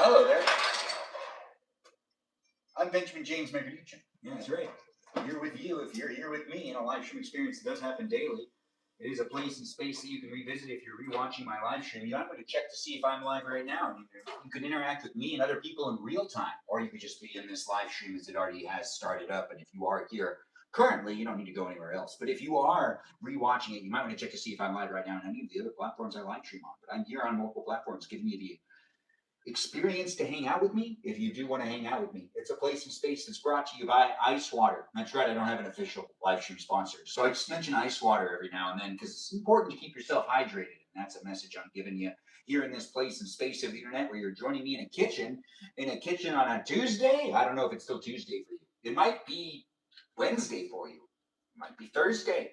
Hello there. I'm Benjamin James Magrdichian. Yeah, that's right. Here with you, if you're here with me in a live stream experience that does happen daily. It is a place and space that you can revisit if you're rewatching my live stream. I'm going to check to see if I'm live right now. You can interact with me and other people in real time, or you could just be in this live stream as it already has started up. And if you are here currently, you don't need to go anywhere else. But if you are rewatching it, you might want to check to see if I'm live right now on any of the other platforms I live stream on. But I'm here on multiple platforms giving you the experience to hang out with me if you do want to hang out with me. It's a place and space that's brought to you by Ice Water. That's right, I don't have an official live stream sponsor. So I just mention Ice Water every now and then because it's important to keep yourself hydrated. And that's a message I'm giving you here in this place and space of the internet where you're joining me in a kitchen on a Tuesday. I don't know if it's still Tuesday for you. It might be Wednesday for you. It might be Thursday.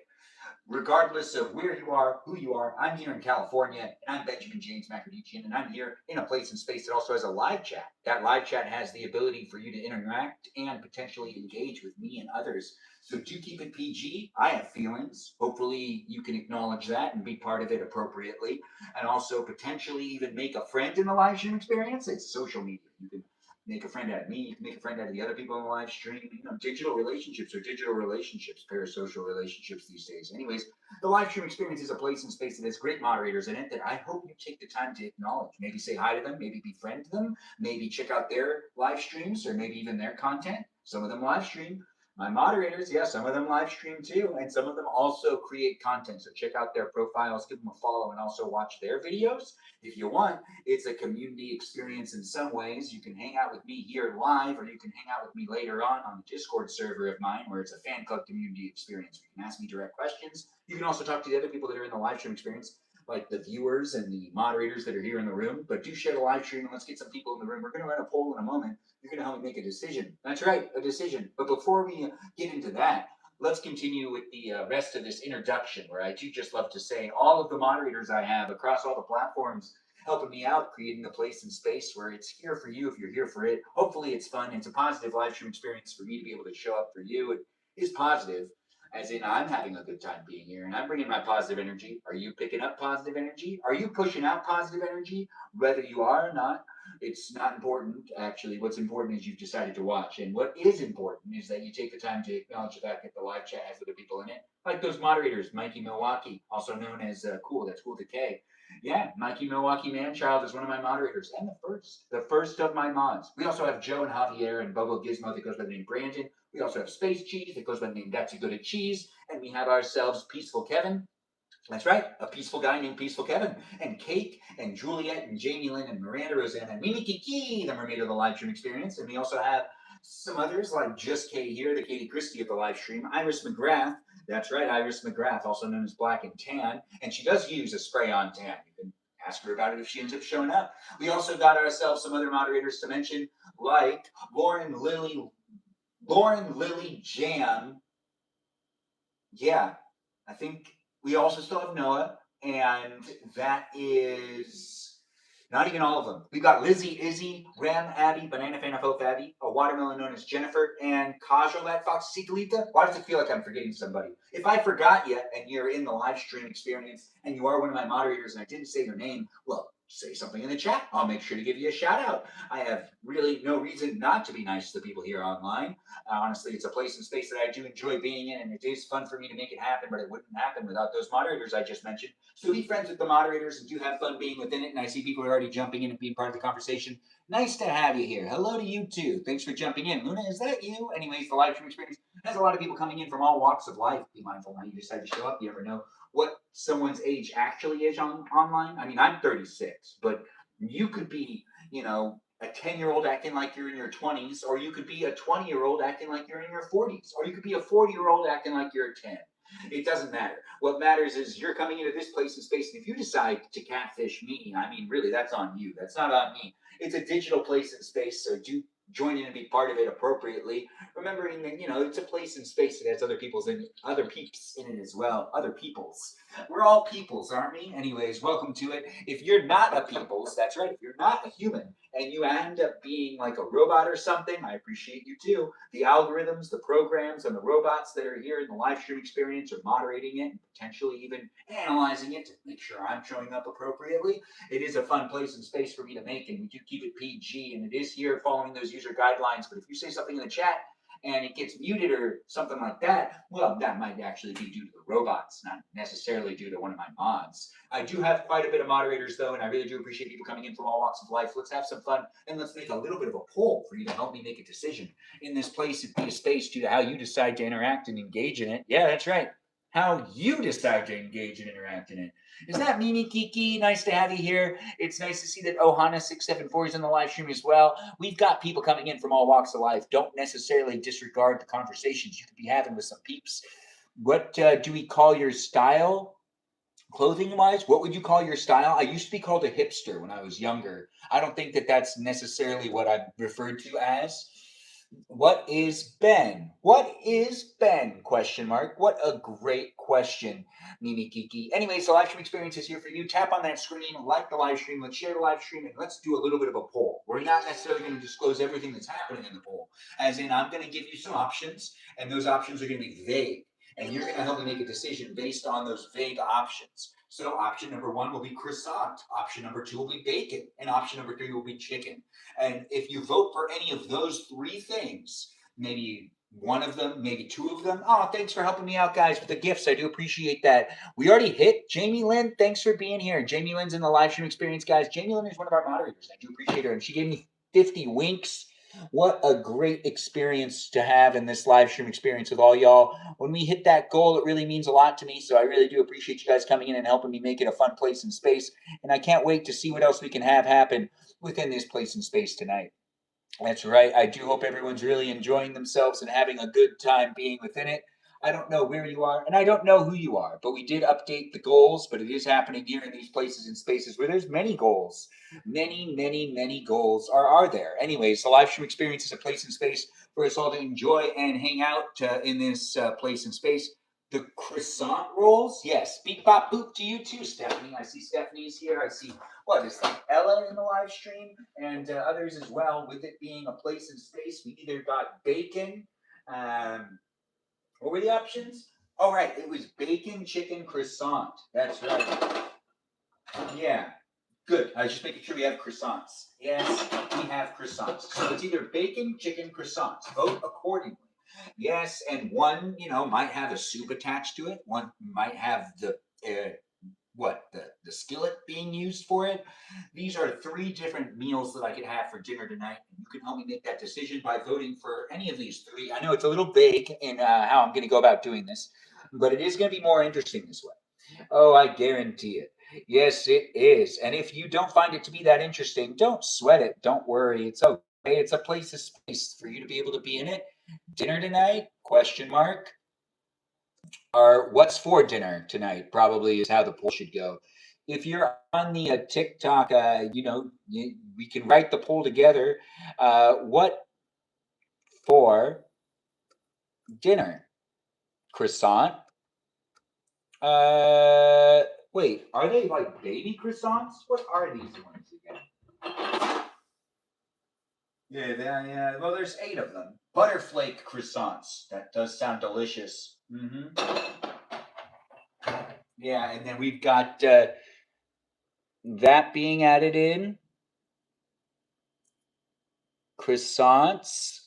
Regardless of where you are, who you are, I'm here in California, and I'm Benjamin James Magrdichian, and I'm here in a place and space that also has a live chat. That live chat has the ability for you to interact and potentially engage with me and others. So do keep it PG. I have feelings. Hopefully you can acknowledge that and be part of it appropriately, and also potentially even make a friend in the live stream experience. It's social media. You can make a friend out of me, you can make a friend out of the other people on the live stream. Digital relationships are digital relationships, parasocial relationships these days. Anyways, the live stream experience is a place and space that has great moderators in it that I hope you take the time to acknowledge. Maybe say hi to them, maybe befriend them, maybe check out their live streams or maybe even their content. Some of them live stream. My moderators, yeah, some of them live stream too, and some of them also create content. So check out their profiles, give them a follow, and also watch their videos if you want. It's a community experience in some ways. You can hang out with me here live, or you can hang out with me later on the Discord server of mine, where it's a fan club community experience. You can ask me direct questions. You can also talk to the other people that are in the live stream experience, like the viewers and the moderators that are here in the room. But do share the live stream, and let's get some people in the room. We're going to run a poll in a moment. You're going to help me make a decision. That's right, a decision. But before we get into that, let's continue with the rest of this introduction, where I do just love to say all of the moderators I have across all the platforms helping me out, creating a place and space where it's here for you if you're here for it. Hopefully it's fun. It's a positive live stream experience for me to be able to show up for you. It is positive, as in I'm having a good time being here, and I'm bringing my positive energy. Are you picking up positive energy? Are you pushing out positive energy? Whether you are or not, it's not important. Actually, what's important is you've decided to watch. And what is important is that you take the time to acknowledge the fact that the live chat has other people in it, like those moderators, Mikey Milwaukee, also known as Cool, that's Cool to K. Yeah, Mikey Milwaukee Manchild is one of my moderators, and the first of my mods. We also have Joe and Javier and Bobo Gizmo that goes by the name Brandon. We also have Space Cheese that goes by the name That's a Good at Cheese, and we have ourselves Peaceful Kevin. That's right, a peaceful guy named Peaceful Kevin, and Kate, and Juliet, and Jamie Lynn, and Miranda Rosanna, and Mimi Kiki, the mermaid of the live stream experience. And we also have some others like Just Kay here, the Katie Christie of the live stream, Iris McGrath. That's right, Iris McGrath, also known as Black and Tan, and she does use a spray-on tan. You can ask her about it if she ends up showing up. We also got ourselves some other moderators to mention, like Lauren Lily Jam. Yeah, I think we also still have Noah, and that is not even all of them. We've got Lizzie, Izzy, Ram, Abby, Banana Fan of Hope Abby, a watermelon known as Jennifer, and Kajal, that Fox Citalita. Why does it feel like I'm forgetting somebody? If I forgot you and you're in the live stream experience and you are one of my moderators and I didn't say your name, well, say something in the chat. I'll make sure to give you a shout out. I have really no reason not to be nice to the people here online. Honestly, it's a place and space that I do enjoy being in, and it is fun for me to make it happen, but it wouldn't happen without those moderators I just mentioned. So be friends with the moderators and do have fun being within it, and I see people are already jumping in and being part of the conversation. Nice to have you here. Hello to you too. Thanks for jumping in. Luna, is that you? Anyways, the live stream experience has a lot of people coming in from all walks of life. Be mindful how you decide to show up. You never know what someone's age actually is online. I mean, I'm 36, but you could be, a 10-year-old acting like you're in your 20s, or you could be a 20-year-old acting like you're in your 40s, or you could be a 40-year-old acting like you're 10. It doesn't matter. What matters is you're coming into this place and space, and if you decide to catfish me, I mean, really, that's on you. That's not on me. It's a digital place and space, so do join in and be part of it appropriately, remembering that it's a place and space that has other peeps in it as well. Other peoples. We're all peoples, aren't we? Anyways, welcome to it. If you're not a peoples, that's right. If you're not a human and you end up being like a robot or something, I appreciate you too. The algorithms, the programs, and the robots that are here in the live stream experience are moderating it and potentially even analyzing it to make sure I'm showing up appropriately. It is a fun place and space for me to make, and we do keep it PG, and it is here following those user guidelines. But if you say something in the chat and it gets muted or something like that, well, that might actually be due to the robots, not necessarily due to one of my mods. I do have quite a bit of moderators, though, and I really do appreciate people coming in from all walks of life. Let's have some fun, and let's make a little bit of a poll for you to help me make a decision. In this place, it'd be a space due to how you decide to interact and engage in it. Yeah, that's right. How you decide to engage and interact in it. Is that Mimi Kiki? Nice to have you here. It's nice to see that Ohana674 is in the live stream as well. We've got people coming in from all walks of life. Don't necessarily disregard the conversations you could be having with some peeps. What do we call your style? Clothing wise, what would you call your style? I used to be called a hipster when I was younger. I don't think that that's necessarily what I'm referred to as. What is Ben? What is Ben? Question mark. What a great question, Mimi Kiki. Anyways, the live stream experience is here for you. Tap on that screen, like the live stream, let's share the live stream, and let's do a little bit of a poll. We're not necessarily going to disclose everything that's happening in the poll, as in I'm going to give you some options, and those options are going to be vague. And you're going to help me make a decision based on those vague options. So option number 1 will be croissant. Option number 2 will be bacon. And option number 3 will be chicken. And if you vote for any of those 3 things, maybe one of them, maybe 2 of them. Oh, thanks for helping me out, guys, with the gifts. I do appreciate that. We already hit Jamie Lynn. Thanks for being here. Jamie Lynn's in the live stream experience, guys. Jamie Lynn is one of our moderators. I do appreciate her. And she gave me 50 winks. What a great experience to have in this live stream experience with all y'all. When we hit that goal, it really means a lot to me. So I really do appreciate you guys coming in and helping me make it a fun place and space. And I can't wait to see what else we can have happen within this place and space tonight. That's right. I do hope everyone's really enjoying themselves and having a good time being within it. I don't know where you are, and I don't know who you are, but we did update the goals, but it is happening here in these places and spaces where there's many goals. Many goals are there. Anyways, the live stream experience is a place and space for us all to enjoy and hang out in this place and space. The croissant rolls, yes. Beep bop boop to you too, Stephanie. I see Stephanie's here. I see it's like Ella in the live stream and others as well. With it being a place and space, we either got bacon. What were the options? Oh, right. It was bacon, chicken, croissant. That's right. Yeah. Good. I was just making sure we have croissants. Yes, we have croissants. So it's either bacon, chicken, croissants. Vote accordingly. Yes, and one, might have a soup attached to it. One might have the skillet being used for it. These are 3 different meals that I could have for dinner tonight. And you can help me make that decision by voting for any of these 3. I know it's a little vague in how I'm going to go about doing this, but it is going to be more interesting this way. Oh, I guarantee it. Yes, it is. And if you don't find it to be that interesting, don't sweat it. Don't worry. It's okay. It's a place of space for you to be able to be in it. Dinner tonight? Question mark. Or what's for dinner tonight probably is how the poll should go. If you're on the TikTok, we can write the poll together. What for dinner? Croissant? Wait, are they like baby croissants? What are these ones again? Yeah. Well, there's 8 of them. Butterflake croissants. That does sound delicious. Yeah, and then we've got that being added in. Croissants.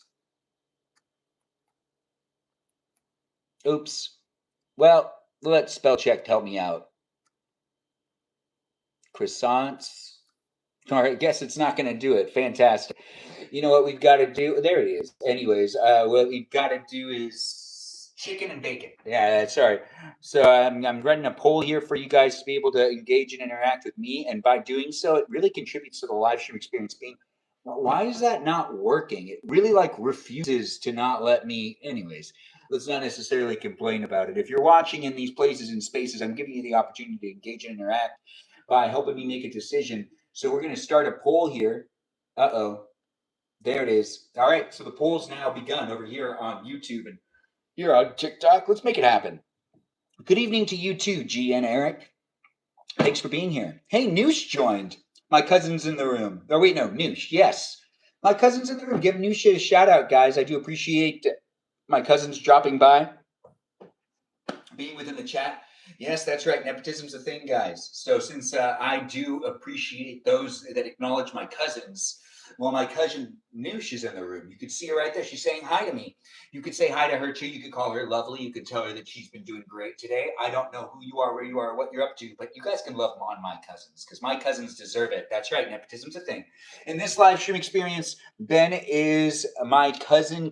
Oops. Well, let spell check help me out. Croissants. All right, guess it's not going to do it. Fantastic. You know what we've got to do? There it is. Anyways, what we've got to do is chicken and bacon. Yeah, sorry. So I'm running a poll here for you guys to be able to engage and interact with me. And by doing so, it really contributes to the live stream experience being, why is that not working? It really refuses to not let me. Anyways, let's not necessarily complain about it. If you're watching in these places and spaces, I'm giving you the opportunity to engage and interact by helping me make a decision. So we're going to start a poll here. Uh-oh. There it is. All right, so the poll's now begun over here on YouTube and here on TikTok. Let's make it happen. Good evening to you too, G and Eric. Thanks for being here. Hey, Noosh joined. My cousin's in the room. Oh, wait, no, Noosh. Yes. My cousin's in the room. Give Noosh a shout out, guys. I do appreciate my cousins dropping by, being within the chat. Yes, that's right. Nepotism's a thing, guys. So since I do appreciate those that acknowledge my cousins, well, my cousin Noosh is in the room. You could see her right there. She's saying hi to me. You could say hi to her too. You could call her lovely. You could tell her that she's been doing great today. I don't know who you are, where you are, what you're up to, but you guys can love on my cousins because my cousins deserve it. That's right. Nepotism's a thing. In this live stream experience, Ben is my cousin.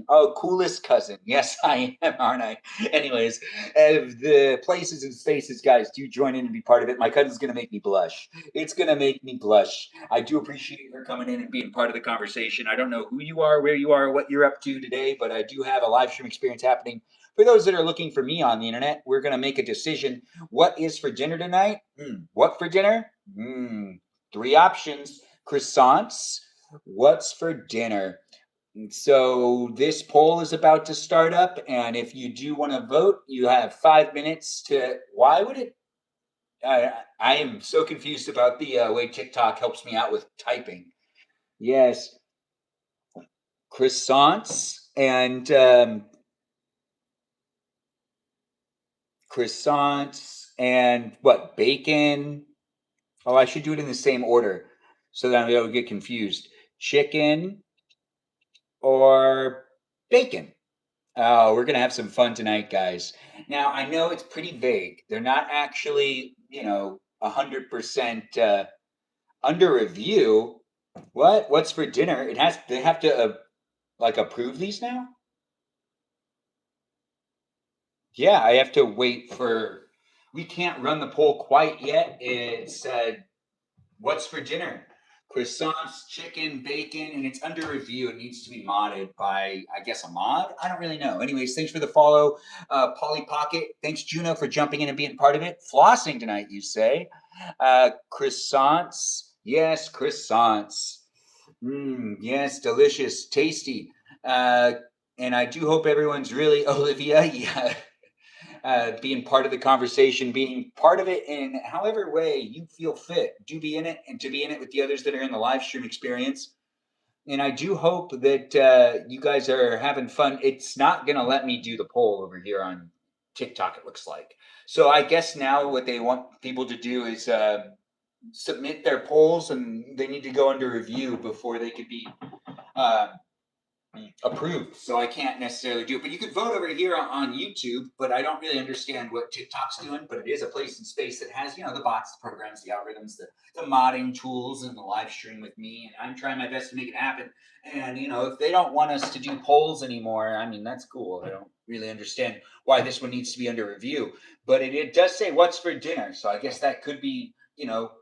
Oh, coolest cousin. Yes, I am, aren't I? Anyways, if the places and spaces, guys, do join in and be part of it. My cousin's going to make me blush. It's going to make me blush. I do appreciate her coming in and being part of the conversation. I don't know who you are, where you are, what you're up to today, but I do have a live stream experience happening. For those that are looking for me on the internet, we're going to make a decision. What is for dinner tonight? What for dinner? Three options. Croissants. What's for dinner? So this poll is about to start up, and if you do want to vote, you have 5 minutes to. Why would it? I am so confused about the way TikTok helps me out with typing. Yes, croissants and what? Bacon. Oh, I should do it in the same order so that I don't get confused. Chicken or bacon. Oh, we're gonna have some fun tonight, guys. Now I know it's pretty vague. They're not actually, 100% under review. What? What's for dinner? It has. They have to like approve these now. Yeah, I have to wait for. We can't run the poll quite yet. It's what's for dinner? Croissants, chicken, bacon, and it's under review. It needs to be modded by, I guess, a mod. I don't really know. Anyways, thanks for the follow, Polly Pocket. Thanks, Juno, for jumping in and being part of it. Flossing tonight, you say? Croissants, yes, croissants. Yes, delicious, tasty. And I do hope everyone's really Olivia. Yeah, being part of the conversation, being part of it in however way you feel fit. Do be in it, and to be in it with the others that are in the live stream experience. And I do hope that you guys are having fun. It's not going to let me do the poll over here on TikTok, it looks like. So I guess now what they want people to do is submit their polls, and they need to go under review before they could be uh, approved. So I can't necessarily do it. But you could vote over here on YouTube, but I don't really understand what TikTok's doing. But it is a place in space that has, the bots, the programs, the algorithms, the modding tools, and the live stream with me. And I'm trying my best to make it happen. And, if they don't want us to do polls anymore, I mean, that's cool. I don't really understand why this one needs to be under review. But it does say what's for dinner. So I guess that could be, no,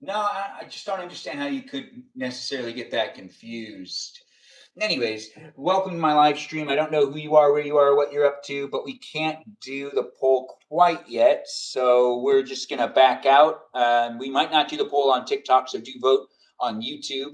I just don't understand how you could necessarily get that confused. Anyways, welcome to my live stream. I don't know who you are, where you are, what you're up to, but we can't do the poll quite yet. So we're just going to back out. We might not do the poll on TikTok, so do vote on YouTube.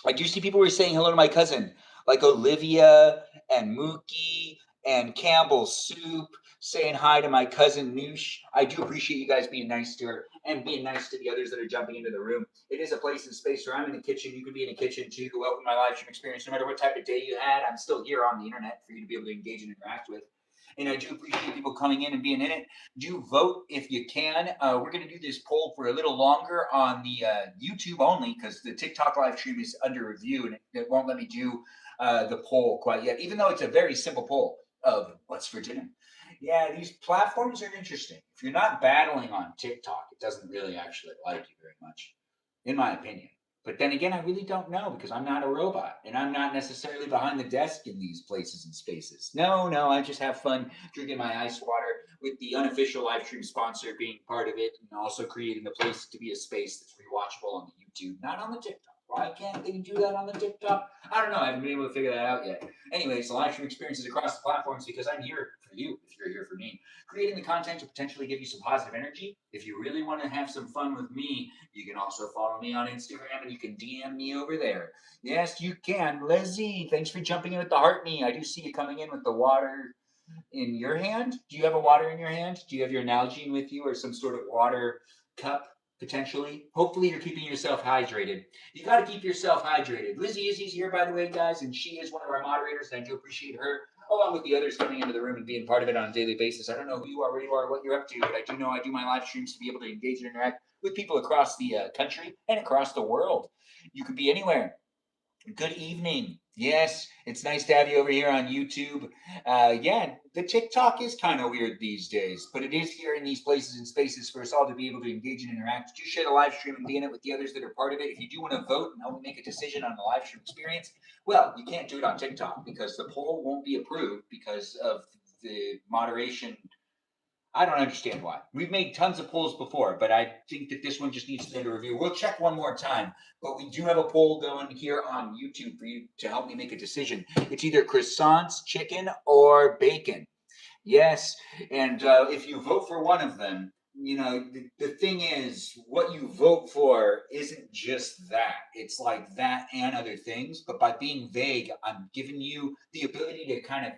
I do see people who are saying hello to my cousin, like Olivia and Mookie and Campbell Soup, saying hi to my cousin Noosh. I do appreciate you guys being nice to her and being nice to the others that are jumping into the room. It is a place and space where I'm in the kitchen. You could be in the kitchen too. Welcome to my live stream experience. No matter what type of day you had, I'm still here on the internet for you to be able to engage and interact with. And I do appreciate people coming in and being in it. Do vote if you can. We're going to do this poll for a little longer on the YouTube only because the TikTok live stream is under review and it won't let me do the poll quite yet, even though it's a very simple poll of what's for dinner. Yeah, these platforms are interesting. If you're not battling on TikTok, it doesn't really actually like you very much, in my opinion. But then again, I really don't know because I'm not a robot and I'm not necessarily behind the desk in these places and spaces. No, I just have fun drinking my ice water with the unofficial live stream sponsor being part of it and also creating the place to be a space that's rewatchable on the YouTube, not on the TikTok. Why can't they do that on the TikTok? I don't know. I haven't been able to figure that out yet. Anyways, the live stream experience is across the platforms because I'm here for you if you're here for me. Creating the content to potentially give you some positive energy. If you really want to have some fun with me, you can also follow me on Instagram and you can DM me over there. Yes, you can. Lizzie, thanks for jumping in with the heart me. I do see you coming in with the water in your hand. Do you have a water in your hand? Do you have your Nalgene with you or some sort of water cup potentially? Hopefully you're keeping yourself hydrated. You got to keep yourself hydrated. Lizzie Izzy's here, by the way, guys, and she is one of our moderators, and I do appreciate her, along with the others coming into the room and being part of it on a daily basis. I don't know who you are, where you are, what you're up to, but I do know I do my live streams to be able to engage and interact with people across the country and across the world. You could be anywhere. Good evening. Yes, it's nice to have you over here on YouTube. Yeah, the TikTok is kind of weird these days, but it is here in these places and spaces for us all to be able to engage and interact. Do share the live stream and be in it with the others that are part of it. If you do want to vote and help me make a decision on the live stream experience, well, you can't do it on TikTok because the poll won't be approved because of the moderation. I don't understand why. We've made tons of polls before, but I think that this one just needs to be a review. We'll check one more time, but we do have a poll going here on YouTube for you to help me make a decision. It's either croissants, chicken, or bacon. Yes, and if you vote for one of them, you know, the thing is, what you vote for isn't just that. It's like that and other things, but by being vague, I'm giving you the ability to kind of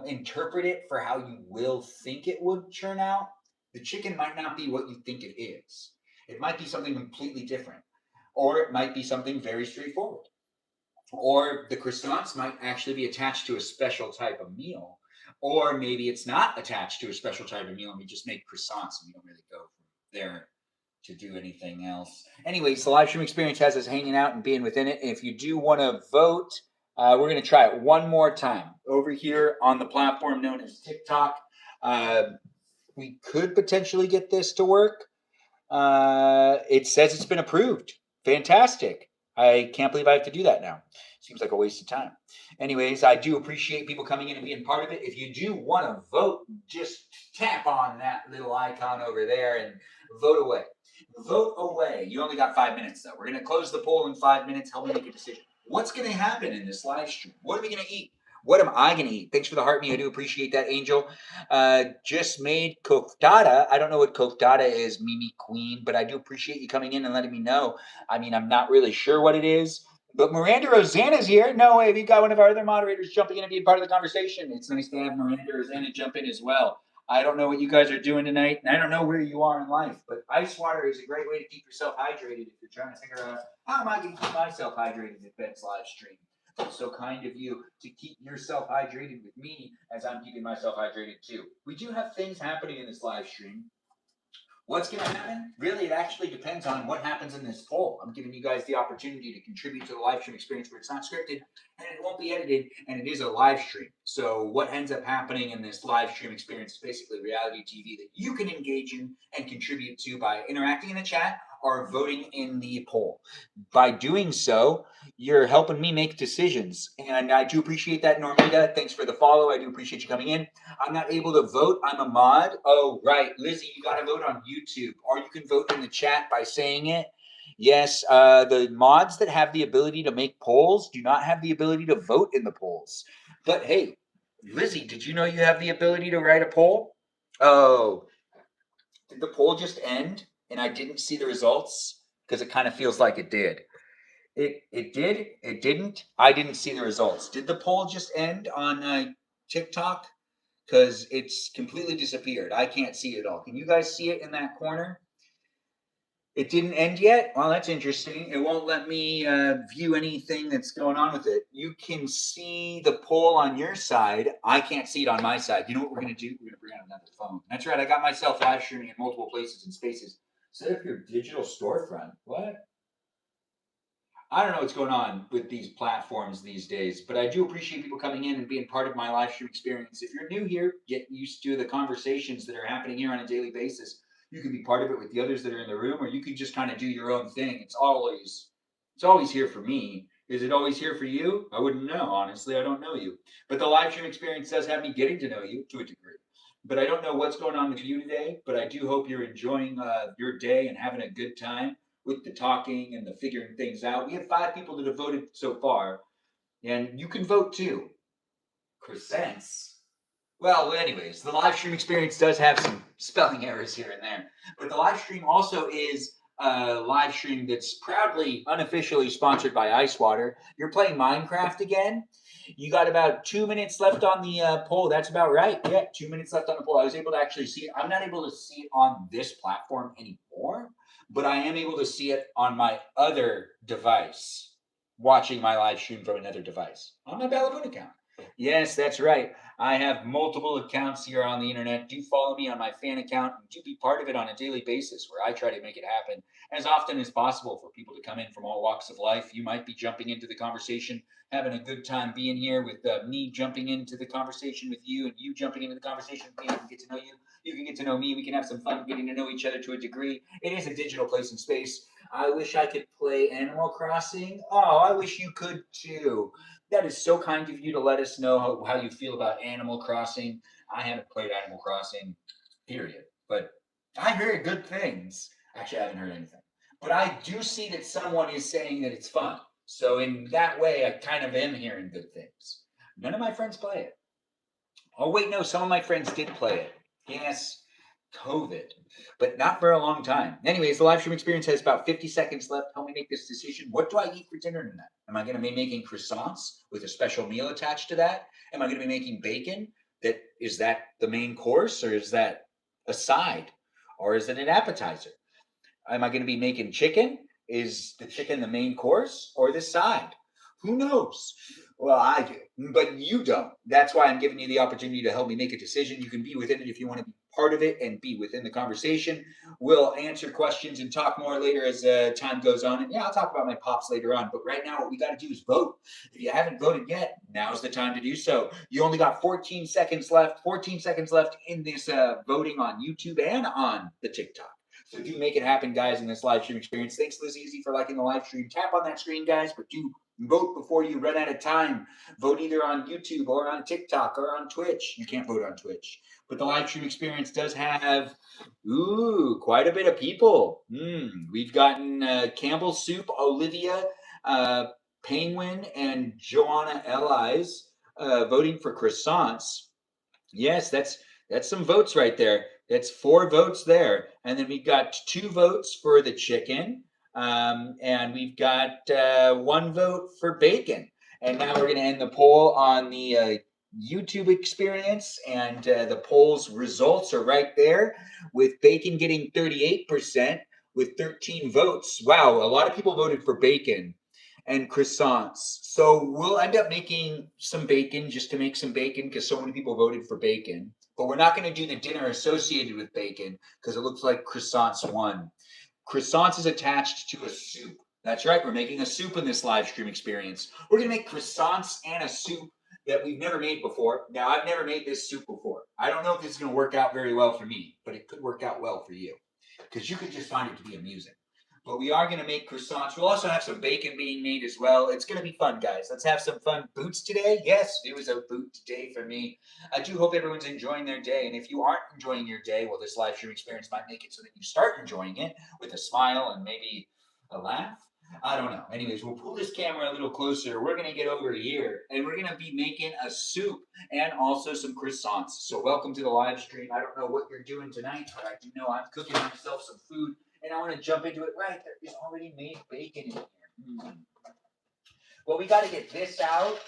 interpret it for how you will think it would turn out. The chicken might not be what you think it is. It might be something completely different, or it might be something very straightforward. Or the croissants might actually be attached to a special type of meal, or maybe it's not attached to a special type of meal, and we just make croissants and we don't really go from there to do anything else. Anyways, the live stream experience has us hanging out and being within it. And if you do want to vote, we're going to try it one more time over here on the platform known as TikTok. We could potentially get this to work. It says it's been approved. Fantastic. I can't believe I have to do that now. Seems like a waste of time. Anyways, I do appreciate people coming in and being part of it. If you do want to vote, just tap on that little icon over there and vote away. Vote away. You only got 5 minutes, though. We're going to close the poll in 5 minutes. Help me make a decision. What's going to happen in this live stream? What are we going to eat? What am I going to eat? Thanks for the heart me. I do appreciate that, Angel. Just made coctada. I don't know what coctada is, Mimi Queen, but I do appreciate you coming in and letting me know. I mean, I'm not really sure what it is, but Miranda Rosanna's here. No way. We've got one of our other moderators jumping in and being part of the conversation. It's nice to have Miranda Rosanna jump in as well. I don't know what you guys are doing tonight, and I don't know where you are in life, but ice water is a great way to keep yourself hydrated if you're trying to figure out how am I going to keep myself hydrated at Ben's live stream. It's so kind of you to keep yourself hydrated with me as I'm keeping myself hydrated too. We do have things happening in this live stream. What's going to happen? Really, it actually depends on what happens in this poll. I'm giving you guys the opportunity to contribute to the live stream experience where it's not scripted and it won't be edited and it is a live stream. So what ends up happening in this live stream experience is basically reality TV that you can engage in and contribute to by interacting in the chat or voting in the poll. By doing so, you're helping me make decisions. And I do appreciate that, Normita. Thanks for the follow. I do appreciate you coming in. I'm not able to vote. I'm a mod. Oh, right. Lizzie, you got to vote on YouTube, or you can vote in the chat by saying it. Yes, the mods that have the ability to make polls do not have the ability to vote in the polls. But hey, Lizzie, did you know you have the ability to write a poll? Oh, did the poll just end and I didn't see the results? Because it kind of feels like it did. It did. It didn't. I didn't see the results. Did the poll just end on TikTok? Because it's completely disappeared. I can't see it all. Can you guys see it in that corner? It didn't end yet? Well, that's interesting. It won't let me view anything that's going on with it. You can see the poll on your side. I can't see it on my side. You know what we're going to do? We're going to bring out another phone. That's right. I got myself live streaming in multiple places and spaces. Set up your digital storefront. What? I don't know what's going on with these platforms these days, but I do appreciate people coming in and being part of my live stream experience. If you're new here, get used to the conversations that are happening here on a daily basis. You can be part of it with the others that are in the room, or you can just kind of do your own thing. It's always here for me. Is it always here for you? I wouldn't know, honestly. I don't know you. But the live stream experience does have me getting to know you to a degree. But I don't know what's going on with you today, but I do hope you're enjoying your day and having a good time with the talking and the figuring things out. We have 5 people that have voted so far, and you can vote too. Croissants? Well, anyways, the live stream experience does have some spelling errors here and there, but the live stream also is a live stream that's proudly unofficially sponsored by Ice Water. You're playing Minecraft again. You got about 2 minutes left on the poll. That's about right. Yeah, 2 minutes left on the poll. I was able to actually see it. I'm not able to see it on this platform anymore, but I am able to see it on my other device, watching my live stream from another device on my Bellavoon account. Yes, that's right. I have multiple accounts here on the internet. Do follow me on my fan account and do be part of it on a daily basis where I try to make it happen as often as possible for people to come in from all walks of life. You might be jumping into the conversation, having a good time being here with me jumping into the conversation with you and you jumping into the conversation with me. I can get to know you. You can get to know me. We can have some fun getting to know each other to a degree. It is a digital place and space. I wish I could play Animal Crossing. Oh, I wish you could too. That is so kind of you to let us know how you feel about Animal Crossing. I haven't played Animal Crossing, period. But I heard good things. Actually, I haven't heard anything. But I do see that someone is saying that it's fun. So in that way, I kind of am hearing good things. None of my friends play it. Oh, wait, no, some of my friends did play it. Yes, COVID, but not for a long time. Anyways, the live stream experience has about 50 seconds left. Help me make this decision. What do I eat for dinner tonight? Am I going to be making croissants with a special meal attached to that? Am I going to be making bacon? Is that the main course, or is that a side, or is it an appetizer? Am I going to be making chicken? Is the chicken the main course or the side? Who knows? Well, I do, but you don't. That's why I'm giving you the opportunity to help me make a decision. You can be within it if you want to be part of it and be within the conversation. We'll answer questions and talk more later as time goes on. And yeah, I'll talk about my pops later on. But right now, what we got to do is vote. If you haven't voted yet, now's the time to do so. You only got 14 seconds left. 14 seconds left in this voting on YouTube and on the TikTok. So do make it happen, guys, in this live stream experience. Thanks, Liz Easy, for liking the live stream. Tap on that screen, guys, but do vote before you run out of time. Vote either on YouTube or on TikTok or on Twitch. You can't vote on Twitch. But the live stream experience does have, quite a bit of people. We've gotten Campbell Soup, Olivia, Penguin, and Joanna Ellis voting for croissants. Yes, that's some votes right there. That's 4 votes there, and then we've got 2 votes for the chicken, and we've got 1 vote for bacon. And now we're going to end the poll on the YouTube experience, and the poll's results are right there, with bacon getting 38% with 13 votes. Wow, a lot of people voted for bacon and croissants. So we'll end up making some bacon just to make some bacon because so many people voted for bacon. But we're not going to do the dinner associated with bacon because it looks like croissants won. Croissants is attached to a soup. That's right, we're making a soup in this live stream experience. We're going to make croissants and a soup that we've never made before. Now, I've never made this soup before. I don't know if this is going to work out very well for me, but it could work out well for you because you could just find it to be amusing. But we are going to make croissants. We'll also have some bacon being made as well. It's going to be fun, guys. Let's have some fun. Boots today? Yes, it was a boot day for me. I do hope everyone's enjoying their day. And if you aren't enjoying your day, well, this live stream experience might make it so that you start enjoying it with a smile and maybe a laugh. I don't know. Anyways, we'll pull this camera a little closer. We're going to get over here and we're going to be making a soup and also some croissants. So welcome to the live stream. I don't know what you're doing tonight, but I do know I'm cooking myself some food and I want to jump into it right there. There's already made bacon in here. Well, we got to get this out.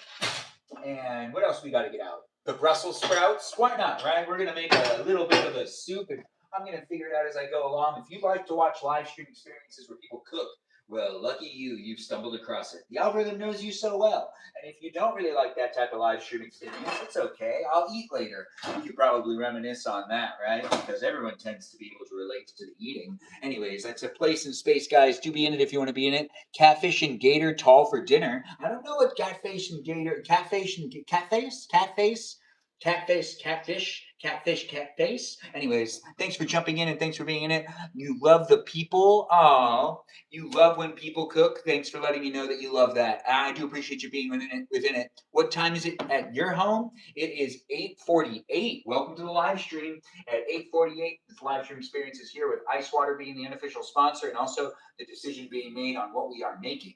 And what else we got to get out? The Brussels sprouts. Why not, right? We're going to make a little bit of a soup, and I'm going to figure it out as I go along. If you like to watch live stream experiences where people cook, well, lucky you, you've stumbled across it. The algorithm knows you so well. And if you don't really like that type of live stream experience, it's okay. I'll eat later. You probably reminisce on that, right? Because everyone tends to be able to relate to the eating. Anyways, that's a place and space, guys. Do be in it if you want to be in it. Catfish and gator tall for dinner. I don't know what catfish and gator, catfish, catface. Anyways, thanks for jumping in and thanks for being in it. You love the people. Aww. You love when people cook. Thanks for letting me know that you love that. I do appreciate you being within it. What time is it at your home? It is 8:48. Welcome to the live stream at 8:48. This live stream experience is here with Ice Water being the unofficial sponsor and also the decision being made on what we are making,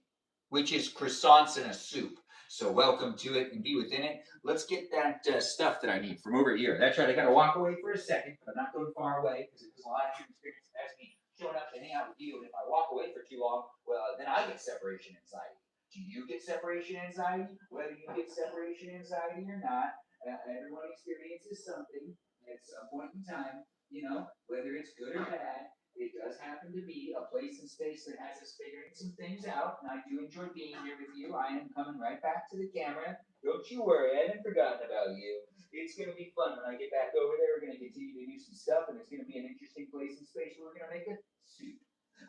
which is croissants and a soup. So welcome to it and be within it. Let's get that stuff that I need from over here. That's right. I got to walk away for a second, but I'm not going far away because it was a live stream experience as me showing up to hang out with you. And if I walk away for too long, well, then I get separation anxiety. Do you get separation anxiety? Whether you get separation anxiety or not, everyone experiences something at some point in time. You know, whether it's good or bad, it does happen to be a place and space that has us figuring some things out, and I do enjoy being here with you. I am coming right back to the camera. Don't you worry, I haven't forgotten about you. It's going to be fun when I get back over there. We're going to continue to do some stuff, and it's going to be an interesting place and space where we're going to make a soup.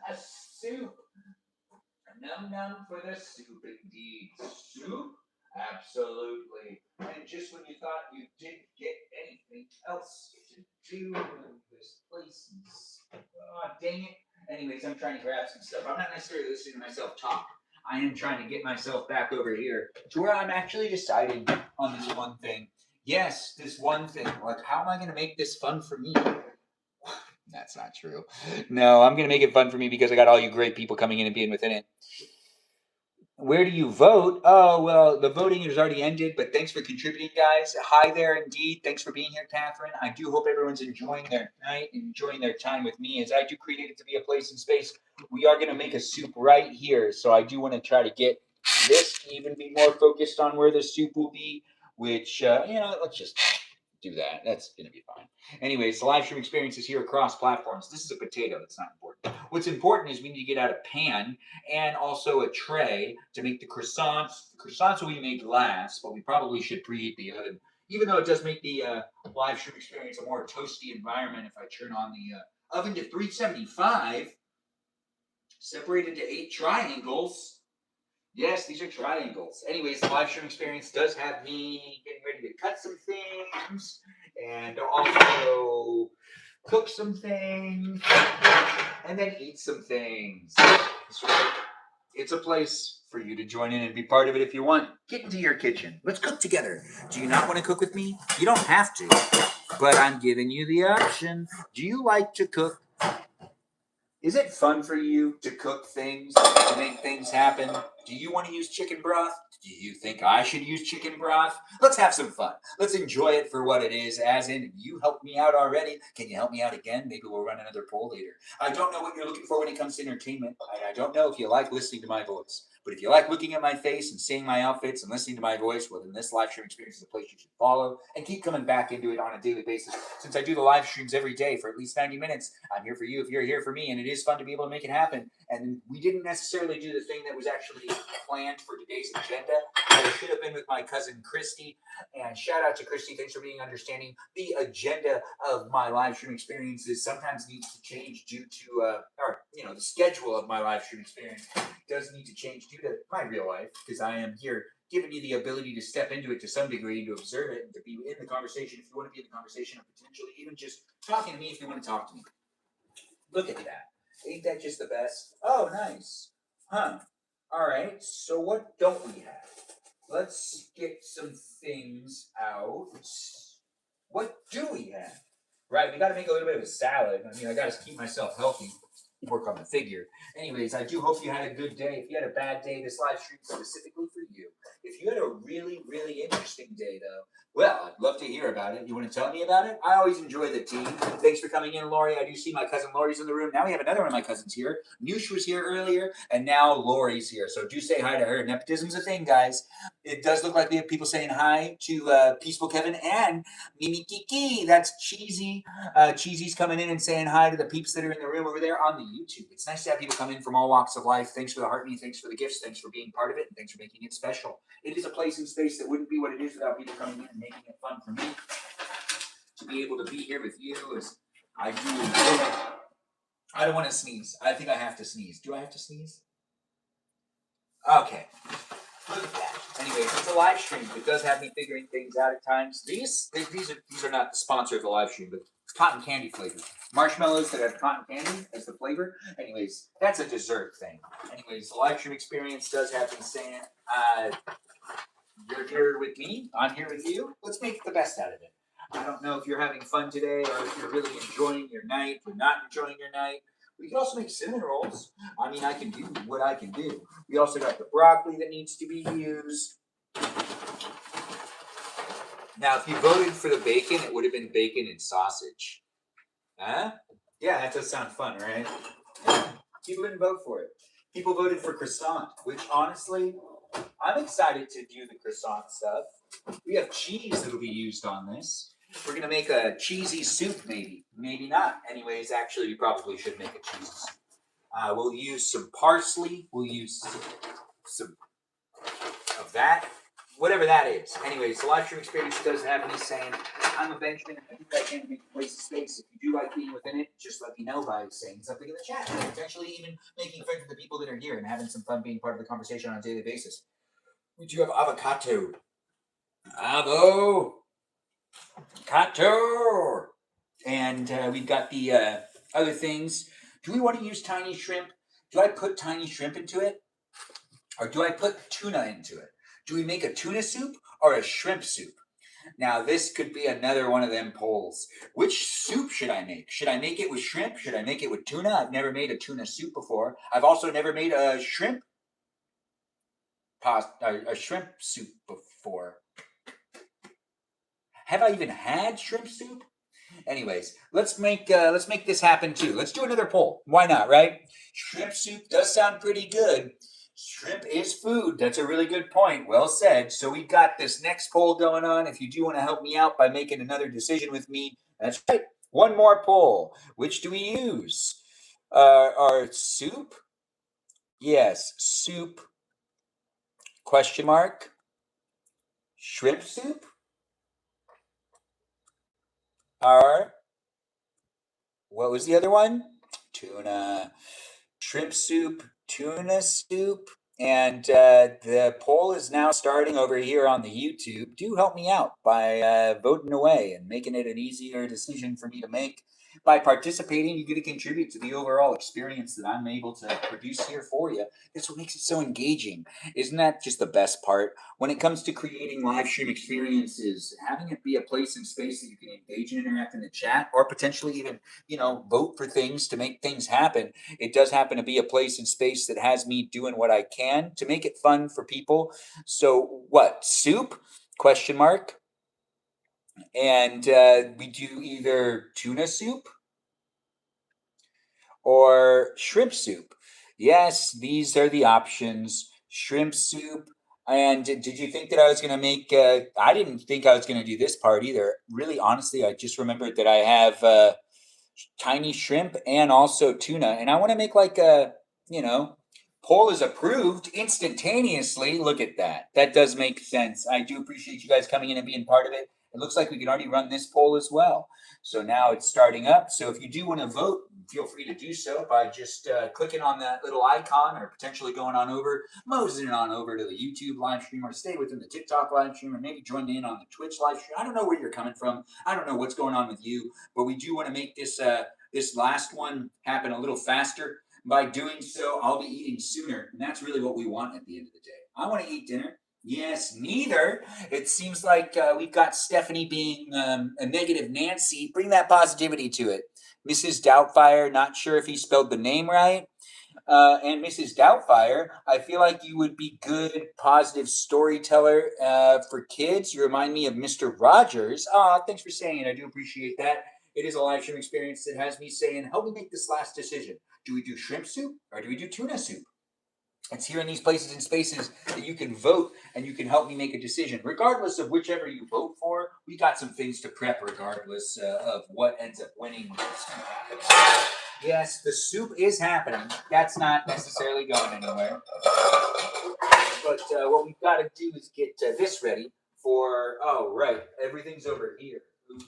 A soup! Num num for the soup, indeed. Soup? Absolutely. And just when you thought you didn't get anything else to do in this place, oh, dang it. Anyways, I'm trying to grab some stuff. I'm not necessarily listening to myself talk. I am trying to get myself back over here to where I'm actually deciding on this one thing. Yes, this one thing. Like, how am I going to make this fun for me? That's not true. No, I'm going to make it fun for me because I got all you great people coming in and being within it. Where do you vote? Oh, well, the voting has already ended, but thanks for contributing, guys. Hi there, indeed. Thanks for being here, Catherine. I do hope everyone's enjoying their night, enjoying their time with me, as I do create it to be a place and space. We are going to make a soup right here, so I do want to try to get this to even be more focused on where the soup will be, which, let's just do that. That's going to be fine. Anyways, the live stream experience is here across platforms. This is a potato. That's not important. What's important is we need to get out a pan and also a tray to make the croissants. The croissants will be made last, but we probably should preheat the oven. Even though it does make the live stream experience a more toasty environment if I turn on the oven to 375, separated to 8 triangles. Yes, these are triangles. Anyways, the live stream experience does have me getting ready to cut some things and also cook some things and then eat some things. That's right. It's a place for you to join in and be part of it if you want. Get into your kitchen. Let's cook together. Do you not want to cook with me? You don't have to, but I'm giving you the option. Do you like to cook? Is it fun for you to cook things, to make things happen? Do you want to use chicken broth? Do you think I should use chicken broth? Let's have some fun. Let's enjoy it for what it is, as in, you helped me out already. Can you help me out again? Maybe we'll run another poll later. I don't know what you're looking for when it comes to entertainment. I don't know if you like listening to my voice. But if you like looking at my face and seeing my outfits and listening to my voice, well, then this live stream experience is a place you should follow and keep coming back into it on a daily basis. Since I do the live streams every day for at least 90 minutes, I'm here for you if you're here for me, and it is fun to be able to make it happen. And we didn't necessarily do the thing that was actually planned for today's agenda. I should have been with my cousin Christy, and shout out to Christy. Thanks for being understanding. The agenda of my live stream experiences sometimes needs to change due to, the schedule of my live stream experience does need to change due to my real life, because I am here giving you the ability to step into it to some degree and to observe it and to be in the conversation if you want to be in the conversation, or potentially even just talking to me if you want to talk to me. Look at that. Ain't that just the best? Oh, nice. Huh. All right. So what don't we have? Let's get some things out. What do we have? Right, we got to make a little bit of a salad. I mean, I got to keep myself healthy, work on the figure. Anyways, I do hope you had a good day. If you had a bad day, this live stream is specifically for you. If you had a really, really interesting day, though, well, I'd love to hear about it. You want to tell me about it? I always enjoy the tea. Thanks for coming in, Lori. I do see my cousin Lori's in the room. Now we have another one of my cousins here. Noosh was here earlier, and now Lori's here. So do say hi to her. Nepotism's a thing, guys. It does look like we have people saying hi to Peaceful Kevin and Mimi Kiki. That's Cheesy. Cheesy's coming in and saying hi to the peeps that are in the room over there on the YouTube. It's nice to have people come in from all walks of life. Thanks for the heartbeat. Thanks for the gifts. Thanks for being part of it. And thanks for making it special. It is a place and space that wouldn't be what it is without people coming in and making it fun for me to be able to be here with you. As I do enjoy it. I don't want to sneeze. I think I have to sneeze. Do I have to sneeze? Okay. Look at that. Anyways, it's a live stream. It does have me figuring things out at times. These are not the sponsor of the live stream, but cotton candy flavor. Marshmallows that have cotton candy as the flavor. Anyways, that's a dessert thing. Anyways, the live stream experience does have me saying, you're here with me, I'm here with you. Let's make the best out of it. I don't know if you're having fun today or if you're really enjoying your night or not enjoying your night. We can also make cinnamon rolls. I mean, I can do what I can do. We also got the broccoli that needs to be used. Now, if you voted for the bacon, it would have been bacon and sausage. Huh? Yeah, that does sound fun, right? Yeah. People didn't vote for it. People voted for croissant, which honestly, I'm excited to do the croissant stuff. We have cheese that will be used on this. We're gonna make a cheesy soup, maybe. Maybe not. Anyways, actually, we probably should make a cheesy soup. We'll use some parsley. We'll use some of that, whatever that is. Anyways, the live stream experience does have me saying, I'm a Benjamin, I think I can make a place of space. If you do like being within it, just let me know by saying something in the chat, and potentially even making friends with the people that are here and having some fun being part of the conversation on a daily basis. We do have avocado. Avocado. And we've got the other things. Do we want to use tiny shrimp? Do I put tiny shrimp into it? Or do I put tuna into it? Do we make a tuna soup or a shrimp soup? Now, this could be another one of them polls. Which soup should I make? Should I make it with shrimp? Should I make it with tuna? I've never made a tuna soup before. I've also never made a shrimp soup before. Have I even had shrimp soup? Anyways, let's make this happen too. Let's do another poll. Why not, right? Shrimp soup does sound pretty good. Shrimp is food. That's a really good point. Well said. So we got this next poll going on. If you do want to help me out by making another decision with me, that's right. One more poll. Which do we use? Our soup? Yes, soup. Question mark. Shrimp soup? Our, what was the other one? Tuna. Shrimp soup, tuna soup, and the poll is now starting over here on the YouTube. Do help me out by voting away and making it an easier decision for me to make. By participating, you get to contribute to the overall experience that I'm able to produce here for you. That's what makes it so engaging. Isn't that just the best part? When it comes to creating live stream experiences, having it be a place and space that you can engage and interact in the chat, or potentially even, vote for things to make things happen. It does happen to be a place and space that has me doing what I can to make it fun for people. So what? Soup? Question mark. And we do either tuna soup or shrimp soup. Yes, these are the options. Shrimp soup. And did you think that I was going to make? I didn't think I was going to do this part either. Really, honestly, I just remembered that I have tiny shrimp and also tuna. And I want to make like poll is approved instantaneously. Look at that. That does make sense. I do appreciate you guys coming in and being part of it. It looks like we can already run this poll as well. So now it's starting up. So if you do want to vote, feel free to do so by just clicking on that little icon or potentially going on over, moseying on over to the YouTube live stream or stay within the TikTok live stream or maybe join in on the Twitch live stream. I don't know where you're coming from. I don't know what's going on with you, but we do want to make this this last one happen a little faster. By doing so, I'll be eating sooner, and that's really what we want at the end of the day. I want to eat dinner. Yes, neither. It seems like we've got Stephanie being a negative Nancy. Bring that positivity to it. Mrs. Doubtfire, not sure if he spelled the name right. And Mrs. Doubtfire, I feel like you would be good, positive storyteller for kids. You remind me of Mr. Rogers. Thanks for saying it. I do appreciate that. It is a live stream experience that has me saying, help me make this last decision. Do we do shrimp soup or do we do tuna soup? It's here in these places and spaces that you can vote and you can help me make a decision. Regardless of whichever you vote for, we got some things to prep regardless of what ends up winning with this happening. Yes, the soup is happening. That's not necessarily going anywhere. But what we've got to do is get this ready for, right, everything's over here. Ooh.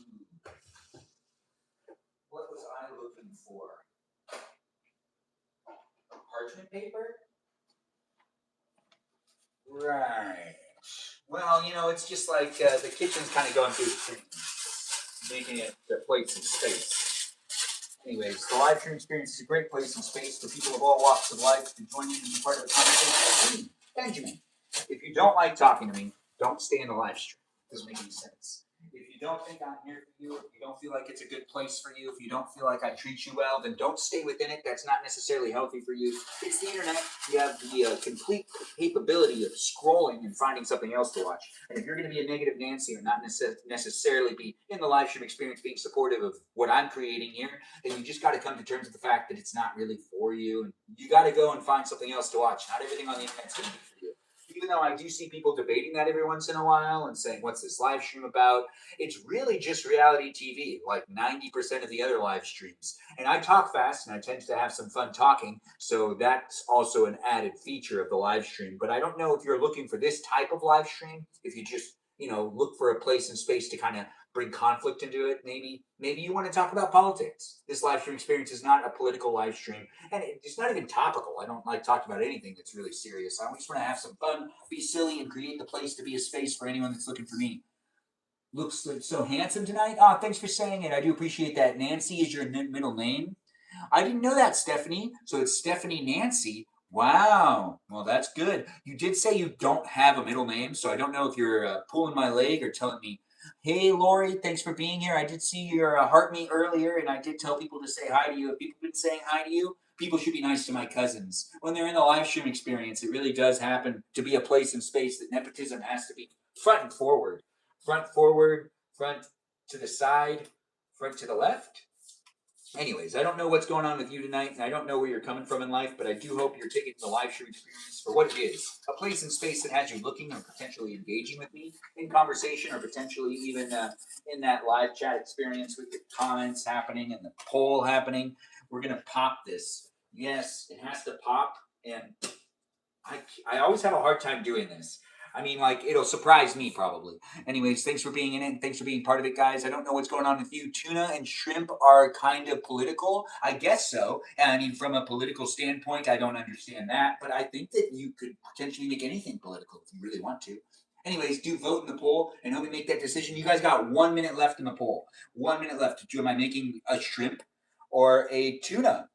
What was I looking for? Parchment paper? Right. Well, it's just like the kitchen's kind of going through the thing, making it a place and space. Anyways, the live stream experience is a great place and space for people of all walks of life to join in and be part of the conversation with me, Benjamin. If you don't like talking to me, don't stay in the live stream. It doesn't make any sense. If you don't think I'm here for you, if you don't feel like it's a good place for you, if you don't feel like I treat you well, then don't stay within it. That's not necessarily healthy for you. It's the internet. You have the complete capability of scrolling and finding something else to watch. And if you're going to be a negative Nancy or not necessarily be in the live stream experience being supportive of what I'm creating here, then you just got to come to terms with the fact that it's not really for you. And you got to go and find something else to watch. Not everything on the internet's going to be for you. Even though I do see people debating that every once in a while and saying, what's this live stream about? It's really just reality TV, like 90% of the other live streams. And I talk fast and I tend to have some fun talking, so that's also an added feature of the live stream. But I don't know if you're looking for this type of live stream, if you just, look for a place and space to kind of bring conflict into it. Maybe you want to talk about politics. This live stream experience is not a political live stream, and it's not even topical. I don't like talking about anything that's really serious. I just want to have some fun, be silly, and create the place to be a space for anyone that's looking for me. Looks like so handsome tonight. Oh, thanks for saying it. I do appreciate that. Nancy is your middle name. I didn't know that, Stephanie. So it's Stephanie Nancy. Wow. Well, that's good. You did say you don't have a middle name, so I don't know if you're pulling my leg or telling me, hey, Lori, thanks for being here. I did see your heart me earlier, and I did tell people to say hi to you. If people have been saying hi to you, people should be nice to my cousins. When they're in the live stream experience, it really does happen to be a place and space that nepotism has to be front and forward. Front forward, front to the side, front to the left. Anyways, I don't know what's going on with you tonight, and I don't know where you're coming from in life, but I do hope you're taking the live stream experience for what it is. A place and space that has you looking or potentially engaging with me in conversation, or potentially even in that live chat experience with the comments happening and the poll happening. We're going to pop this. Yes, it has to pop, and I always have a hard time doing this. I mean, like, it'll surprise me probably. Anyways, thanks for being in it. And thanks for being part of it, guys. I don't know what's going on with you. Tuna and shrimp are kind of political. I guess so. I mean, from a political standpoint, I don't understand that. But I think that you could potentially make anything political if you really want to. Anyways, do vote in the poll and help me make that decision. You guys got 1 minute left in the poll. 1 minute left. Am I making a shrimp or a tuna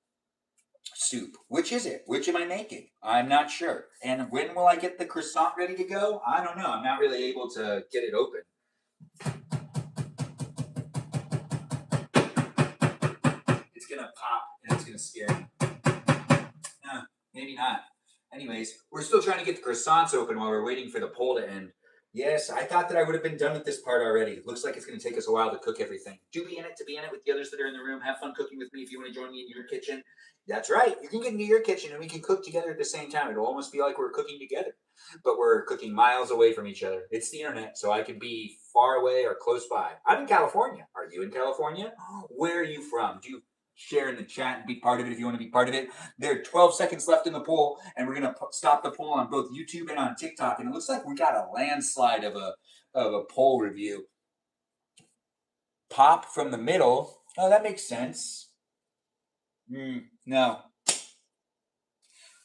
soup? Which is it? Which am I making? I'm not sure. And when will I get the croissant ready to go? I don't know. I'm not really able to get it open. It's gonna pop and it's gonna scare me. Maybe not. Anyways, we're still trying to get the croissants open while we're waiting for the poll to end. Yes, I thought that I would have been done with this part already. It looks like it's going to take us a while to cook everything. Do be in it to be in it with the others that are in the room. Have fun cooking with me if you want to join me in your kitchen. That's right. You can get into your kitchen and we can cook together at the same time. It'll almost be like we're cooking together, but we're cooking miles away from each other. It's the internet, so I can be far away or close by. I'm in California. Are you in California? Where are you from? Do you share in the chat and be part of it if you want to be part of it? There are 12 seconds left in the poll, and we're going to stop the poll on both YouTube and on TikTok. And it looks like we got a landslide of a poll review. Pop from the middle. Oh, that makes sense. No.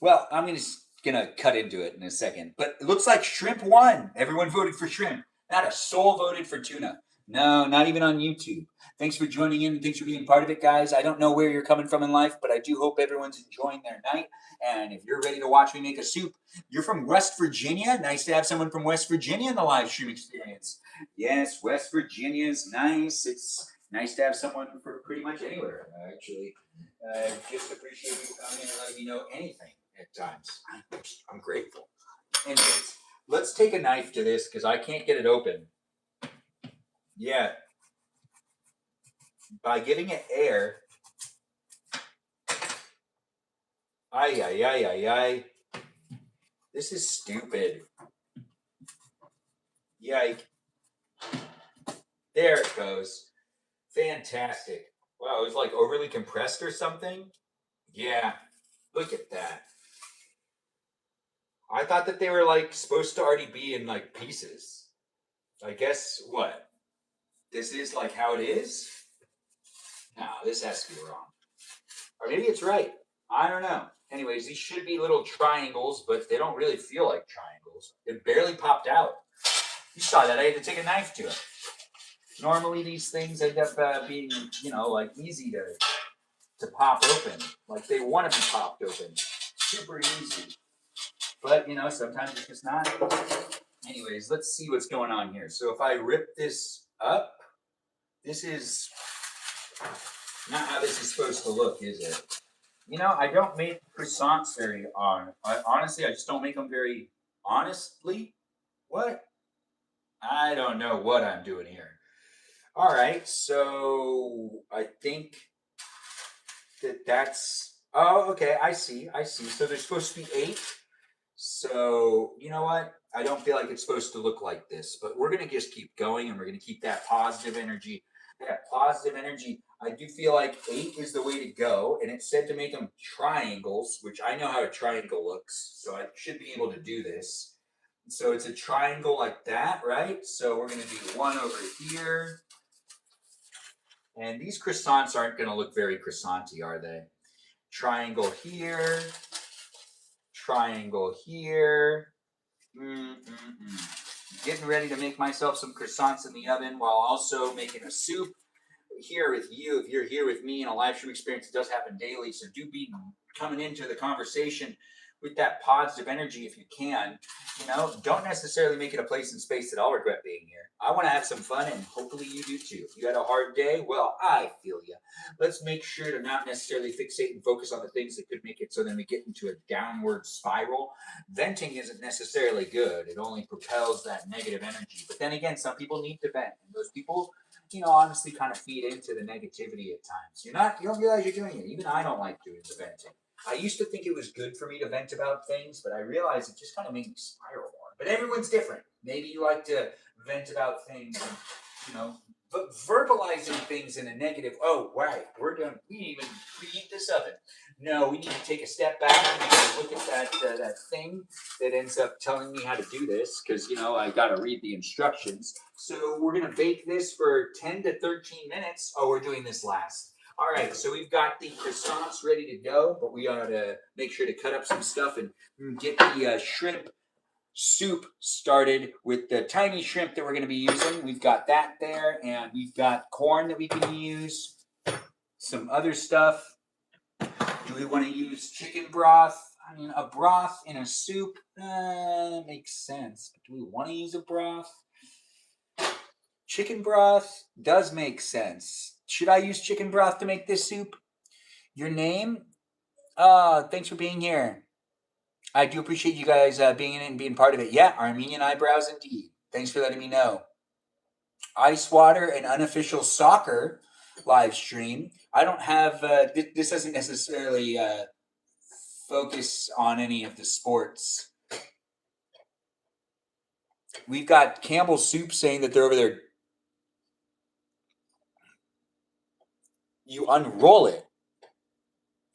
Well, I'm just going to cut into it in a second. But it looks like shrimp won. Everyone voted for shrimp. Not a soul voted for tuna. No, not even on YouTube. Thanks for joining in. Thanks for being part of it, guys. I don't know where you're coming from in life, but I do hope everyone's enjoying their night. And if you're ready to watch me make a soup, you're from West Virginia. Nice to have someone from West Virginia in the live stream experience. Yes, West Virginia is nice. It's nice to have someone from pretty much anywhere, actually. I just appreciate you coming in and letting me know anything at times. I'm grateful. Anyways, let's take a knife to this because I can't get it open. Yeah. By giving it air. Ay, ay, ay, ay, ay. This is stupid. Yike. There it goes. Fantastic. Wow, it was like overly compressed or something. Yeah. Look at that. I thought that they were like supposed to already be in like pieces. I guess what? This is like how it is? No, this has to be wrong. Or maybe it's right. I don't know. Anyways, these should be little triangles, but they don't really feel like triangles. It barely popped out. You saw that. I had to take a knife to it. Normally, these things end up being, like easy to pop open. Like they want to be popped open. Super easy. But, sometimes it's just not. Anyways, let's see what's going on here. So if I rip this up, This is not how this is supposed to look, is it? You know, I don't make croissants very honestly, I just don't make them very honestly. What? I don't know what I'm doing here. All right, so I think that's. Oh, okay. I see. So there's supposed to be 8. So you know what? I don't feel like it's supposed to look like this, but we're gonna just keep going, and we're gonna keep that positive energy. That positive energy. I do feel like 8 is the way to go, and it said to make them triangles, which I know how a triangle looks, so I should be able to do this. So it's a triangle like that, right? So we're gonna do one over here. And these croissants aren't going to look very croissanty, are they? Triangle here, triangle here. Getting ready to make myself some croissants in the oven while also making a soup. Here with you, if you're here with me in a live stream experience, it does happen daily. So do be coming into the conversation with that positive energy if you can. You know, don't necessarily make it a place and space that I'll regret being here. I want to have some fun, and hopefully you do too. If you had a hard day, well, I feel you. Let's make sure to not necessarily fixate and focus on the things that could make it so then we get into a downward spiral. Venting isn't necessarily good. It only propels that negative energy. But then again, some people need to vent, and those people, you know, honestly kind of feed into the negativity at times. You don't realize you're doing it. Even I don't like doing the venting. I used to think it was good for me to vent about things, but I realized it just kind of made me spiral more. But everyone's different. Maybe you like to vent about things and, you know, but verbalizing things in a negative, oh, right, we're done. We didn't even preheat this oven. No, we need to take a step back and look at that thing that ends up telling me how to do this, because, you know, I got to read the instructions. So we're going to bake this for 10 to 13 minutes. Oh, we're doing this last. All right, so we've got the croissants ready to go, but we ought to make sure to cut up some stuff and get the shrimp soup started with the tiny shrimp that we're going to be using. We've got that there, and we've got corn that we can use, some other stuff. Do we want to use chicken broth? I mean, a broth in a soup makes sense. But do we want to use a broth? Chicken broth does make sense. Should I use chicken broth to make this soup? Your name? Thanks for being here. I do appreciate you guys being in it and being part of it. Yeah, Armenian eyebrows indeed. Thanks for letting me know. Ice water and unofficial soccer live stream. I don't have, this doesn't necessarily focus on any of the sports. We've got Campbell Soup saying that they're over there. You unroll it.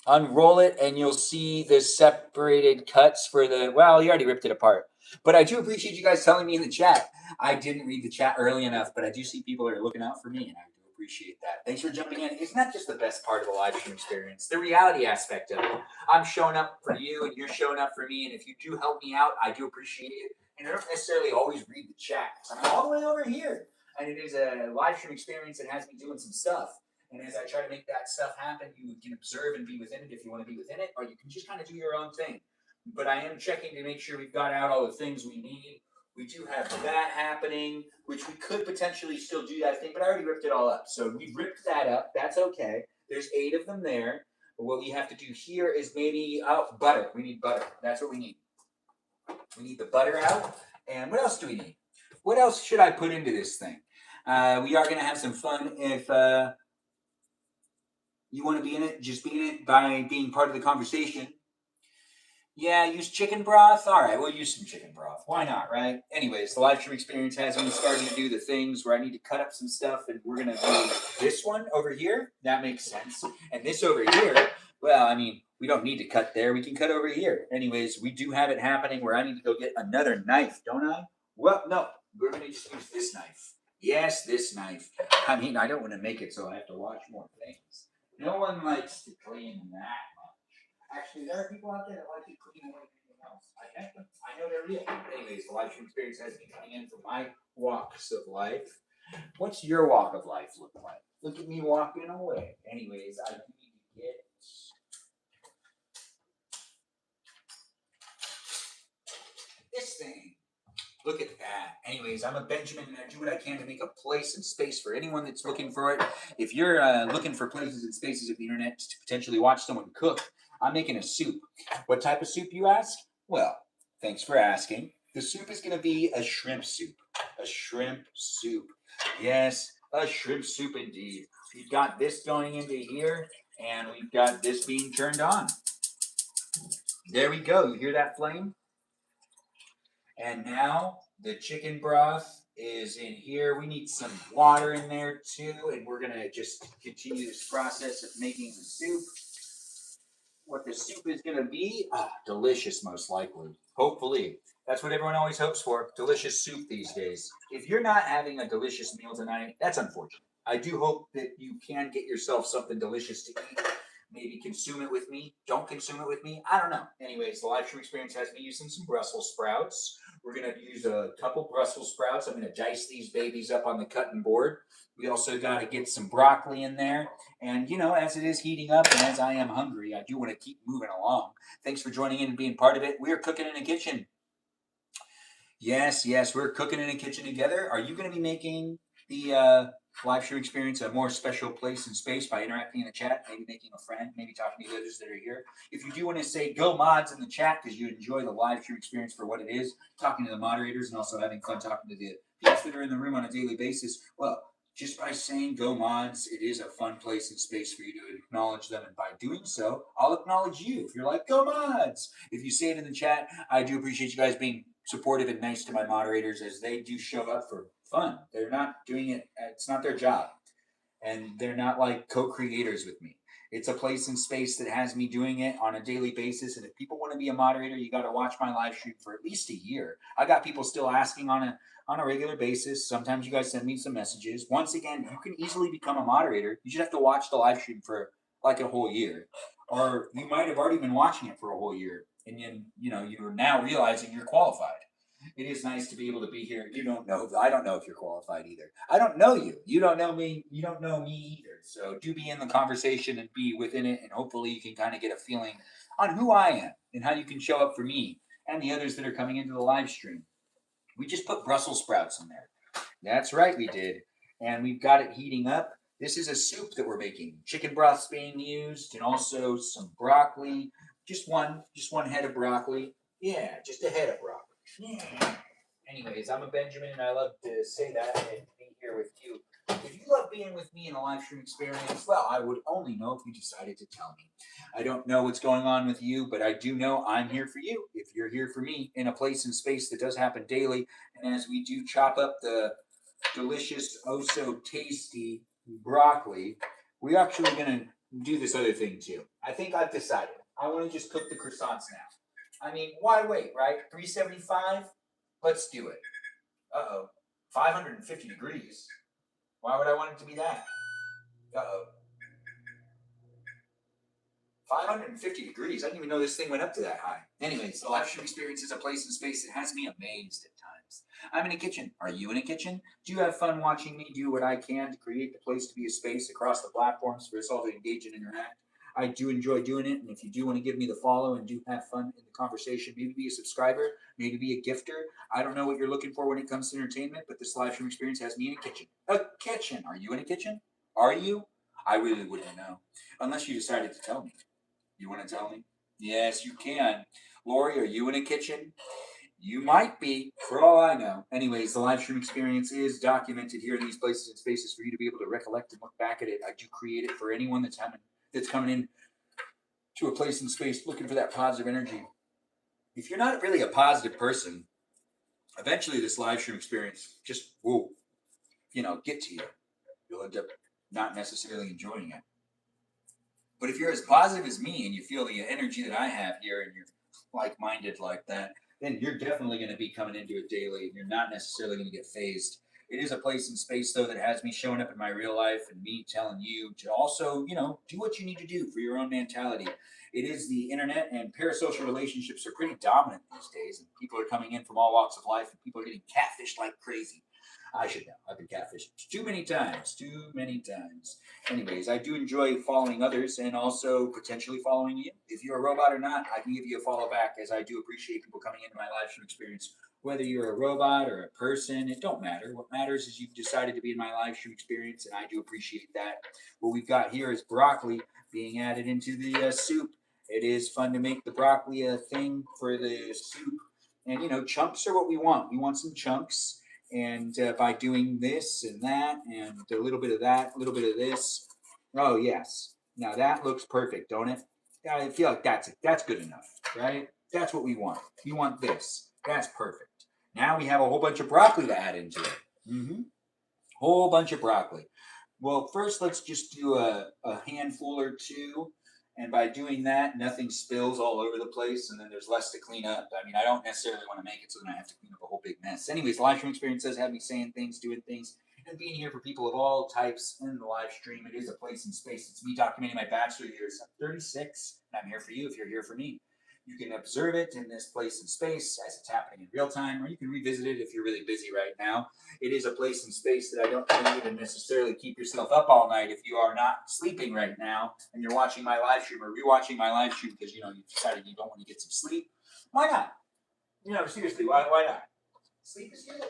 Unroll it, and you'll see the separated cuts for the. Well, you already ripped it apart. But I do appreciate you guys telling me in the chat. I didn't read the chat early enough, but I do see people are looking out for me, and I do appreciate that. Thanks for jumping in. Isn't that just the best part of the live stream experience? The reality aspect of it. I'm showing up for you, and you're showing up for me, and if you do help me out, I do appreciate it. And I don't necessarily always read the chat. I'm all the way over here, and it is a live stream experience that has me doing some stuff. And as I try to make that stuff happen, you can observe and be within it if you want to be within it, or you can just kind of do your own thing. But I am checking to make sure we've got out all the things we need. We do have that happening, which we could potentially still do that thing, but I already ripped it all up. So we've ripped that up. That's okay. There's 8 of them there. But what we have to do here is maybe, butter. We need butter. That's what we need. We need the butter out. And what else do we need? What else should I put into this thing? We are going to have some fun if... you want to be in it? Just be in it by being part of the conversation. Yeah, use chicken broth? All right, we'll use some chicken broth. Why not, right? Anyways, the live stream experience has me starting to do the things where I need to cut up some stuff, and we're going to do this one over here. That makes sense. And this over here, well, I mean, we don't need to cut there. We can cut over here. Anyways, we do have it happening where I need to go get another knife, don't I? Well, no, we're going to just use this knife. Yes, this knife. I mean, I don't want to make it so I have to watch more things. No one likes to clean that much. Actually, there are people out there that like to clean more than anything else. I get them. I know they're real. Anyways, the live stream experience has me coming in for my walks of life. What's your walk of life look like? Look at me walking away. Anyways, I need to get this thing. Look at that. Anyways, I'm a Benjamin, and I do what I can to make a place and space for anyone that's looking for it. If you're looking for places and spaces of the internet to potentially watch someone cook, I'm making a soup. What type of soup, you ask? Well, thanks for asking. The soup is going to be a shrimp soup. A shrimp soup. Yes, a shrimp soup indeed. We've got this going into here, and we've got this being turned on. There we go. You hear that flame? And now the chicken broth is in here. We need some water in there too, and we're gonna just continue this process of making the soup. What the soup is gonna be? Delicious, most likely. Hopefully. That's what everyone always hopes for. Delicious soup these days. If you're not having a delicious meal tonight, that's unfortunate. I do hope that you can get yourself something delicious to eat. Maybe consume it with me. Don't consume it with me. I don't know. Anyways, the live stream experience has me using some Brussels sprouts. We're going to use a couple Brussels sprouts. I'm going to dice these babies up on the cutting board. We also got to get some broccoli in there. And, as it is heating up and as I am hungry, I do want to keep moving along. Thanks for joining in and being part of it. We're cooking in a kitchen. Yes, we're cooking in a kitchen together. Are you going to be making the live stream experience a more special place and space by interacting in the chat, maybe making a friend, maybe talking to the others that are here? If you do want to say go mods in the chat because you enjoy the live stream experience for what it is, talking to the moderators and also having fun talking to the people that are in the room on a daily basis, well, just by saying go mods, it is a fun place and space for you to acknowledge them. And by doing so, I'll acknowledge you. If you're like, go mods. If you say it in the chat, I do appreciate you guys being supportive and nice to my moderators as they do show up for fun. They're not doing it, it's not their job. And they're not like co-creators with me. It's a place and space that has me doing it on a daily basis. And if people want to be a moderator, you got to watch my live stream for at least a year. I got people still asking on a regular basis. Sometimes you guys send me some messages. Once again, you can easily become a moderator. You just have to watch the live stream for like a whole year. Or you might have already been watching it for a whole year. And then, you're now realizing you're qualified. It is nice to be able to be here. You don't know. I don't know if you're qualified either. I don't know you. You don't know me. You don't know me either. So do be in the conversation and be within it. And hopefully you can kind of get a feeling on who I am and how you can show up for me and the others that are coming into the live stream. We just put Brussels sprouts in there. That's right, we did. And we've got it heating up. This is a soup that we're making. Chicken broth's being used and also some broccoli. Just one head of broccoli. Yeah, just a head of broccoli. Yeah. Anyways, I'm a Benjamin, and I love to say that and be here with you. If you love being with me in a live stream experience, well, I would only know if you decided to tell me. I don't know what's going on with you, but I do know I'm here for you. If you're here for me in a place and space that does happen daily, and as we do chop up the delicious, oh so tasty broccoli, we're actually going to do this other thing too. I think I've decided. I want to just cook the croissants now. I mean, why wait, right? 375? Let's do it. Uh-oh. 550 degrees. Why would I want it to be that? Uh-oh. 550 degrees. I didn't even know this thing went up to that high. Anyways, the live stream experience is a place and space that has me amazed at times. I'm in a kitchen. Are you in a kitchen? Do you have fun watching me do what I can to create the place to be a space across the platforms for us all to engage and interact? I do enjoy doing it, and if you do want to give me the follow and do have fun in the conversation, maybe be a subscriber, maybe be a gifter. I don't know what you're looking for when it comes to entertainment, but this live stream experience has me in a kitchen. A kitchen. Are you in a kitchen? Are you? I really wouldn't know, unless you decided to tell me. You want to tell me? Yes, you can. Lori, are you in a kitchen? You might be, for all I know. Anyways, the live stream experience is documented here in these places and spaces for you to be able to recollect and look back at it. I do create it for anyone that's coming in to a place and space looking for that positive energy. If you're not really a positive person, eventually this live stream experience just will, get to you. You'll end up not necessarily enjoying it. But if you're as positive as me and you feel the energy that I have here and you're like-minded like that, then you're definitely going to be coming into it daily and you're not necessarily going to get phased. It is a place and space, though, that has me showing up in my real life and me telling you to also, do what you need to do for your own mentality. It is the internet, and parasocial relationships are pretty dominant these days, and people are coming in from all walks of life, and people are getting catfished like crazy. I should know. I've been catfished too many times. Anyways, I do enjoy following others and also potentially following you. If you're a robot or not, I can give you a follow back, as I do appreciate people coming into my live stream experience Whether you're a robot or a person, it don't matter. What matters is you've decided to be in my live stream experience, and I do appreciate that. What we've got here is broccoli being added into the soup. It is fun to make the broccoli a thing for the soup. And, you know, chunks are what we want. We want some chunks. And by doing this and that and a little bit of that, a little bit of this. Oh, yes. Now that looks perfect, don't it? I feel like that's it. That's good enough, right? That's what we want. We want this. That's perfect. Now we have a whole bunch of broccoli to add into it. Whole bunch of broccoli. Well, first let's just do a handful or two. And by doing that, nothing spills all over the place, and then there's less to clean up. I mean, I don't necessarily want to make it so then I have to clean up a whole big mess. Anyways, the live stream experience does have me saying things, doing things, and being here for people of all types in the live stream. It is a place and space. It's me documenting my bachelor years. I'm 36, and I'm here for you if you're here for me. You can observe it in this place and space as it's happening in real time, or you can revisit it if you're really busy right now. It is a place and space that I don't think you can necessarily keep yourself up all night if you are not sleeping right now and you're watching my live stream or rewatching my live stream because, you know, you decided you don't want to get some sleep. Why not? You know, seriously, why not? Sleep is good.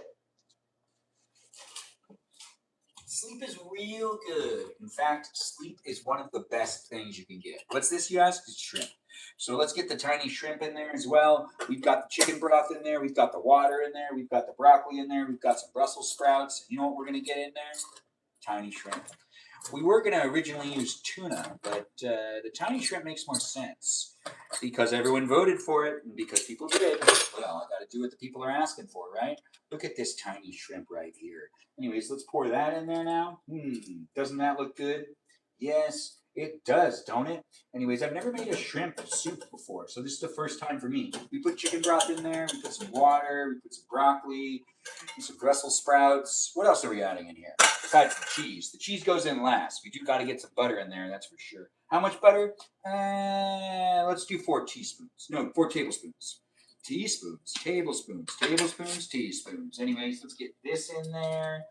Sleep is real good. In fact, sleep is one of the best things you can get. What's this, you ask? It's shrimp. So let's get the tiny shrimp in there as well. We've got the chicken broth in there. We've got the water in there. We've got the broccoli in there. We've got some Brussels sprouts. And you know what we're going to get in there? Tiny shrimp. We were going to originally use tuna, but the tiny shrimp makes more sense because everyone voted for it and because people did. Well, I got to do what the people are asking for, right? Look at this tiny shrimp right here. Anyways, let's pour that in there now. Doesn't that look good? Yes, it does, don't it? Anyways, I've never made a shrimp soup before, so this is the first time for me. We put chicken broth in there, we put some water, we put some broccoli, some Brussels sprouts. What else are we adding in here? Besides the cheese. The cheese goes in last. We do got to get some butter in there, that's for sure. How much butter? Let's do 4 teaspoons. No, 4 tablespoons. Teaspoons, tablespoons, tablespoons, teaspoons. Anyways, let's get this in there.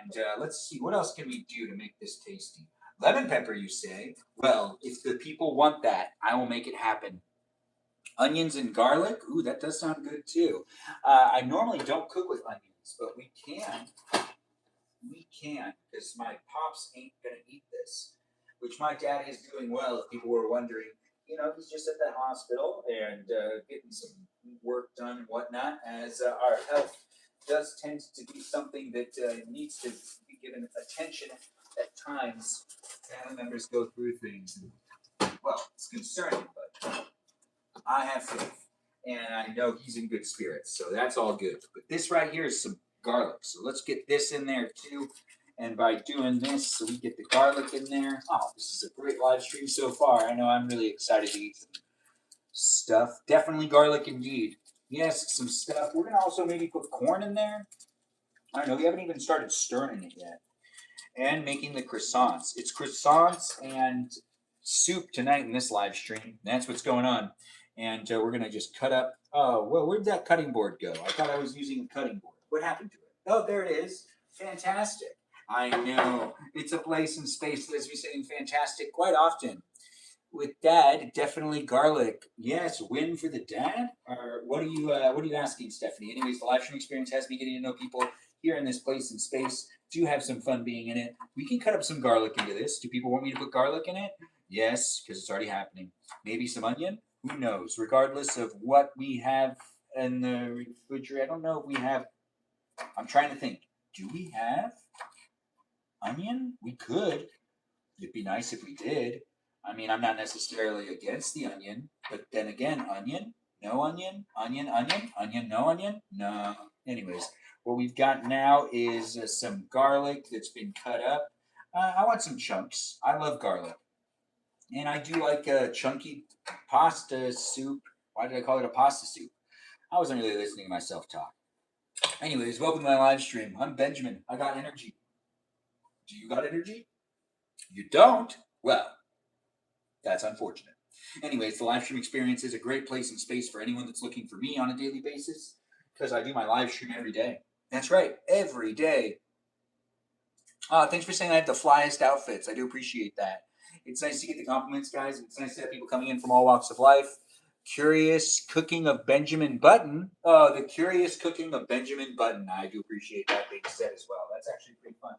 And let's see, what else can we do to make this tasty? Lemon pepper, you say? Well, if the people want that, I will make it happen. Onions and garlic? Ooh, that does sound good too. I normally don't cook with onions, but we can. We can, because my pops ain't going to eat this, which my dad is doing well, if people were wondering. You know, he's just at the hospital and getting some work done and whatnot, as our health does tend to be something that needs to be given attention at times. Family members go through things. And, well, it's concerning, but I have faith. And I know he's in good spirits, so that's all good. But this right here is some garlic. So let's get this in there too. And by doing this, so we get the garlic in there. Oh, this is a great live stream so far. I know I'm really excited to eat some stuff. Definitely garlic indeed. Yes, some stuff. We're going to also maybe put corn in there. I don't know. We haven't even started stirring it yet. And making the croissants. It's croissants and soup tonight in this live stream. That's what's going on. And we're going to just cut up. Oh, well, where'd that cutting board go? I thought I was using a cutting board. What happened to it? Oh, there it is. Fantastic. I know. It's a place and space that has me saying fantastic quite often. With Dad, definitely garlic. Yes, win for the dad? Or what are you asking, Stephanie? Anyways, the live stream experience has me getting to know people here in this place and space. Do have some fun being in it. We can cut up some garlic into this. Do people want me to put garlic in it? Yes, because it's already happening. Maybe some onion? Who knows? Regardless of what we have in the refrigerator, I don't know if we have. I'm trying to think. Do we have onion? We could. It'd be nice if we did. I mean, I'm not necessarily against the onion, but then again, onion, no onion, onion, onion, onion, no onion, no. Anyways, what we've got now is some garlic that's been cut up. I want some chunks. I love garlic. And I do like a chunky pasta soup. Why did I call it a pasta soup? I wasn't really listening to myself talk. Anyways, welcome to my live stream. I'm Benjamin. I got energy. Do you got energy? You don't? Well, that's unfortunate. Anyways, the live stream experience is a great place and space for anyone that's looking for me on a daily basis because I do my live stream every day. That's right, every day. Thanks for saying I have the flyest outfits. I do appreciate that. It's nice to get the compliments, guys. It's nice to have people coming in from all walks of life. Curious Cooking of Benjamin Button. Oh, the Curious Cooking of Benjamin Button. I do appreciate that being said as well. That's actually pretty fun.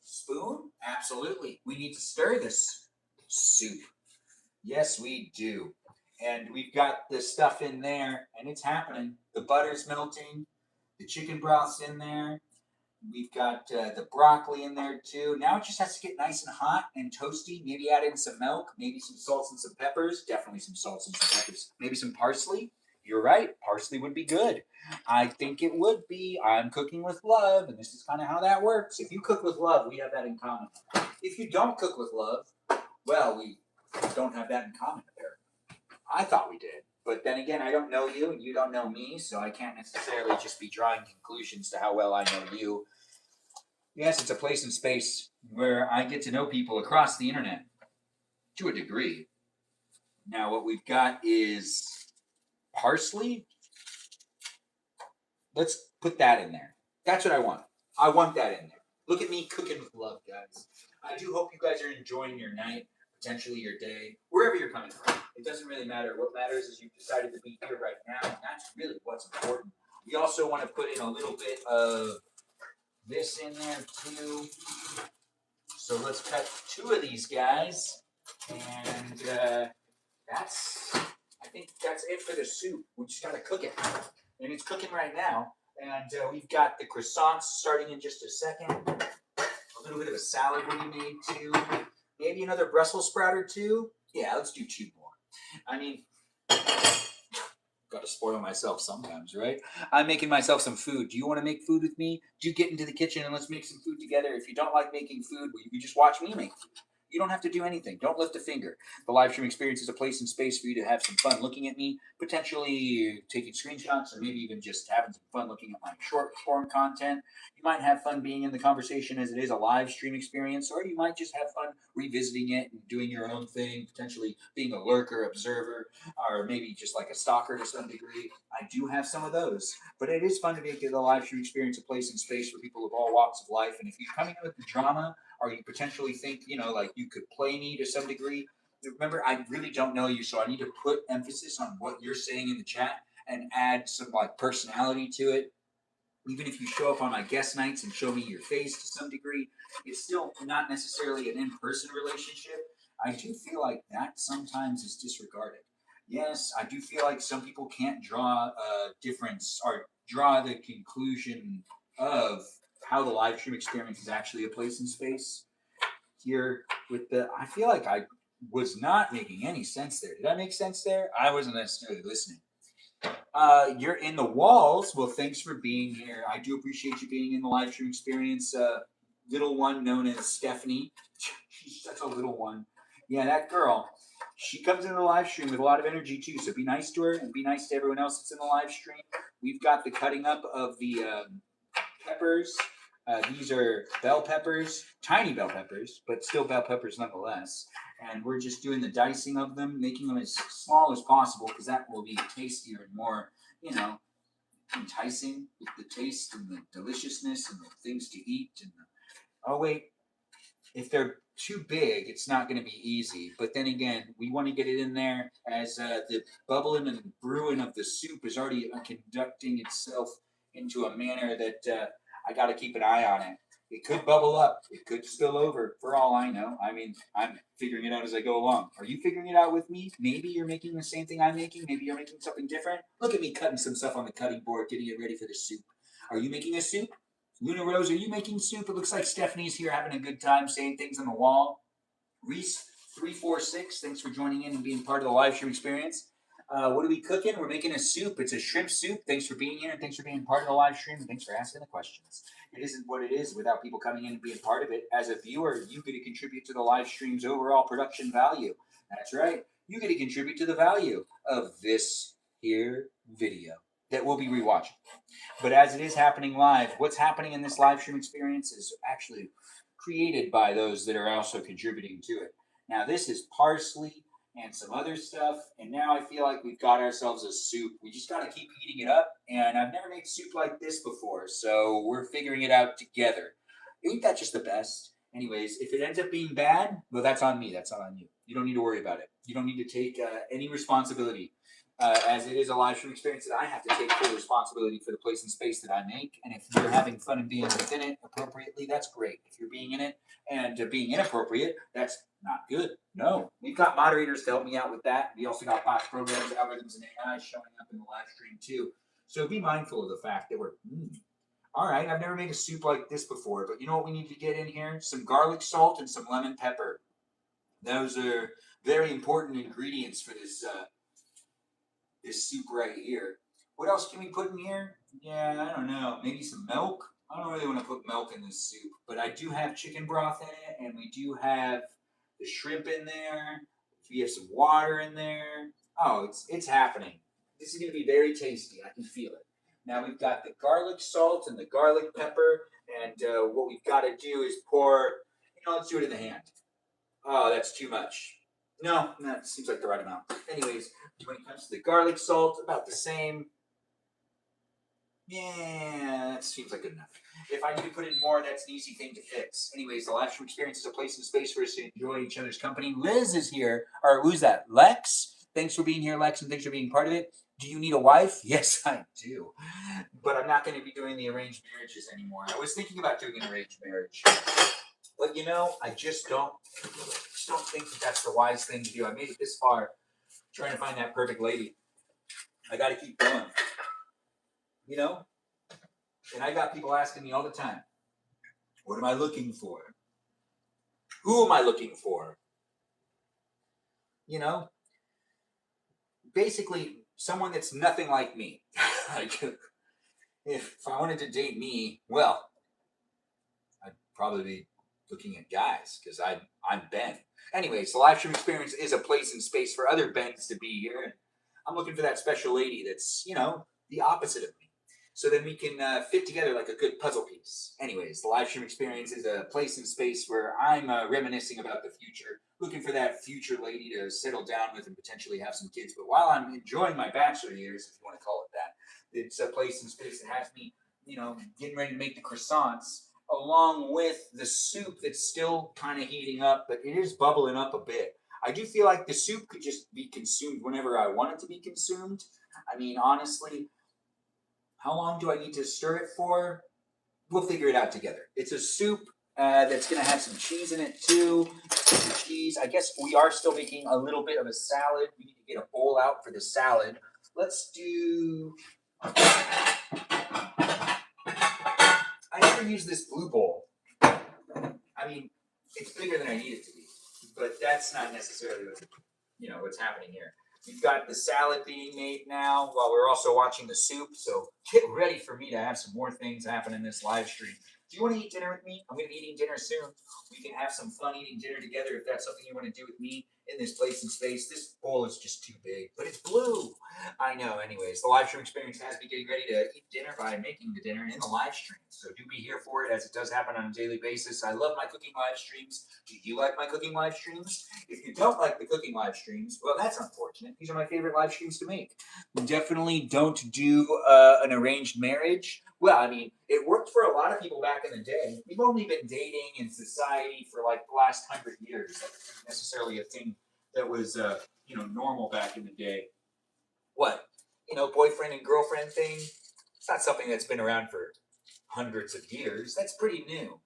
Spoon? Absolutely. We need to stir this soup. Yes, we do. And we've got the stuff in there, and it's happening. The butter's melting. The chicken broth's in there. We've got the broccoli in there too. Now it just has to get nice and hot and toasty. Maybe add in some milk, maybe some salts and some peppers. Definitely some salts and some peppers. Maybe some parsley. You're right. Parsley would be good. I think it would be. I'm cooking with love, and this is kind of how that works. If you cook with love, we have that in common. If you don't cook with love, well, we don't have that in common, apparently. I thought we did. But then again, I don't know you and you don't know me, so I can't necessarily just be drawing conclusions to how well I know you. Yes, it's a place and space where I get to know people across the internet to a degree. Now, what we've got is parsley. Let's put that in there. That's what I want. I want that in there. Look at me cooking with love, guys. I do hope you guys are enjoying your night, potentially your day, wherever you're coming from. It doesn't really matter. What matters is you've decided to be here right now, and that's really what's important. We also want to put in a little bit of this in there too. So let's cut 2 of these guys, and I think that's it for the soup. We just gotta cook it, and it's cooking right now. And we've got the croissants starting in just a second. A little bit of a salad will be made too. Maybe another Brussels sprout or 2. Yeah, let's do 2 more. I mean, gotta spoil myself sometimes, right? I'm making myself some food. Do you want to make food with me? Do get into the kitchen and let's make some food together. If you don't like making food, well, you can just watch me make food. You don't have to do anything. Don't lift a finger. The live stream experience is a place and space for you to have some fun looking at me, potentially taking screenshots, or maybe even just having some fun looking at my short form content. You might have fun being in the conversation as it is a live stream experience, or you might just have fun revisiting it and doing your own thing, potentially being a lurker, observer, or maybe just like a stalker to some degree. I do have some of those, but it is fun to make the live stream experience a place and space for people of all walks of life. And if you come in with the drama, or you potentially think, like you could play me to some degree, remember, I really don't know you, so I need to put emphasis on what you're saying in the chat and add some like personality to it. Even if you show up on my guest nights and show me your face to some degree, it's still not necessarily an in-person relationship. I do feel like that sometimes is disregarded. Yes, I do feel like some people can't draw a difference or draw the conclusion of how the live stream experience is actually a place and space. Here with I feel like I was not making any sense there. Did I make sense there? I wasn't necessarily listening. You're in the walls. Well, thanks for being here. I do appreciate you being in the live stream experience. Little one known as Stephanie. She's such a little one. Yeah, that girl. She comes into the live stream with a lot of energy too. So be nice to her and be nice to everyone else that's in the live stream. We've got the cutting up of the peppers. These are bell peppers, tiny bell peppers, but still bell peppers nonetheless. And we're just doing the dicing of them, making them as small as possible because that will be tastier and more, enticing with the taste and the deliciousness and the things to eat. Oh wait, if they're too big, it's not going to be easy. But then again, we want to get it in there as the bubbling and brewing of the soup is already conducting itself into a manner that I got to keep an eye on it. It could bubble up. It could spill over for all I know. I mean, I'm figuring it out as I go along. Are you figuring it out with me? Maybe you're making the same thing I'm making. Maybe you're making something different. Look at me cutting some stuff on the cutting board, getting it ready for the soup. Are you making a soup? Luna Rose, are you making soup? It looks like Stephanie's here having a good time saying things on the wall. Reese346, thanks for joining in and being part of the live stream experience. What are we cooking? We're making a soup. It's a shrimp soup. Thanks for being here and thanks for being part of the live stream and thanks for asking the questions. It isn't what it is without people coming in and being part of it. As a viewer, you get to contribute to the live stream's overall production value. That's right. You get to contribute to the value of this here video that we'll be rewatching. But as it is happening live, what's happening in this live stream experience is actually created by those that are also contributing to it. Now, this is parsley and some other stuff, and now I feel like we've got ourselves a soup. We just got to keep heating it up, and I've never made soup like this before, so we're figuring it out together. Ain't that just the best? Anyways, if it ends up being bad, well, that's on me. That's not on you. You don't need to worry about it. You don't need to take any responsibility. As it is a live stream experience that I have to take full responsibility for the place and space that I make. And if you're having fun and being within it appropriately, that's great. If you're being in it and being inappropriate, that's not good. No, we've got moderators to help me out with that. We also got bots, programs, algorithms, and AI showing up in the live stream too. So be mindful of the fact that we're, all right, I've never made a soup like this before, but you know what we need to get in here? Some garlic salt and some lemon pepper. Those are very important ingredients for this soup right here. What else can we put in here? Yeah, I don't know. Maybe some milk. I don't really want to put milk in this soup, but I do have chicken broth in it, and we do have the shrimp in there. We have some water in there. Oh, it's happening. This is going to be very tasty. I can feel it. Now we've got the garlic salt and the garlic pepper, and what we've got to do is pour. Let's do it in the hand. Oh, that's too much. No, that seems like the right amount. Anyways, when it comes to the garlic salt, about the same. Yeah, that seems like good enough. If I need to put in more, that's an easy thing to fix. Anyways, the live stream experience is a place and space for us to enjoy each other's company. Liz is here. Or who's that? Lex? Thanks for being here, Lex, and thanks for being part of it. Do you need a wife? Yes, I do. But I'm not going to be doing the arranged marriages anymore. I was thinking about doing an arranged marriage. But I just don't think that that's the wise thing to do. I made it this far trying to find that perfect lady. I got to keep going. And I got people asking me all the time, what am I looking for? Who am I looking for? Basically someone that's nothing like me. Like, if I wanted to date me, well, I'd probably be looking at guys because I'm Ben. Anyways, the live stream experience is a place and space for other Bens to be here. I'm looking for that special lady that's, the opposite of me. So then we can fit together like a good puzzle piece. Anyways, the live stream experience is a place and space where I'm reminiscing about the future, looking for that future lady to settle down with and potentially have some kids. But while I'm enjoying my bachelor years, if you want to call it that, it's a place and space that has me, getting ready to make the croissants along with the soup that's still kind of heating up, but it is bubbling up a bit. I do feel like the soup could just be consumed whenever I want it to be consumed. I mean, honestly, how long do I need to stir it for? We'll figure it out together. It's a soup that's going to have some cheese in it too. The cheese. I guess we are still making a little bit of a salad. We need to get a bowl out for the salad. Let's do. I never use this blue bowl. I mean, it's bigger than I need it to be, but that's not necessarily what's happening here. We've got the salad being made now while we're also watching the soup. So get ready for me to have some more things happen in this live stream. Do you want to eat dinner with me? I'm going to be eating dinner soon. We can have some fun eating dinner together if that's something you want to do with me in this place and space. This bowl is just too big, but it's blue. I know. Anyways, the live stream experience has me getting ready to eat dinner by making the dinner in the live stream. So do be here for it as it does happen on a daily basis. I love my cooking live streams. Do you like my cooking live streams? If you don't like the cooking live streams, well, that's unfortunate. These are my favorite live streams to make. Definitely don't do an arranged marriage. Well, I mean, it worked for a lot of people back in the day. We've only been dating in society for like the last 100 years. That wasn't necessarily a thing that was, normal back in the day. What? Boyfriend and girlfriend thing? It's not something that's been around for hundreds of years. That's pretty new,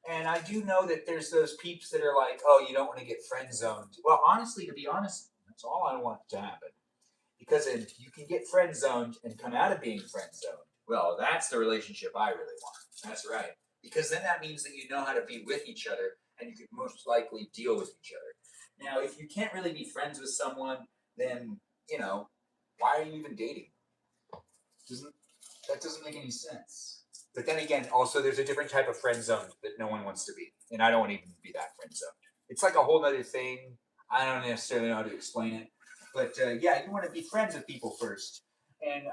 And I do know that there's those peeps that are like, oh, you don't want to get friend zoned. Well, honestly, to be honest, that's all I want to happen. Because if you can get friend zoned and come out of being friend zoned, well, that's the relationship I really want. That's right. Because then that means that you know how to be with each other and you can most likely deal with each other. Now, if you can't really be friends with someone, then, why are you even dating? That doesn't make any sense. But then again, also there's a different type of friend zone that no one wants to be. And I don't want to even be that friend zone. It's like a whole other thing. I don't necessarily know how to explain it. But yeah, you want to be friends with people first. And,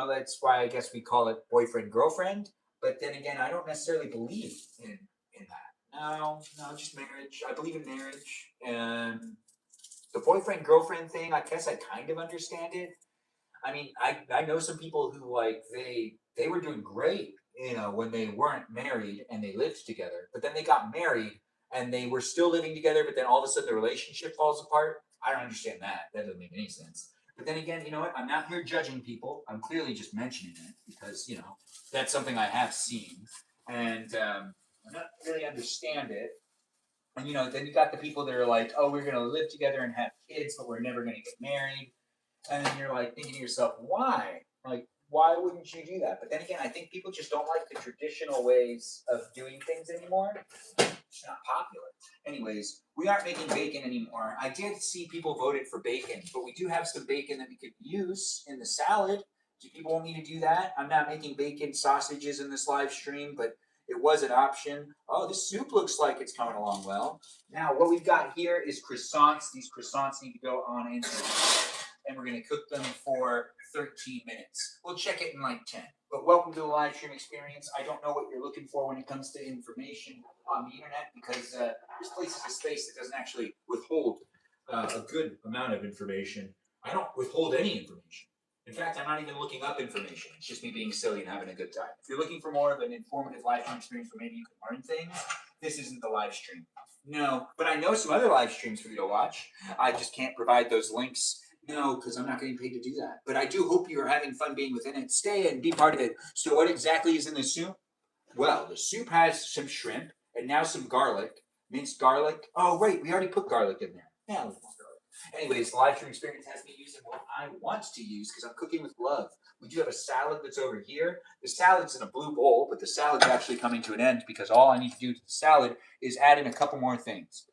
that's why I guess we call it boyfriend-girlfriend. But then again, I don't necessarily believe in that. No, just marriage. I believe in marriage. And the boyfriend-girlfriend thing, I guess I kind of understand it. I mean, I know some people who they were doing great, when they weren't married and they lived together, but then they got married and they were still living together, but then all of a sudden the relationship falls apart. I don't understand that. That doesn't make any sense. But then again, you know what? I'm not here judging people. I'm clearly just mentioning it because, you know, that's something I have seen. And I don't really understand it. And, you know, then you got the people that are like, oh, we're going to live together and have kids, but we're never going to get married. And then you're like thinking to yourself, why? Like, why wouldn't you do that? But then again, I think people just don't like the traditional ways of doing things anymore. It's not popular. Anyways, we aren't making bacon anymore. I did see people voted for bacon, but we do have some bacon that we could use in the salad. Do people want me to do that? I'm not making bacon sausages in this live stream, but it was an option. Oh, this soup looks like it's coming along well. Now, what we've got here is croissants. These croissants need to go on into and we're going to cook them for 13 minutes. We'll check it in like 10. But welcome to the live stream experience. I don't know what you're looking for when it comes to information on the internet because this place is a space that doesn't actually withhold a good amount of information. I don't withhold any information. In fact, I'm not even looking up information. It's just me being silly and having a good time. If you're looking for more of an informative live stream experience where maybe you can learn things, this isn't the live stream. No, but I know some other live streams for you to watch. I just can't provide those links. No, because I'm not getting paid to do that. But I do hope you're having fun being within it. Stay and be part of it. So what exactly is in the soup? Well, the soup has some shrimp and now some garlic, minced garlic. Oh, wait, we already put garlic in there. Yeah, a little more garlic. Anyways, the live stream experience has me using what I want to use because I'm cooking with love. We do have a salad that's over here. The salad's in a blue bowl, but the salad's actually coming to an end because all I need to do to the salad is add in a couple more things.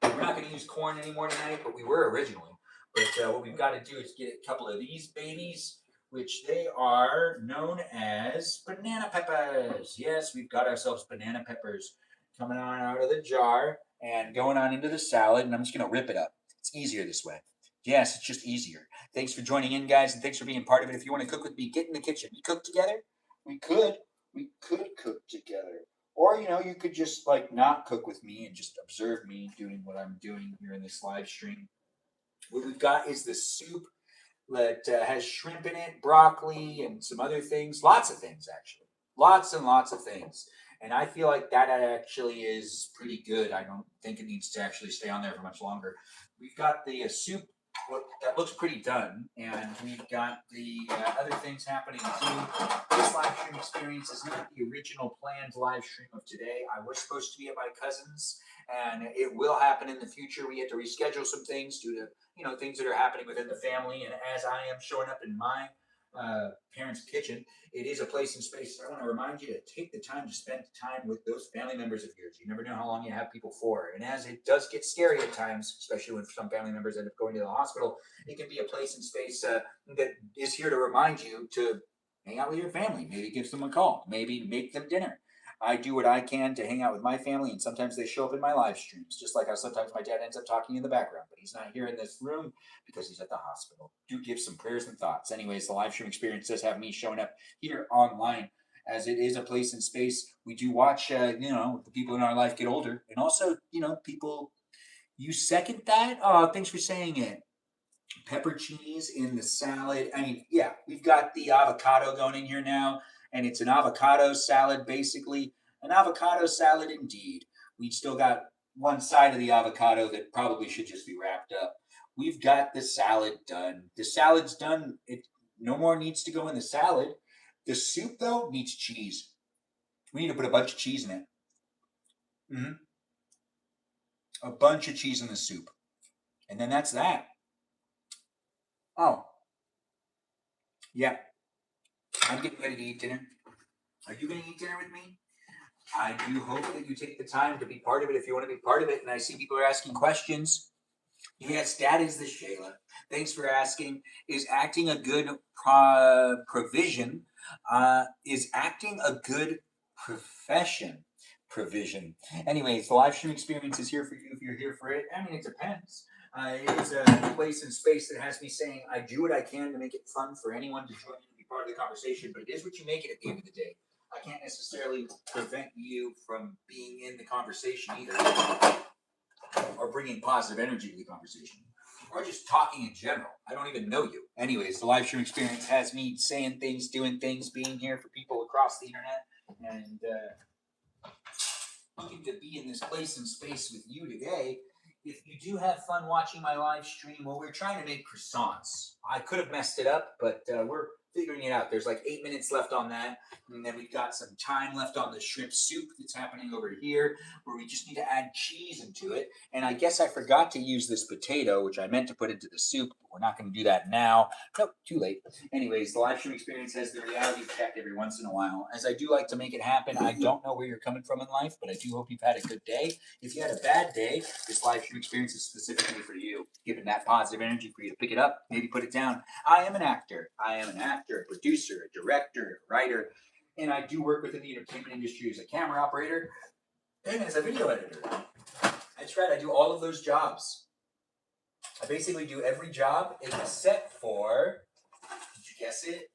We're not going to use corn anymore tonight, but we were originally. But what we've got to do is get a couple of these babies, which they are known as banana peppers. Yes, we've got ourselves banana peppers coming on out of the jar and going on into the salad. And I'm just going to rip it up. It's easier this way. Yes, it's just easier. Thanks for joining in, guys, and thanks for being part of it. If you want to cook with me, get in the kitchen. We cook together? We could. We could cook together. Or, you know, you could just like not cook with me and just observe me doing what I'm doing here in this live stream. What we've got is the soup that has shrimp in it, broccoli, and some other things. Lots of things, actually. Lots and lots of things. And I feel like that actually is pretty good. I don't think it needs to actually stay on there for much longer. We've got the soup that looks pretty done, and we've got the other things happening too. This live stream experience is not the original planned live stream of today. I was supposed to be at my cousin's, and it will happen in the future. We had to reschedule some things due to things that are happening within the family, and as I am showing up in my parents' kitchen, it is a place and space. I want to remind you to take the time to spend time with those family members of yours. You never know how long you have people for. And as it does get scary at times, especially when some family members end up going to the hospital, it can be a place and space that is here to remind you to hang out with your family. Maybe give them a call. Maybe make them dinner. I do what I can to hang out with my family, and sometimes they show up in my live streams, just like how sometimes my dad ends up talking in the background, but he's not here in this room because he's at the hospital. Do give some prayers and thoughts. Anyways, the live stream experience does have me showing up here online, as it is a place and space. We do watch, the people in our life get older, and also, people. You second that? Oh, thanks for saying it. Pepper cheese in the salad. I mean, yeah, we've got the avocado going in here now, and it's an avocado salad, basically. An avocado salad indeed. We still got one side of the avocado that probably should just be wrapped up. We've got the salad done. The salad's done. It no more needs to go in the salad. The soup, though, needs cheese. We need to put a bunch of cheese in it. Mm-hmm. A bunch of cheese in the soup. And then that's that. Oh, yeah. I'm getting ready to eat dinner. Are you going to eat dinner with me? I do hope that you take the time to be part of it if you want to be part of it. And I see people are asking questions. Yes, that is the Shayla. Thanks for asking. Is acting a good provision? Is acting a good profession? Provision. Anyways, the live stream experience is here for you if you're here for it. I mean, it depends. It is a place and space that has me saying I do what I can to make it fun for anyone to join in and be part of the conversation, but it is what you make it at the end of the day. I can't necessarily prevent you from being in the conversation either, or bringing positive energy to the conversation, or just talking in general. I don't even know you. Anyways, the live stream experience has me saying things, doing things, being here for people across the internet, and looking to be in this place and space with you today. If you do have fun watching my live stream, well, we're trying to make croissants. I could have messed it up, but we're figuring it out. There's like 8 minutes left on that. And then we've got some time left on the shrimp soup that's happening over here, where we just need to add cheese into it. And I guess I forgot to use this potato, which I meant to put into the soup, but we're not going to do that now. Nope, too late. Anyways, the live stream experience has the reality check every once in a while. As I do like to make it happen, I don't know where you're coming from in life, but I do hope you've had a good day. If you had a bad day, this live stream experience is specifically for you, giving that positive energy for you to pick it up, maybe put it down. I am an actor. I am an actor, a producer, a director, a writer, and I do work within the entertainment industry as a camera operator and as a video editor. That's right, I do all of those jobs. I basically do every job except for, did you guess it?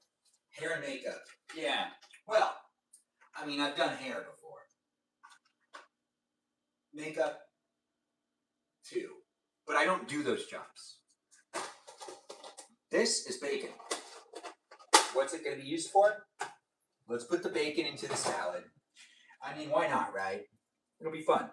Hair and makeup. Yeah, well, I mean, I've done hair before. Makeup, too. But I don't do those jobs. This is bacon. What's it going to be used for? Let's put the bacon into the salad. I mean, why not, right? It'll be fun.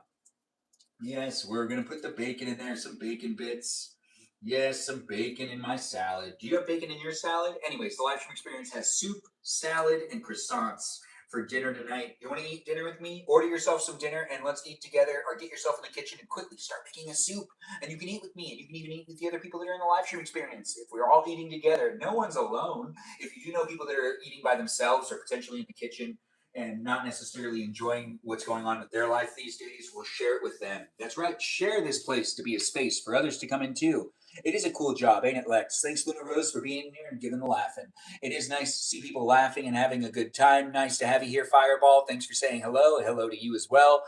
Yes, we're going to put the bacon in there, some bacon bits. Yes, some bacon in my salad. Do you have bacon in your salad? Anyways, the live stream experience has soup, salad, and croissants for dinner tonight. You want to eat dinner with me? Order yourself some dinner and let's eat together, or get yourself in the kitchen and quickly start making a soup. And you can eat with me, and you can even eat with the other people that are in the live stream experience. If we're all eating together, no one's alone. If you do know people that are eating by themselves or potentially in the kitchen and not necessarily enjoying what's going on with their life these days, we'll share it with them. That's right, share this place to be a space for others to come into. It is a cool job, ain't it, Lex? Thanks, Luna Rose, for being here and giving the laughing. It is nice to see people laughing and having a good time. Nice to have you here, Fireball. Thanks for saying hello. Hello to you as well.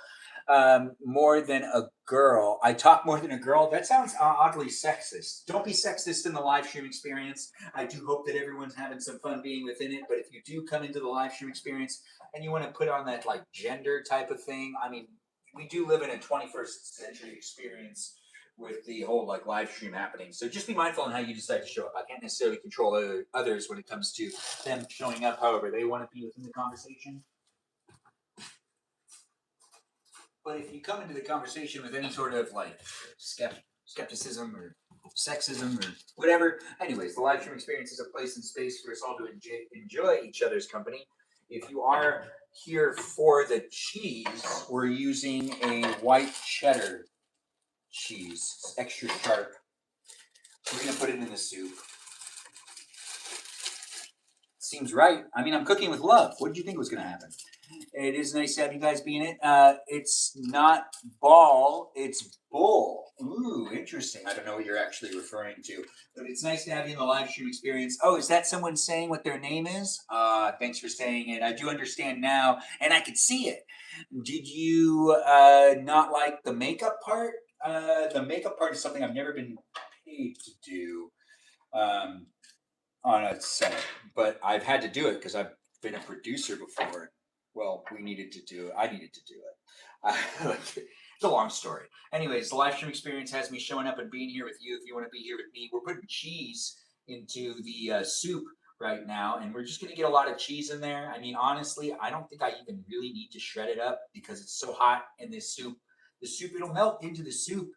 More than a girl. I talk more than a girl. That sounds oddly sexist. Don't be sexist in the live stream experience. I do hope that everyone's having some fun being within it. But if you do come into the live stream experience and you want to put on that like gender type of thing, I mean, we do live in a 21st century experience with the whole like live stream happening. So just be mindful on how you decide to show up. I can't necessarily control others when it comes to them showing up however they want to be within the conversation. But if you come into the conversation with any sort of like skepticism or sexism or whatever, anyways, the live stream experience is a place and space for us all to enjoy each other's company. If you are here for the cheese, we're using a white cheddar cheese. It's extra sharp. We're going to put it in the soup. Seems right. I mean, I'm cooking with love. What did you think was going to happen? It is nice to have you guys be in it. It's not ball, it's bull. Ooh, interesting. I don't know what you're actually referring to, but it's nice to have you in the live stream experience. Oh, is that someone saying what their name is? Thanks for saying it. I do understand now, and I can see it. Did you not like the makeup part? The makeup part is something I've never been paid to do on a set, but I've had to do it because I've been a producer before. Well, we needed to do it. I needed to do it. It's a long story. Anyways, the live stream experience has me showing up and being here with you. If you want to be here with me, we're putting cheese into the soup right now, and we're just going to get a lot of cheese in there. I mean, honestly, I don't think I even really need to shred it up because it's so hot in this soup. The soup, it'll melt into the soup.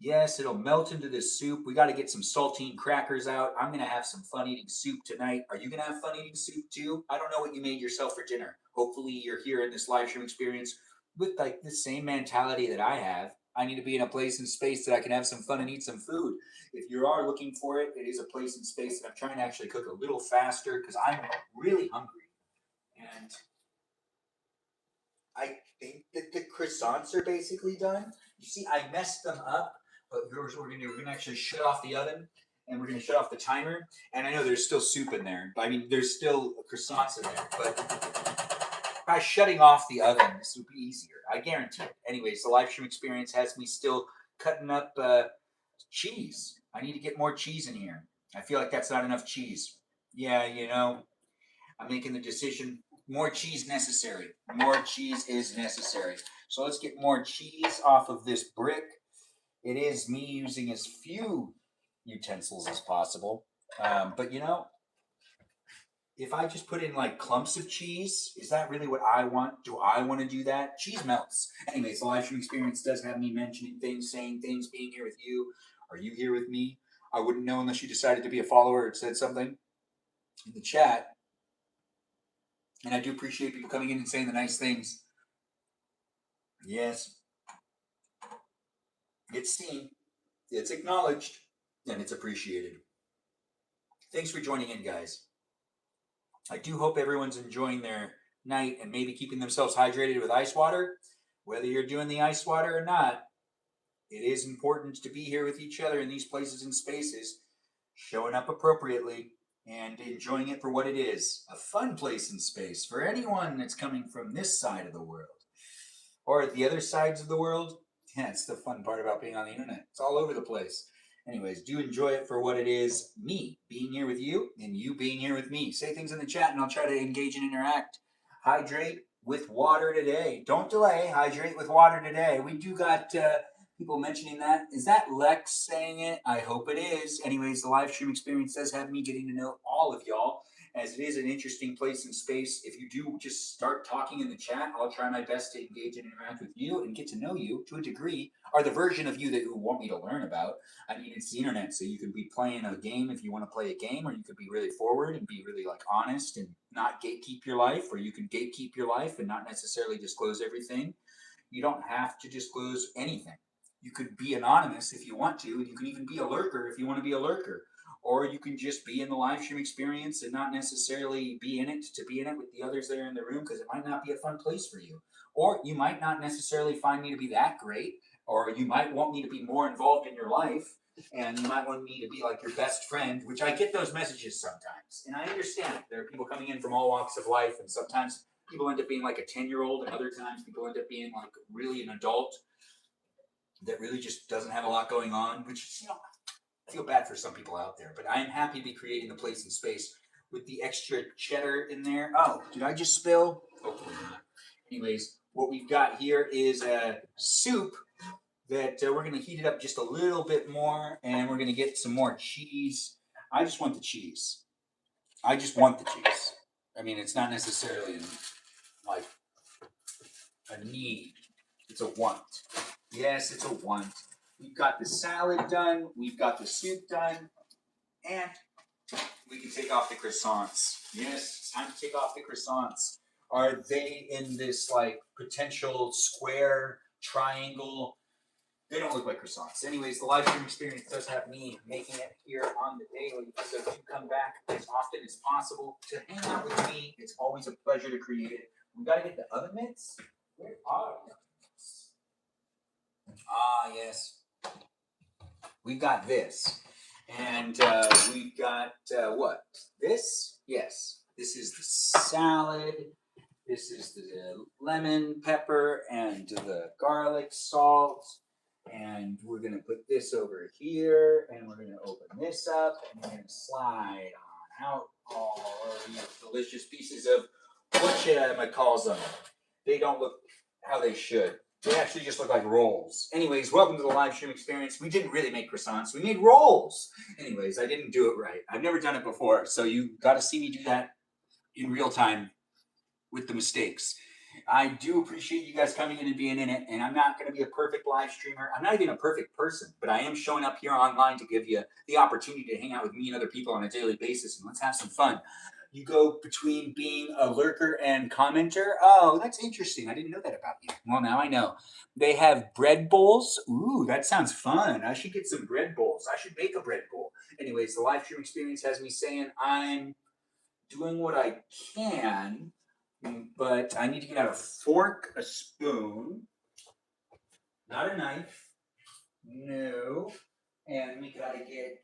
Yes, it'll melt into this soup. We got to get some saltine crackers out. I'm going to have some fun eating soup tonight. Are you going to have fun eating soup too? I don't know what you made yourself for dinner. Hopefully you're here in this live stream experience with like the same mentality that I have. I need to be in a place and space that I can have some fun and eat some food. If you are looking for it, it is a place and space that I'm trying to actually cook a little faster because I'm really hungry. And I think that the croissants are basically done. You see, I messed them up, but here's what we're gonna do. We're gonna actually shut off the oven and we're gonna shut off the timer. And I know there's still soup in there. I mean, there's still croissants in there, but by shutting off the oven, this will be easier. I guarantee it. Anyways, the live stream experience has me still cutting up cheese. I need to get more cheese in here. I feel like that's not enough cheese. Yeah, you know, I'm making the decision. More cheese necessary. More cheese is necessary. So let's get more cheese off of this brick. It is me using as few utensils as possible. But you know, if I just put in like clumps of cheese, is that really what I want? Do I want to do that? Cheese melts. Anyways, the live stream experience does have me mentioning things, saying things, being here with you. Are you here with me? I wouldn't know unless you decided to be a follower or said something in the chat. And I do appreciate people coming in and saying the nice things. Yes. It's seen, it's acknowledged, and it's appreciated. Thanks for joining in, guys. I do hope everyone's enjoying their night and maybe keeping themselves hydrated with ice water. Whether you're doing the ice water or not, it is important to be here with each other in these places and spaces, showing up appropriately and enjoying it for what it is, a fun place and space for anyone that's coming from this side of the world or the other sides of the world. Yeah, it's the fun part about being on the internet. It's all over the place. Anyways, do enjoy it for what it is, me being here with you and you being here with me. Say things in the chat and I'll try to engage and interact. Hydrate with water today. Don't delay. Hydrate with water today. We do got people mentioning that. Is that Lex saying it? I hope it is. Anyways, the live stream experience does have me getting to know all of y'all, as it is an interesting place and space. If you do just start talking in the chat, I'll try my best to engage and interact with you and get to know you to a degree, or the version of you that you want me to learn about. I mean, it's the internet, so you could be playing a game if you want to play a game, or you could be really forward and be really like honest and not gatekeep your life, or you can gatekeep your life and not necessarily disclose everything. You don't have to disclose anything. You could be anonymous if you want to, and you can even be a lurker if you want to be a lurker. Or you can just be in the live stream experience and not necessarily be in it to be in it with the others there in the room, because it might not be a fun place for you. Or you might not necessarily find me to be that great, or you might want me to be more involved in your life, and you might want me to be like your best friend, which I get those messages sometimes. And I understand there are people coming in from all walks of life, and sometimes people end up being like a 10-year-old, and other times people end up being like really an adult that really just doesn't have a lot going on, which, you know, I feel bad for some people out there, but I'm happy to be creating the place and space with the extra cheddar in there. Oh, did I just spill? Hopefully not. Anyways, what we've got here is a soup that we're going to heat it up just a little bit more, and we're going to get some more cheese. I just want the cheese. I just want the cheese. I mean, it's not necessarily like a need. It's a want. Yes, it's a want. We've got the salad done. We've got the soup done. And we can take off the croissants. Yes, it's time to take off the croissants. Are they in this like potential square, triangle? They don't look like croissants. Anyways, the live stream experience does have me making it here on the daily. So if you come back as often as possible to hang out with me, it's always a pleasure to create it. We got to get the oven mitts. Where are the oven mitts? Ah, yes. We've got this. And we've got what? This? Yes. This is the salad. This is the lemon pepper and the garlic salt. And we're going to put this over here. And we're going to open this up. And we're going to slide on out all of these delicious pieces of what should I call them? They don't look how they should. They actually just look like rolls. Anyways, welcome to the live stream experience. We didn't really make croissants. We made rolls. Anyways, I didn't do it right. I've never done it before. So you got to see me do that in real time with the mistakes. I do appreciate you guys coming in and being in it. And I'm not going to be a perfect live streamer. I'm not even a perfect person. But I am showing up here online to give you the opportunity to hang out with me and other people on a daily basis. And let's have some fun. You go between being a lurker and commenter. Oh, that's interesting. I didn't know that about you. Well, now I know. They have bread bowls. Ooh, that sounds fun. I should get some bread bowls. I should make a bread bowl. Anyways, the live stream experience has me saying I'm doing what I can, but I need to get out a fork, a spoon, not a knife. No. And we got to get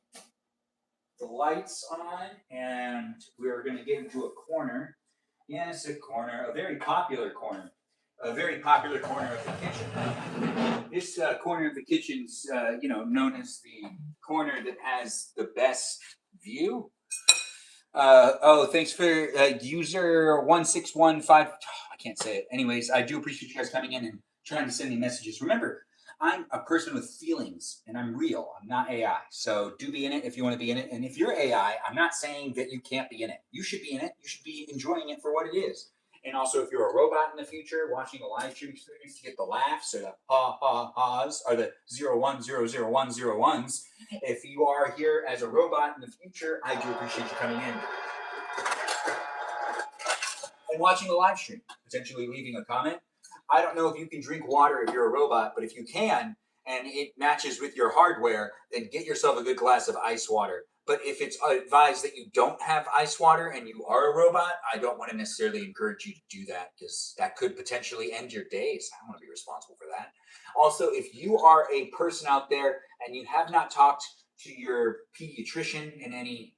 the lights on, and we're going to get into a corner. Yes, a corner, a very popular corner. A very popular corner of the kitchen. This corner of the kitchen's, known as the corner that has the best view. Thanks for user 1615. I can't say it. Anyways, I do appreciate you guys coming in and trying to send me messages. Remember, I'm a person with feelings and I'm real. I'm not AI. So do be in it if you want to be in it. And if you're AI, I'm not saying that you can't be in it. You should be in it. You should be enjoying it for what it is. And also, if you're a robot in the future watching a live stream experience to get the laughs or the ha ha ha's or the 0100101s, if you are here as a robot in the future, I do appreciate you coming in and watching the live stream, potentially leaving a comment. I don't know if you can drink water if you're a robot, but if you can and it matches with your hardware, then get yourself a good glass of ice water. But if it's advised that you don't have ice water and you are a robot, I don't want to necessarily encourage you to do that because that could potentially end your days. I don't want to be responsible for that. Also, if you are a person out there and you have not talked to your pediatrician in any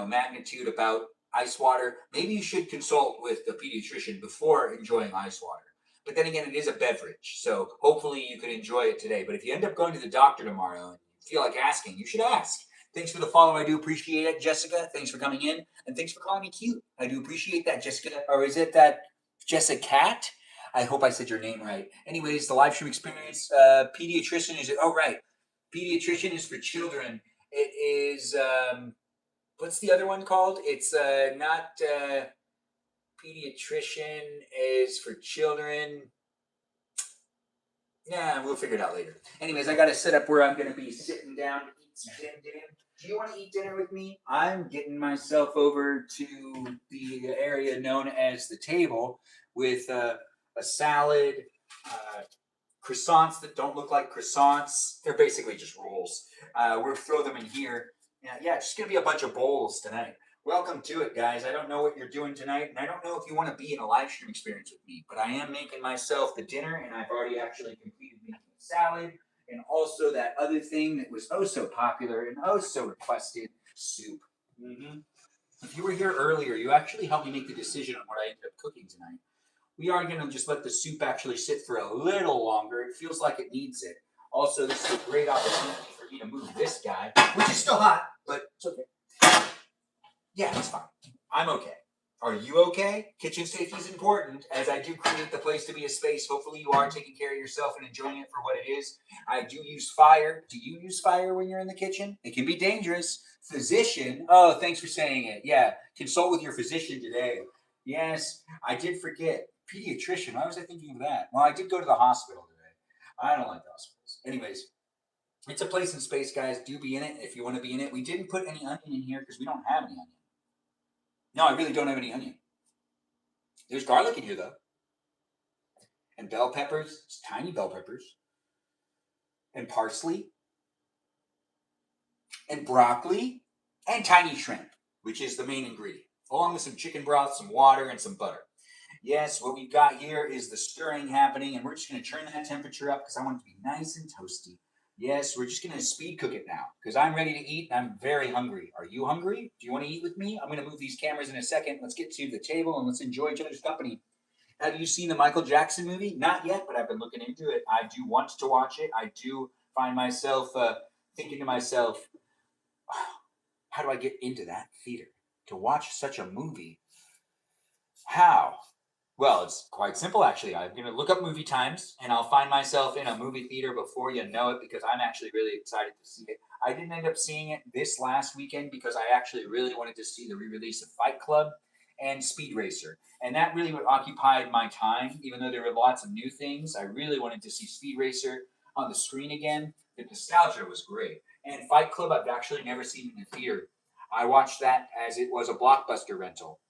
magnitude about ice water, maybe you should consult with the pediatrician before enjoying ice water. But then again, it is a beverage, so hopefully you can enjoy it today. But if you end up going to the doctor tomorrow and you feel like asking, you should ask. Thanks for the follow. I do appreciate it, Jessica. Thanks for coming in, and thanks for calling me cute. I do appreciate that, Jessica. Or is it that Jessica Cat? I hope I said your name right. Anyways, the live stream experience, pediatrician is it? Oh, right. Pediatrician is for children. It is, what's the other one called? It's not pediatrician is for children. Yeah, we'll figure it out later. Anyways, I got to set up where I'm going to be sitting down to eat some dinner. Do you want to eat dinner with me? I'm getting myself over to the area known as the table with a salad, croissants that don't look like croissants. They're basically just rolls. We'll throw them in here. Yeah, it's just going to be a bunch of bowls tonight. Welcome to it, guys. I don't know what you're doing tonight, and I don't know if you want to be in a live stream experience with me, but I am making myself the dinner, and I've already actually completed making the salad, and also that other thing that was oh so popular and oh so requested, soup. Mm-hmm. If you were here earlier, you actually helped me make the decision on what I ended up cooking tonight. We are going to just let the soup actually sit for a little longer. It feels like it needs it. Also, this is a great opportunity for me to move this guy, which is still hot, but it's okay. Yeah, it's fine. I'm okay. Are you okay? Kitchen safety is important as I do create the place to be a space. Hopefully you are taking care of yourself and enjoying it for what it is. I do use fire. Do you use fire when you're in the kitchen? It can be dangerous. Physician. Oh, thanks for saying it. Yeah, consult with your physician today. Yes, I did forget. Pediatrician. Why was I thinking of that? Well, I did go to the hospital today. I don't like hospitals. Anyways, it's a place and space, guys. Do be in it if you want to be in it. We didn't put any onion in here because we don't have any onion. No, I really don't have any onion. There's garlic in here, though. And bell peppers, tiny bell peppers. And parsley. And broccoli. And tiny shrimp, which is the main ingredient. Along with some chicken broth, some water, and some butter. Yes, what we've got here is the stirring happening. And we're just going to turn that temperature up because I want it to be nice and toasty. Yes, we're just going to speed cook it now because I'm ready to eat and I'm very hungry. Are you hungry? Do you want to eat with me? I'm going to move these cameras in a second. Let's get to the table and let's enjoy each other's company. Have you seen the Michael Jackson movie? Not yet, but I've been looking into it. I do want to watch it. I do find myself thinking to myself, how do I get into that theater to watch such a movie? How? Well, it's quite simple, actually. I'm going to look up movie times, and I'll find myself in a movie theater before you know it because I'm actually really excited to see it. I didn't end up seeing it this last weekend because I actually really wanted to see the re-release of Fight Club and Speed Racer. And that really occupied my time, even though there were lots of new things. I really wanted to see Speed Racer on the screen again. The nostalgia was great. And Fight Club, I've actually never seen in the theater. I watched that as it was a Blockbuster rental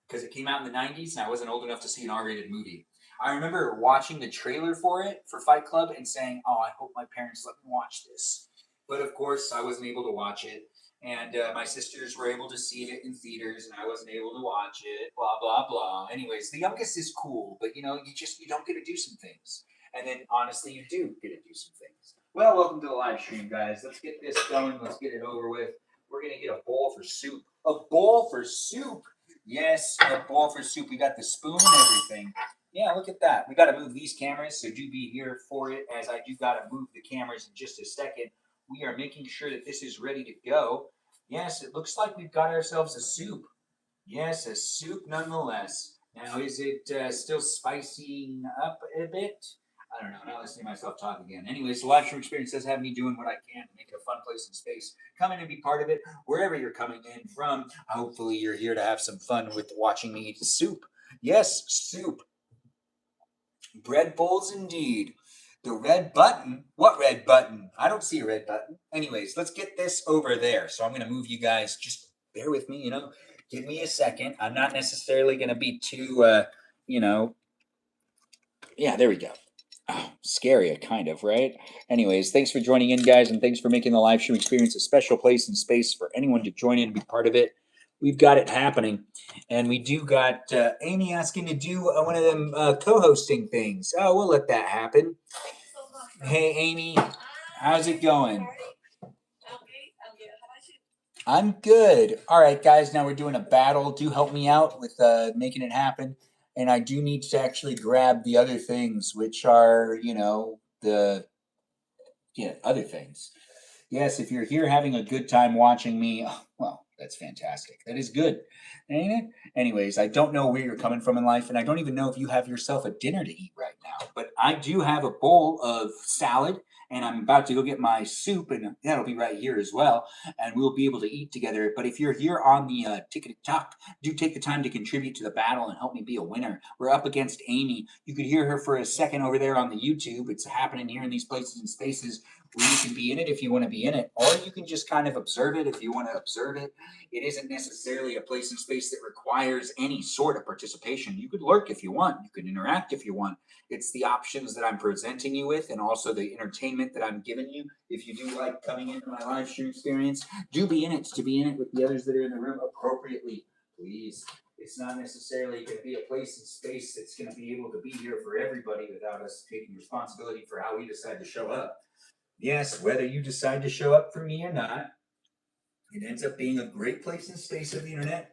because it came out in the 90s and I wasn't old enough to see an R-rated movie. I remember watching the trailer for it, for Fight Club, and saying, oh, I hope my parents let me watch this. But of course, I wasn't able to watch it. And my sisters were able to see it in theaters and I wasn't able to watch it, blah, blah, blah. Anyways, the youngest is cool, but you don't get to do some things. And then honestly, you do get to do some things. Well, welcome to the live stream, guys. Let's get this going. Let's get it over with. We're going to get a bowl for soup. A bowl for soup. Yes, a bowl for soup. We got the spoon and everything. Yeah, look at that. We got to move these cameras, so do be here for it as I do got to move the cameras in just a second. We are making sure that this is ready to go. Yes, it looks like we've got ourselves a soup. Yes, a soup nonetheless. Now, is it still spicing up a bit? I don't know. Not listening to myself talk again. Anyways, the live stream experience does have me doing what I can to make it a fun place and space. Come in and be part of it wherever you're coming in from. Hopefully, you're here to have some fun with watching me eat soup. Yes, soup. Bread bowls indeed. The red button? What red button? I don't see a red button. Anyways, let's get this over there. So I'm going to move you guys. Just bear with me, Give me a second. I'm not necessarily going to be too, yeah, there we go. Oh, scary, kind of, right? Anyways, thanks for joining in, guys, and thanks for making the live stream experience a special place and space for anyone to join in and be part of it. We've got it happening, and we do got Amy asking to do one of them co-hosting things. Oh, we'll let that happen. Hey, Amy, how's it going? I'm good. All right, guys, now we're doing a battle. Do help me out with making it happen. And I do need to actually grab the other things, which are, the other things. Yes, if you're here having a good time watching me, well, that's fantastic. That is good, ain't it? Anyways, I don't know where you're coming from in life, and I don't even know if you have yourself a dinner to eat right now. But I do have a bowl of salad, and I'm about to go get my soup, and that'll be right here as well, and we'll be able to eat together. But if you're here on the ticket-talk, do take the time to contribute to the battle and help me be a winner. We're up against Amy. You could hear her for a second over there on the YouTube. It's happening here in these places and spaces where you can be in it if you want to be in it, or you can just kind of observe it if you want to observe it. It isn't necessarily a place and space that requires any sort of participation. You could lurk if you want. You could interact if you want. It's the options that I'm presenting you with and also the entertainment that I'm giving you. If you do like coming into my live stream experience, do be in it to be in it with the others that are in the room appropriately, please. It's not necessarily going to be a place and space that's going to be able to be here for everybody without us taking responsibility for how we decide to show up. Yes, whether you decide to show up for me or not, it ends up being a great place and space of the internet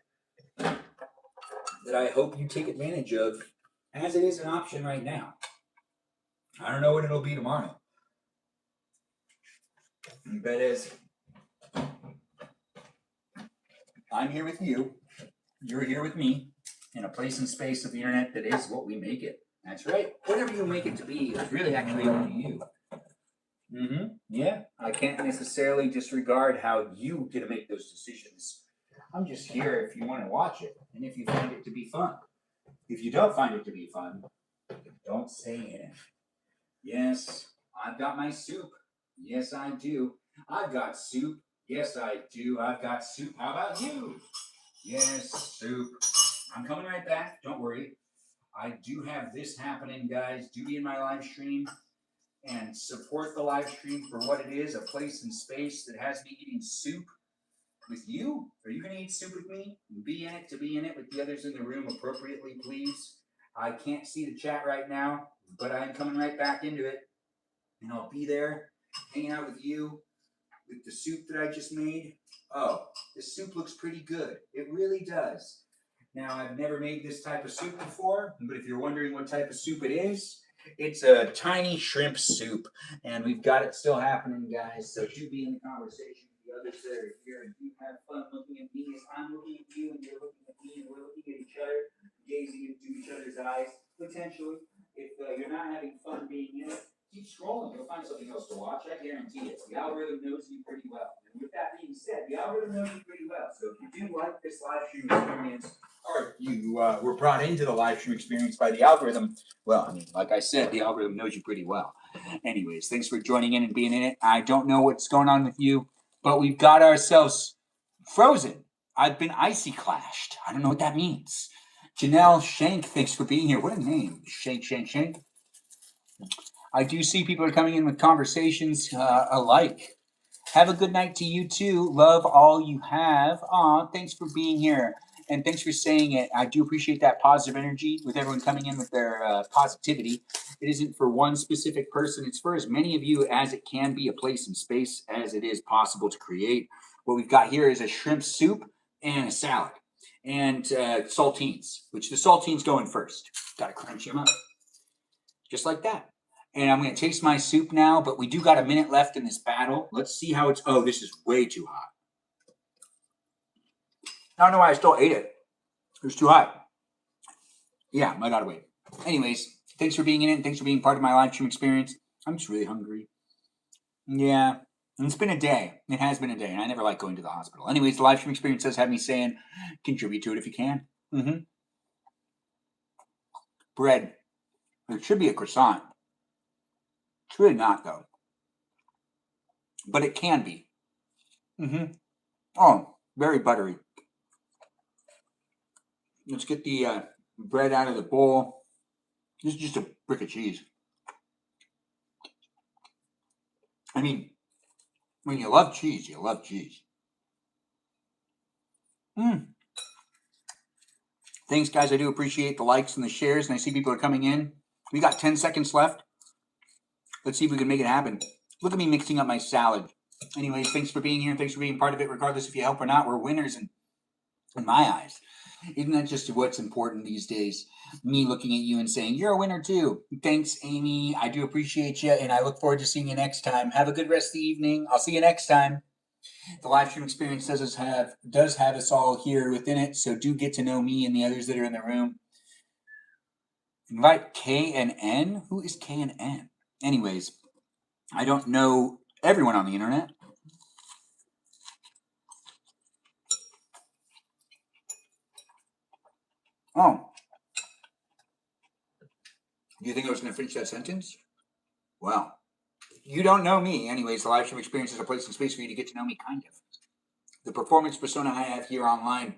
that I hope you take advantage of, as it is an option right now. I don't know what it'll be tomorrow. But as I'm here with you, you're here with me, in a place and space of the internet that is what we make it. That's right. Whatever you make it to be is really actually up to you. Yeah, I can't necessarily disregard how you get to make those decisions. I'm just here if you want to watch it, and if you find it to be fun. If you don't find it to be fun, don't say anything. Yes, I've got my soup. Yes, I do. I've got soup. Yes, I do. I've got soup. How about you? Yes, soup. I'm coming right back. Don't worry. I do have this happening, guys. Do be in my live stream and support the live stream for what it is, a place and space that has me eating soup with you. Are you going to eat soup with me? Be in it to be in it with the others in the room appropriately, please. I can't see the chat right now, but I'm coming right back into it. And I'll be there hanging out with you with the soup that I just made. Oh, the soup looks pretty good. It really does. Now, I've never made this type of soup before, but if you're wondering what type of soup it is, it's a tiny shrimp soup, and we've got it still happening, guys. So do be in the conversation with the others that are here, and do have fun looking at me as I'm looking at you, and you're looking at me, and we're looking at each other, gazing into each other's eyes. Potentially, if you're not having fun being in it, keep scrolling. You'll find something else to watch. I guarantee it. The algorithm knows you pretty well. And with that being said, the algorithm knows you pretty well. So if you do like this live stream experience, or you were brought into the live stream experience by the algorithm, well, I mean, like I said, the algorithm knows you pretty well. Anyways, thanks for joining in and being in it. I don't know what's going on with you, but we've got ourselves frozen. I've been icy clashed. I don't know what that means. Janelle Shank, thanks for being here. What a name. Shank. I do see people are coming in with conversations alike. Have a good night to you too. Love all you have. Aw, thanks for being here. And thanks for saying it. I do appreciate that positive energy with everyone coming in with their positivity. It isn't for one specific person. It's for as many of you as it can be, a place and space as it is possible to create. What we've got here is a shrimp soup and a salad and saltines, which the saltines going first. Got to crunch them up. Just like that. And I'm going to taste my soup now, but we do got a minute left in this battle. Let's see how it's... Oh, this is way too hot. I don't know why I still ate it. It was too hot. Yeah, I got to wait. Anyways, Thanks for being in it, and thanks for being part of my live stream experience. I'm just really hungry. Yeah, it's been a day. It has been a day, and I never like going to the hospital. Anyways, the live stream experience does have me saying, contribute to it if you can. Bread. It should be a croissant. It's really not, though. But it can be. Oh, very buttery. Let's get the bread out of the bowl. This is just a brick of cheese. I mean, when you love cheese, you love cheese. Thanks, guys. I do appreciate the likes and the shares, and I see people are coming in. We got 10 seconds left. Let's see if we can make it happen. Look at me mixing up my salad. Anyways, thanks for being here, and thanks for being part of it. Regardless if you help or not, we're winners in my eyes. Isn't that just what's important these days? Me looking at you and saying, you're a winner too. Thanks, Amy. I do appreciate you, and I look forward to seeing you next time. Have a good rest of the evening. I'll see you next time. The live stream experience does have us all here within it, so do get to know me and the others that are in the room. Invite K and N? Who is K and N? Anyways, I don't know everyone on the internet. Oh. Do you think I was going to finish that sentence? Well, you don't know me. Anyways, the live stream experience is a place and space for you to get to know me, kind of. The performance persona I have here online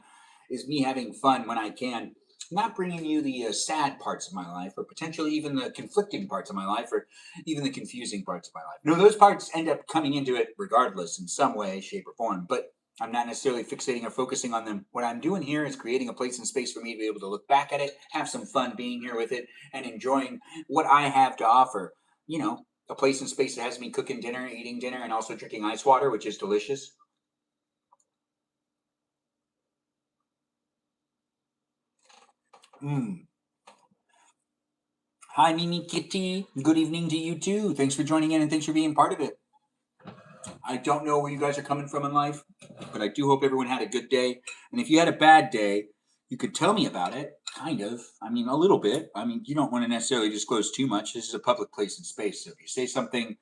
is me having fun when I can, not bringing you the sad parts of my life, or potentially even the conflicting parts of my life, or even the confusing parts of my life. No, those parts end up coming into it regardless in some way, shape, or form, but I'm not necessarily fixating or focusing on them. What I'm doing here is creating a place and space for me to be able to look back at it, have some fun being here with it, and enjoying what I have to offer. You know, a place and space that has me cooking dinner, eating dinner, and also drinking ice water, which is delicious. Hi, Mimi Kitty. Good evening to you too. Thanks for joining in and thanks for being part of it. I don't know where you guys are coming from in life, but I do hope everyone had a good day. And if you had a bad day, you could tell me about it, kind of. I mean, a little bit. I mean, you don't want to necessarily disclose too much. This is a public place and space. So if you say something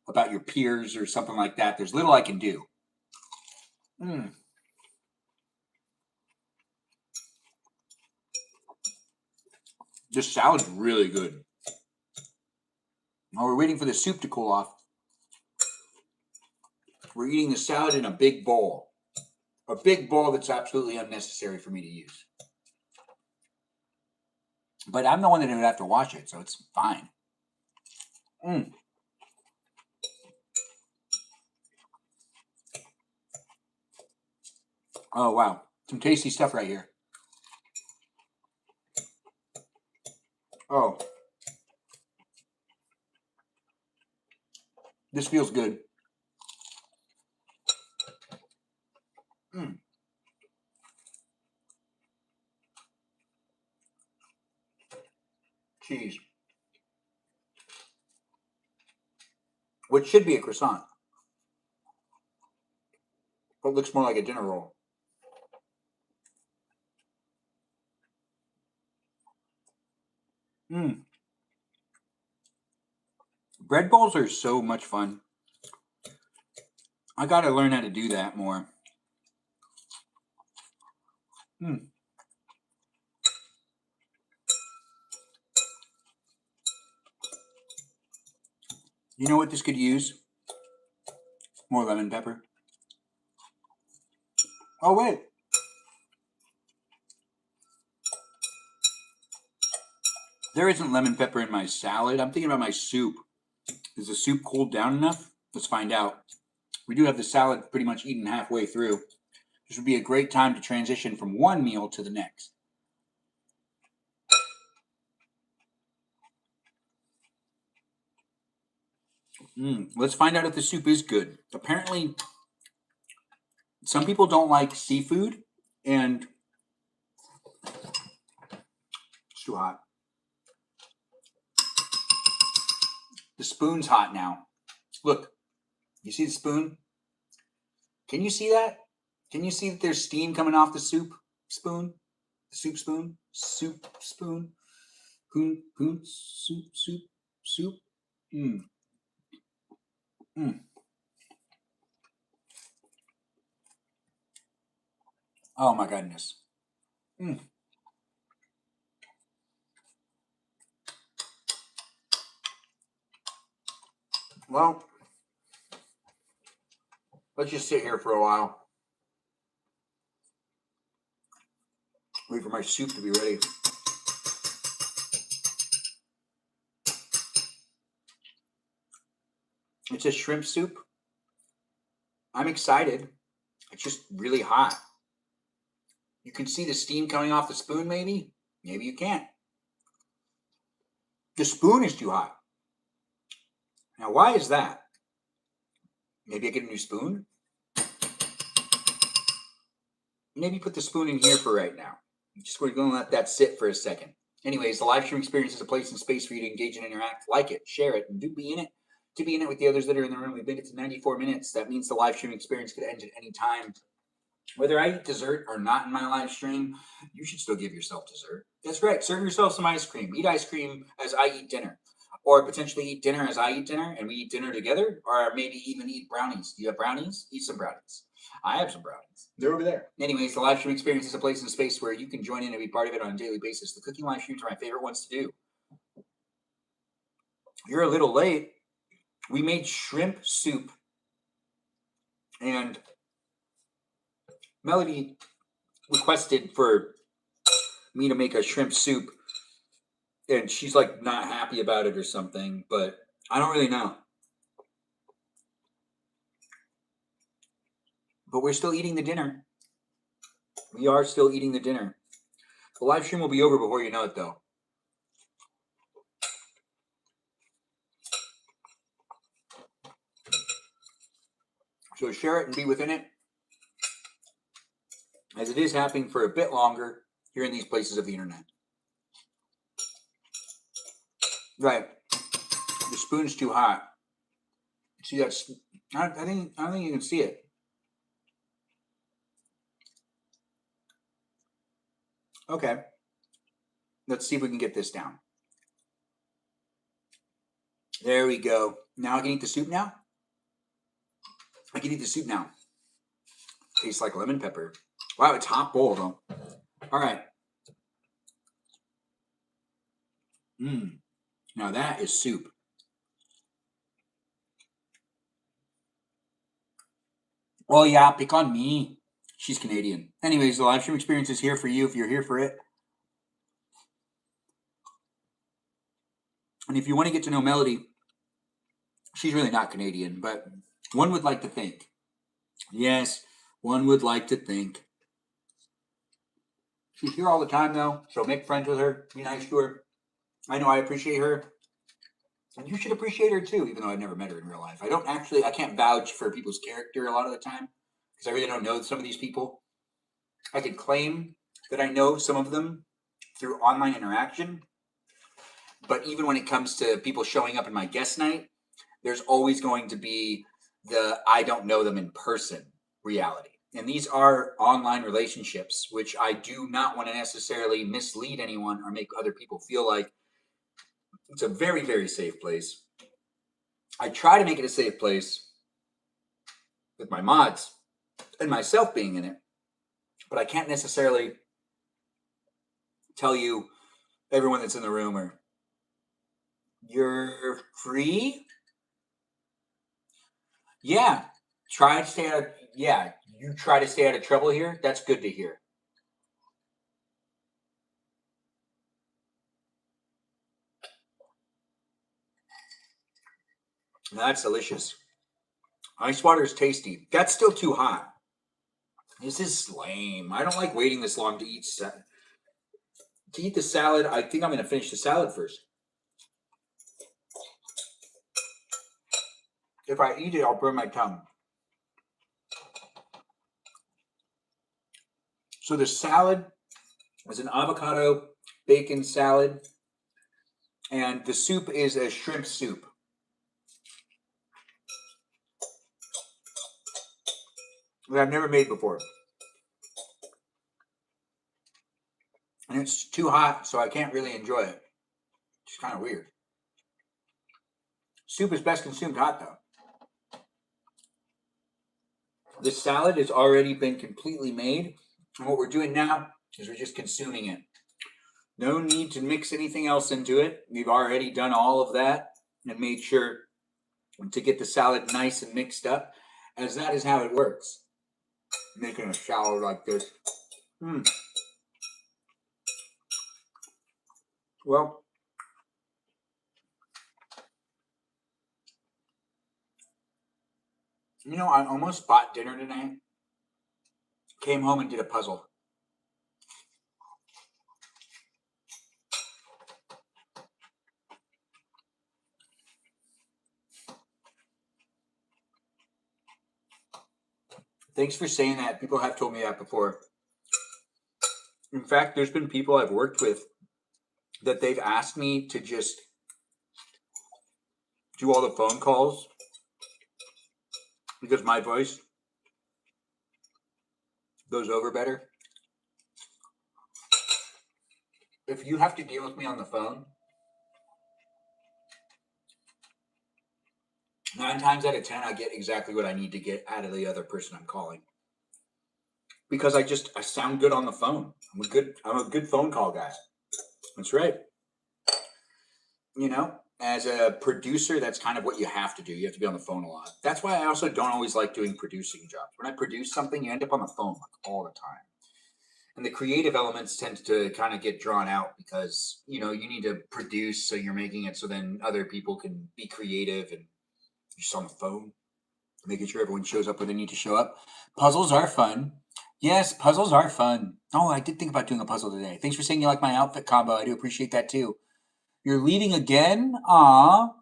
about your peers or something like that, there's little I can do. This salad's really good. While we're waiting for the soup to cool off, we're eating the salad in a big bowl. A big bowl that's absolutely unnecessary for me to use. But I'm the one that would have to wash it, so it's fine. Oh, wow. Some tasty stuff right here. Oh. This feels good. Cheese. What should be a croissant, but looks more like a dinner roll. Bread bowls are so much fun. I gotta learn how to do that more. You know what this could use? More lemon pepper. Oh, wait. There isn't lemon pepper in my salad. I'm thinking about my soup. Is the soup cooled down enough? Let's find out. We do have the salad pretty much eaten halfway through. This would be a great time to transition from one meal to the next. Let's find out if the soup is good. Apparently, some people don't like seafood, and it's too hot. The spoon's hot now. Look, you see the spoon? Can you see that? Can you see that there's steam coming off the soup spoon? The soup spoon? Soup spoon? Coon soup. Mm. Mm. Oh my goodness. Mm. Well, let's just sit here for a while. Wait for my soup to be ready. It's a shrimp soup. I'm excited. It's just really hot. You can see the steam coming off the spoon, maybe? Maybe you can't. The spoon is too hot. Now, why is that? Maybe I get a new spoon? Maybe put the spoon in here for right now. I'm just going to let that sit for a second. Anyways, the live stream experience is a place and space for you to engage and interact. Like it, share it, and do be in it. To be in it with the others that are in the room. We've made it to 94 minutes. That means the live stream experience could end at any time. Whether I eat dessert or not in my live stream, you should still give yourself dessert. That's right. Serve yourself some ice cream. Eat ice cream as I eat dinner. Or potentially eat dinner as I eat dinner and we eat dinner together. Or maybe even eat brownies. Do you have brownies? Eat some brownies. I have some brownies. They're over there. Anyways, the live stream experience is a place and space where you can join in and be part of it on a daily basis. The cooking live streams are my favorite ones to do. You're a little late. We made shrimp soup. And Melody requested for me to make a shrimp soup, and she's like not happy about it or something, but I don't really know. But we're still eating the dinner. We are still eating the dinner. The live stream will be over before you know it, though. So share it and be within it, as it is happening for a bit longer here in these places of the internet. Right. The spoon's too hot. See, that's I don't think you can see it. Okay. Let's see if we can get this down. There we go. Now I can eat the soup now? I can eat the soup now. Tastes like lemon pepper. Wow, it's hot bowl though. All right. Now that is soup. Oh yeah, pick on me. She's Canadian. Anyways, the live stream experience is here for you if you're here for it. And if you want to get to know Melody, she's really not Canadian, but one would like to think. Yes, one would like to think. She's here all the time though, so make friends with her. Be nice to her. I know I appreciate her. And you should appreciate her too, even though I've never met her in real life. I can't vouch for people's character a lot of the time because I really don't know some of these people. I could claim that I know some of them through online interaction, but even when it comes to people showing up in my guest night, there's always going to be the I don't know them in person reality. And these are online relationships, which I do not want to necessarily mislead anyone or make other people feel like it's a very, very safe place. I try to make it a safe place with my mods and myself being in it, but I can't necessarily tell you everyone that's in the room or you're free. Yeah, try to stay out of, yeah, you try to stay out of trouble here. That's good to hear. That's delicious. Ice water is tasty. That's still too hot. This is lame. I don't like waiting this long to eat the salad. I think I'm going to finish the salad first. If I eat it, I'll burn my tongue. So the salad is an avocado bacon salad, and the soup is a shrimp soup. That I've never made before. And it's too hot, so I can't really enjoy it. It's kind of weird. Soup is best consumed hot, though. The salad has already been completely made. And what we're doing now is we're just consuming it. No need to mix anything else into it. We've already done all of that and made sure to get the salad nice and mixed up, as that is how it works. Making a salad like this. Well, you know, I almost bought dinner tonight. Came home and did a puzzle. Thanks for saying that. People have told me that before. In fact, there's been people I've worked with that they've asked me to just do all the phone calls because my voice goes over better. If you have to deal with me on the phone, 9 times out of 10, I get exactly what I need to get out of the other person I'm calling. Because I sound good on the phone. I'm a good phone call guy. That's right. You know, as a producer, that's kind of what you have to do. You have to be on the phone a lot. That's why I also don't always like doing producing jobs. When I produce something, you end up on the phone like all the time. And the creative elements tend to kind of get drawn out because, you know, you need to produce, so you're making it so then other people can be creative, and you're just on the phone, making sure everyone shows up where they need to show up. Puzzles are fun. Yes, puzzles are fun. Oh, I did think about doing a puzzle today. Thanks for saying you like my outfit combo. I do appreciate that too. You're leaving again? Aw.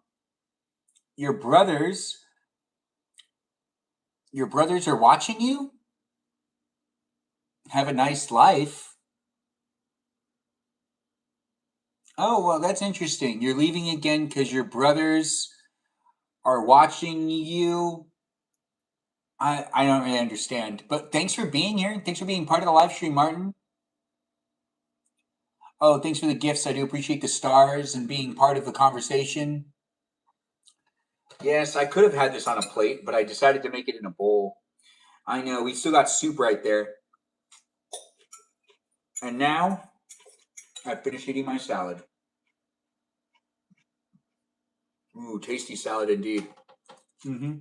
Your brothers are watching you? Have a nice life. Oh, well, that's interesting. You're leaving again because your brothers are watching you. I don't really understand. But thanks for being here. Thanks for being part of the live stream, Martin. Oh, thanks for the gifts. I do appreciate the stars and being part of the conversation. Yes, I could have had this on a plate, but I decided to make it in a bowl. I know, we still got soup right there. And now, I've finished eating my salad. Ooh, tasty salad indeed. Mm-hmm.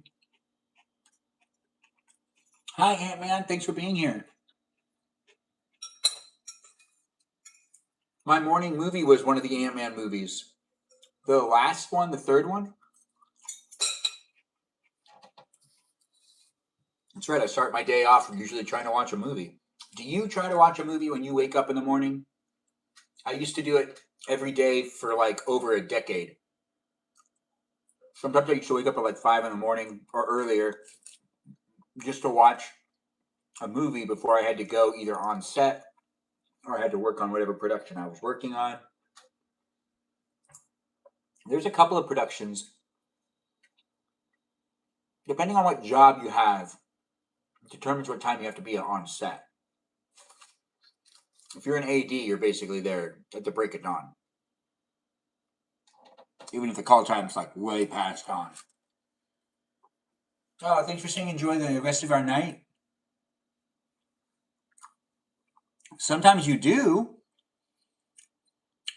Hi, Ant-Man. Thanks for being here. My morning movie was one of the Ant-Man movies. The last one, the third one? That's right, I start my day off usually trying to watch a movie. Do you try to watch a movie when you wake up in the morning? I used to do it every day for like over a decade. Sometimes I used to wake up at like 5 in the morning or earlier just to watch a movie before I had to go either on set or I had to work on whatever production I was working on. There's a couple of productions, depending on what job you have, it determines what time you have to be on set. If you're an AD, you're basically there at the break of dawn. Even if the call time is like way past dawn. Oh, thanks for saying enjoy the rest of our night. Sometimes you do.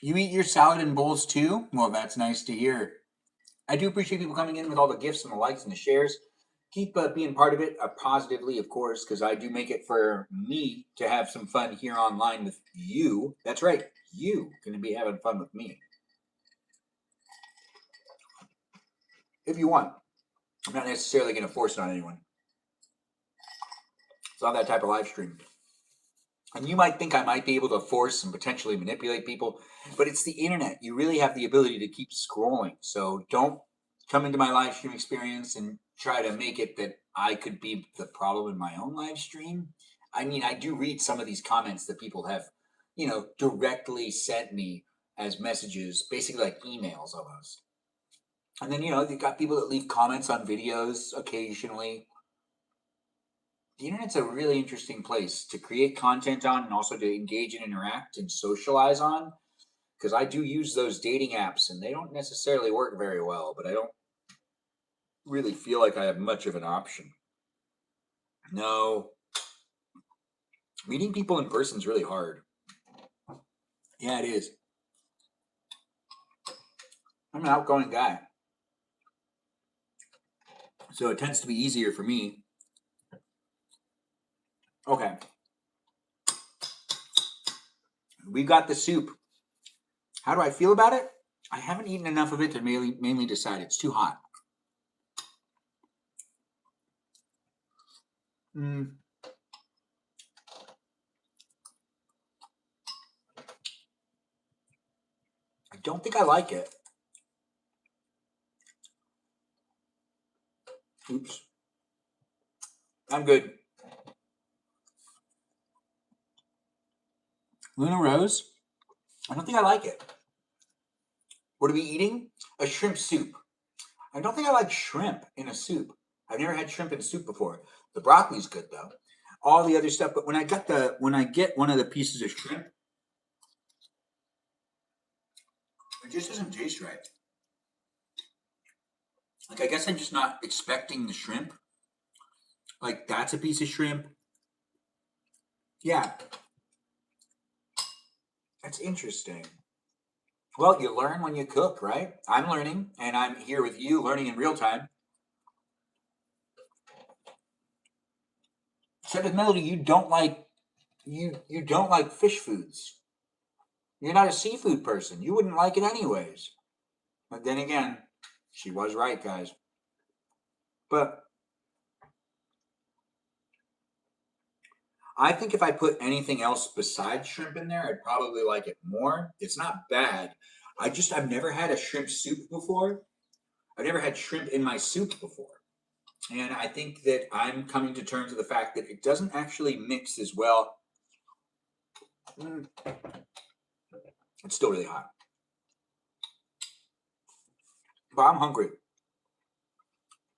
You eat your salad in bowls too? Well, that's nice to hear. I do appreciate people coming in with all the gifts and the likes and the shares. Keep being part of it positively, of course, because I do make it for me to have some fun here online with you. That's right, you going to be having fun with me. If you want. I'm not necessarily going to force it on anyone. It's not that type of live stream. And you might think I might be able to force and potentially manipulate people, but it's the internet. You really have the ability to keep scrolling. So don't come into my live stream experience and try to make it that I could be the problem in my own live stream. I mean, I do read some of these comments that people have, you know, directly sent me as messages, basically like emails almost. And then, you know, you've got people that leave comments on videos occasionally. The internet's a really interesting place to create content on and also to engage and interact and socialize on. because I do use those dating apps and they don't necessarily work very well, but I don't really feel like I have much of an option. No. Meeting people in person is really hard. Yeah, it is. I'm an outgoing guy, so it tends to be easier for me. Okay. We got the soup. How do I feel about it? I haven't eaten enough of it to mainly decide. It's too hot. I don't think I like it. Oops. I'm good. Luna Rose? I don't think I like it. What are we eating? A shrimp soup. I don't think I like shrimp in a soup. I've never had shrimp in soup before. The broccoli's good though. All the other stuff, but when I get one of the pieces of shrimp, it just doesn't taste right. Like, I guess I'm just not expecting the shrimp. Like, that's a piece of shrimp. Yeah. That's interesting. Well, you learn when you cook, right? I'm learning, and I'm here with you learning in real time. So with Melody, you don't like fish foods. You're not a seafood person. You wouldn't like it anyways. But then again, she was right, guys. But I think if I put anything else besides shrimp in there, I'd probably like it more. It's not bad. I've never had a shrimp soup before. I've never had shrimp in my soup before. And I think that I'm coming to terms with the fact that it doesn't actually mix as well. It's still really hot. But I'm hungry.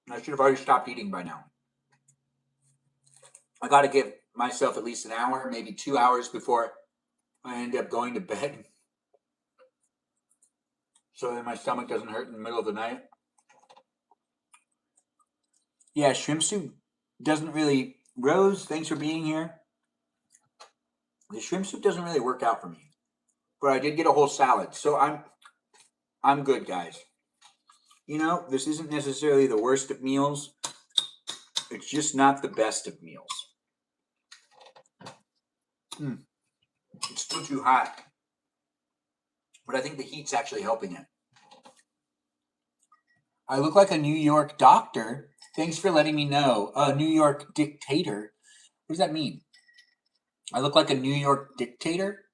I should have already stopped eating by now. I got to give myself at least an hour, maybe 2 hours before I end up going to bed. So that my stomach doesn't hurt in the middle of the night. Yeah, shrimp soup doesn't really... Rose, thanks for being here. The shrimp soup doesn't really work out for me. But I did get a whole salad. So I'm good, guys. You know, this isn't necessarily the worst of meals. It's just not the best of meals. It's still too hot. But I think the heat's actually helping it. I look like a New York doctor. Thanks for letting me know. A New York dictator. What does that mean? I look like a New York dictator?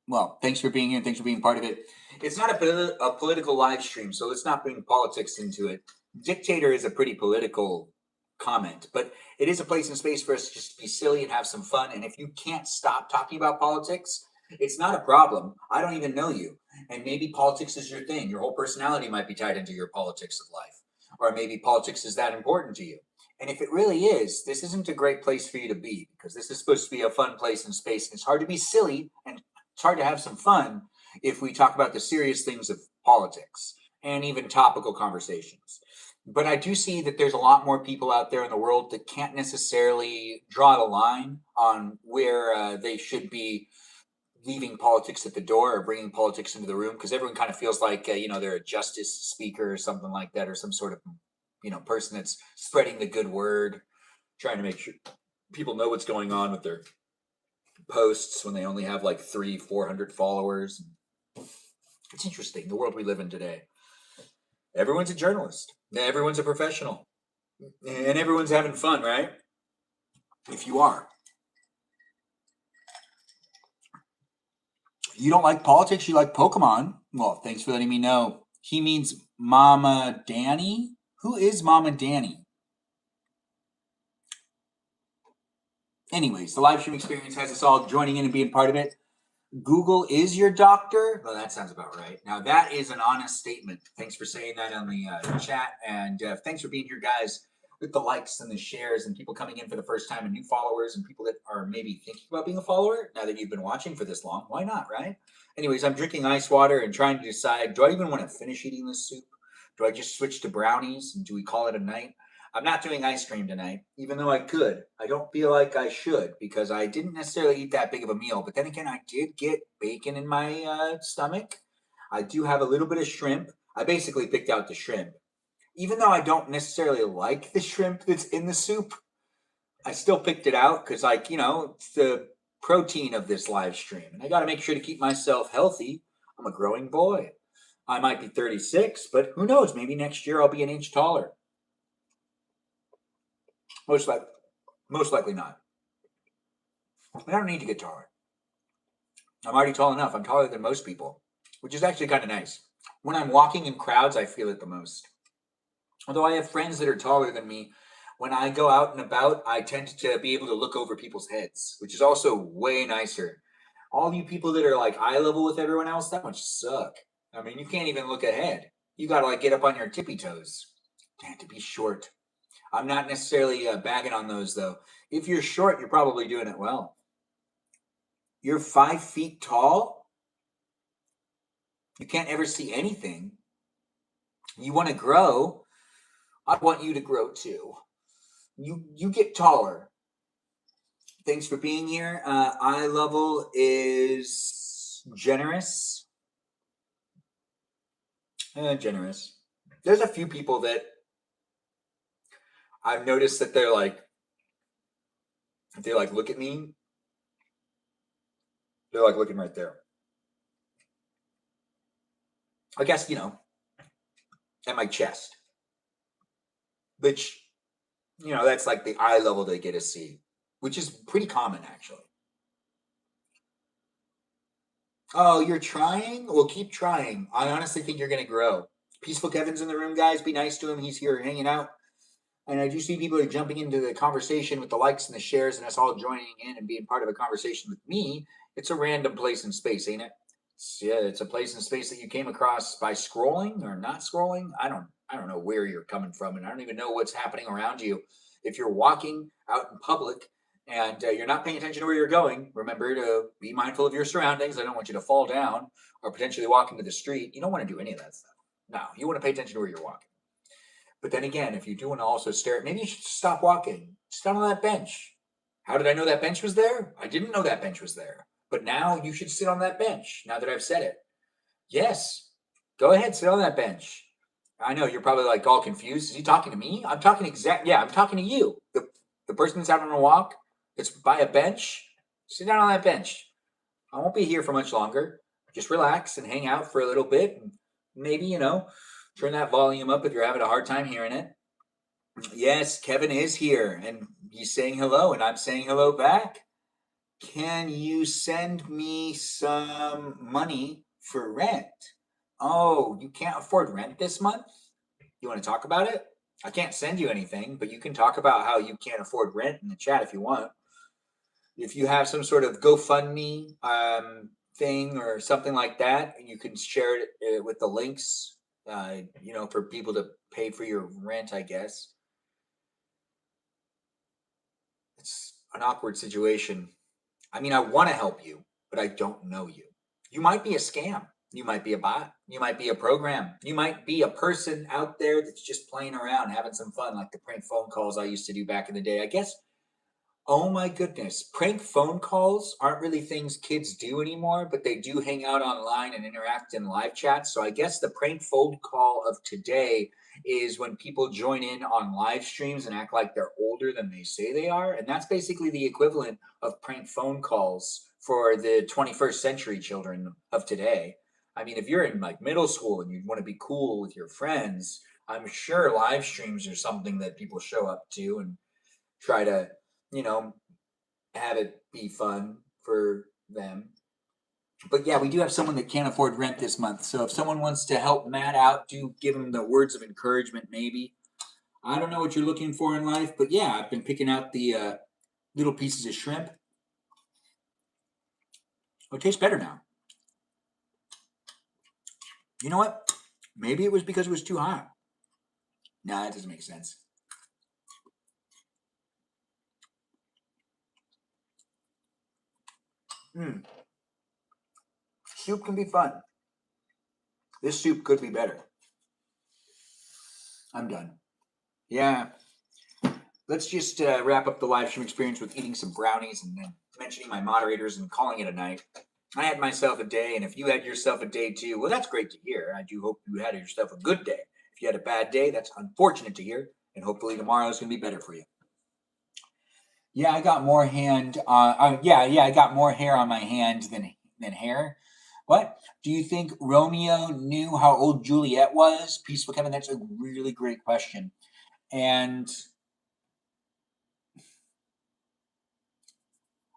Well, thanks for being here. Thanks for being part of it. It's not a political live stream, so let's not bring politics into it. Dictator is a pretty political comment, but it is a place and space for us to just be silly and have some fun. And if you can't stop talking about politics, it's not a problem. I don't even know you. And maybe politics is your thing. Your whole personality might be tied into your politics of life. Or maybe politics is that important to you. And if it really is, this isn't a great place for you to be, because this is supposed to be a fun place and space. And it's hard to be silly and it's hard to have some fun if we talk about the serious things of politics and even topical conversations. But I do see that there's a lot more people out there in the world that can't necessarily draw the line on where they should be leaving politics at the door or bringing politics into the room, because everyone kind of feels like they're a justice speaker or something like that, or some sort of person that's spreading the good word, trying to make sure people know what's going on with their posts when they only have like 300-400 followers. It's interesting, the world we live in today. Everyone's a journalist, everyone's a professional, and everyone's having fun, right? If you are. You don't like politics, you like Pokemon. Well, thanks for letting me know. He means Mama Danny? Who is Mama Danny? Anyways, the live stream experience has us all joining in and being part of it. Google is your doctor? Well, that sounds about right. Now, that is an honest statement. Thanks for saying that on the chat, and thanks for being here, guys. with the likes and the shares and people coming in for the first time and new followers and people that are maybe thinking about being a follower now that you've been watching for this long. Why not, right? Anyways, I'm drinking ice water and trying to decide, do I even want to finish eating this soup? Do I just switch to brownies and do we call it a night? I'm not doing ice cream tonight, even though I could. I don't feel like I should because I didn't necessarily eat that big of a meal. But then again, I did get bacon in my stomach. I do have a little bit of shrimp. I basically picked out the shrimp. Even though I don't necessarily like the shrimp that's in the soup, I still picked it out because, like, it's the protein of this live stream. And I got to make sure to keep myself healthy. I'm a growing boy. I might be 36, but who knows? Maybe next year I'll be an inch taller. Most likely not. I don't need to get taller. I'm already tall enough. I'm taller than most people, which is actually kind of nice. When I'm walking in crowds, I feel it the most. Although I have friends that are taller than me, when I go out and about, I tend to be able to look over people's heads, which is also way nicer. All you people that are like eye level with everyone else, that much suck. I mean, you can't even look ahead. You gotta like get up on your tippy toes. Damn, to be short. I'm not necessarily bagging on those though. If you're short, you're probably doing it well. You're 5 feet tall. You can't ever see anything. You want to grow. I want you to grow too. You get taller. Thanks for being here. Eye level is generous. Generous. There's a few people that I've noticed that they're like, if they like look at me, they're like looking right there. I guess, at my chest. Which, that's like the eye level they get to see, which is pretty common actually. Oh, you're trying? Well, keep trying. I honestly think you're going to grow. Peaceful Kevin's in the room, guys. Be nice to him. He's here hanging out. And I do see people are jumping into the conversation with the likes and the shares and us all joining in and being part of a conversation with me. It's a random place in space, ain't it? It's a place in space that you came across by scrolling or not scrolling. I don't know where you're coming from, and I don't even know what's happening around you. If you're walking out in public and you're not paying attention to where you're going, remember to be mindful of your surroundings. I don't want you to fall down or potentially walk into the street. You don't want to do any of that stuff. No, you want to pay attention to where you're walking. But then again, if you do want to also stare, maybe you should stop walking. Sit down on that bench. How did I know that bench was there? I didn't know that bench was there. But now you should sit on that bench, now that I've said it. Yes, go ahead, sit on that bench. I know you're probably like all confused. Is he talking to me? I'm talking I'm talking to you. The person that's out on a walk, that's by a bench, sit down on that bench. I won't be here for much longer. Just relax and hang out for a little bit. And maybe, turn that volume up if you're having a hard time hearing it. Yes, Kevin is here and he's saying hello and I'm saying hello back. Can you send me some money for rent? Oh, you can't afford rent this month? You want to talk about it? I can't send you anything, but you can talk about how you can't afford rent in the chat if you want. If you have some sort of GoFundMe thing or something like that, you can share it with the links, for people to pay for your rent, I guess. It's an awkward situation. I mean, I want to help you, but I don't know you. You might be a scam. You might be a bot. You might be a program. You might be a person out there that's just playing around, having some fun, like the prank phone calls I used to do back in the day. I guess, oh my goodness, prank phone calls aren't really things kids do anymore, but they do hang out online and interact in live chats. So I guess the prank phone call of today is when people join in on live streams and act like they're older than they say they are. And that's basically the equivalent of prank phone calls for the 21st century children of today. I mean, if you're in like middle school and you want to be cool with your friends, I'm sure live streams are something that people show up to and try to, have it be fun for them. But yeah, we do have someone that can't afford rent this month. So if someone wants to help Matt out, do give him the words of encouragement, maybe. I don't know what you're looking for in life, but yeah, I've been picking out the little pieces of shrimp. Oh, it tastes better now. You know what? Maybe it was because it was too hot. Nah, that doesn't make sense. Soup can be fun. This soup could be better. I'm done. Yeah. Let's just wrap up the live stream experience with eating some brownies and then mentioning my moderators and calling it a night. I had myself a day, and if you had yourself a day too, well, that's great to hear. I do hope you had yourself a good day. If you had a bad day, that's unfortunate to hear, and hopefully tomorrow is going to be better for you. Yeah, I got more I got more hair on my hand than hair. What? Do you think Romeo knew how old Juliet was? Peaceful Kevin, that's a really great question. And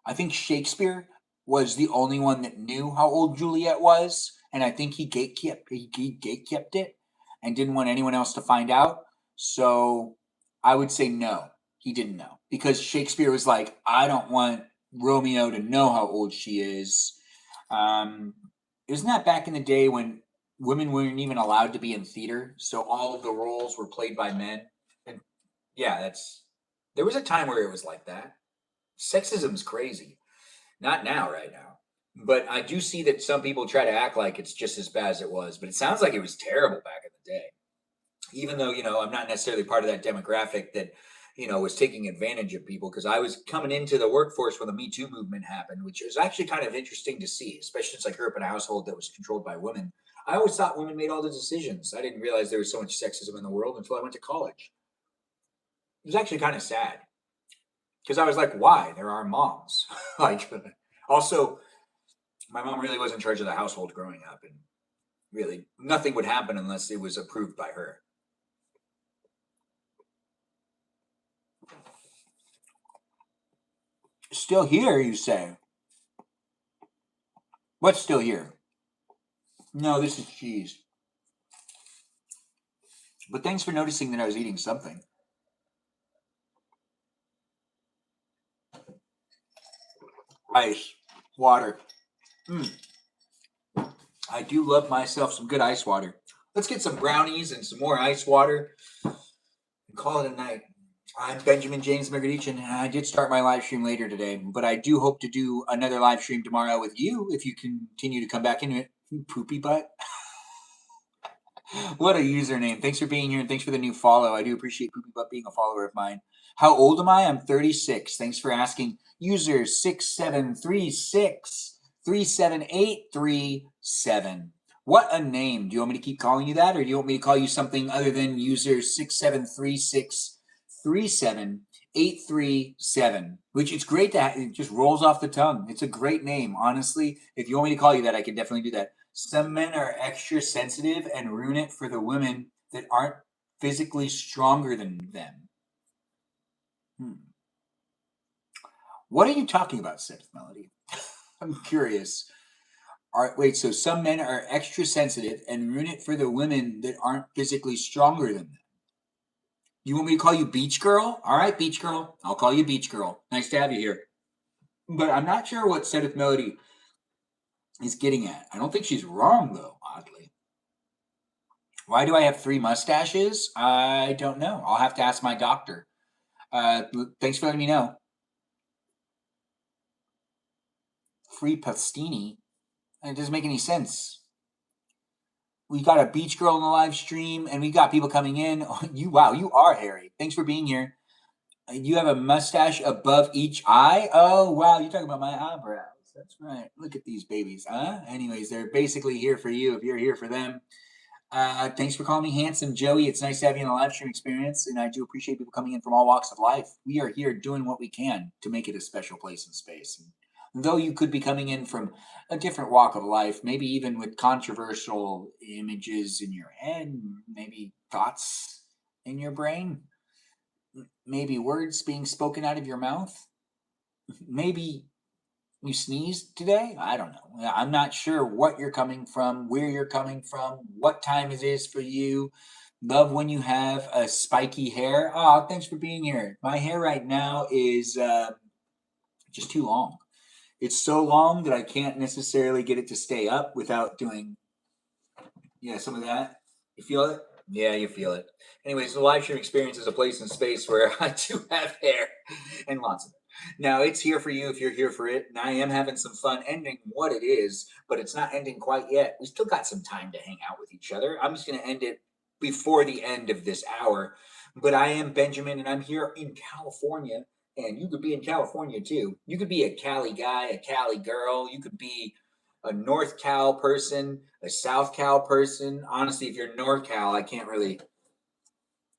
I think Shakespeare was the only one that knew how old Juliet was, and I think he gatekept it and didn't want anyone else to find out. So I would say no, he didn't know, because Shakespeare was like, I don't want Romeo to know how old she is. Isn't that back in the day when women weren't even allowed to be in theater, so all of the roles were played by men? And yeah, there was a time where it was like that. Sexism's crazy. Not now, right now. But I do see that some people try to act like it's just as bad as it was. But it sounds like it was terrible back in the day. Even though, I'm not necessarily part of that demographic that, was taking advantage of people, because I was coming into the workforce when the Me Too movement happened, which was actually kind of interesting to see, especially since I grew up in a household that was controlled by women. I always thought women made all the decisions. I didn't realize there was so much sexism in the world until I went to college. It was actually kind of sad, because I was like, why? There are moms. Like, also, my mom really was in charge of the household growing up, and really nothing would happen unless it was approved by her. Still here, you say? What's still here? No, this is cheese. But thanks for noticing that I was eating something. Ice, water. I do love myself some good ice water. Let's get some brownies and some more ice water and call it a night. I'm Benjamin James Magrdichian, and I did start my live stream later today, but I do hope to do another live stream tomorrow with you if you continue to come back into it. Poopy butt. What a username. Thanks for being here, and thanks for the new follow. I do appreciate Poopy Butt being a follower of mine. How old am I? I'm 36. Thanks for asking. User 6736378837. What a name. Do you want me to keep calling you that, or do you want me to call you something other than user 6736378837? Which it's great to have. It just rolls off the tongue. It's a great name. Honestly, if you want me to call you that, I can definitely do that. Some men are extra sensitive and ruin it for the women that aren't physically stronger than them. What are you talking about, Sixth Melody? I'm curious. Wait, so some men are extra sensitive and ruin it for the women that aren't physically stronger than them. You want me to call you Beach Girl? All right, Beach Girl. I'll call you Beach Girl. Nice to have you here. But I'm not sure what Seth Melody is getting at. I don't think she's wrong, though, oddly. Why do I have 3 mustaches? I don't know. I'll have to ask my doctor. Thanks for letting me know. Free pastini? It doesn't make any sense. We got a beach girl in the live stream, and we got people coming in. Wow, you are hairy. Thanks for being here. You have a mustache above each eye? Oh, wow, you're talking about my eyebrows. That's right. Look at these babies, huh? Anyways, they're basically here for you if you're here for them. Thanks for calling me Handsome Joey. It's nice to have you in the live stream experience, and I do appreciate people coming in from all walks of life. We are here doing what we can to make it a special place in space. And though you could be coming in from a different walk of life, maybe even with controversial images in your head, maybe thoughts in your brain, maybe words being spoken out of your mouth, maybe you sneezed today? I don't know. I'm not sure what you're coming from, where you're coming from, what time it is for you. Love when you have a spiky hair. Oh, thanks for being here. My hair right now is just too long. It's so long that I can't necessarily get it to stay up without doing, some of that. You feel it? Yeah, you feel it. Anyways, the live stream experience is a place in space where I do have hair and lots of it. Now, it's here for you if you're here for it, and I am having some fun ending what it is, but it's not ending quite yet. We still got some time to hang out with each other. I'm just going to end it before the end of this hour. But I am Benjamin, and I'm here in California, and you could be in California too. You could be a Cali guy, a Cali girl. You could be a North Cal person, a South Cal person. Honestly, if you're North Cal, I can't really.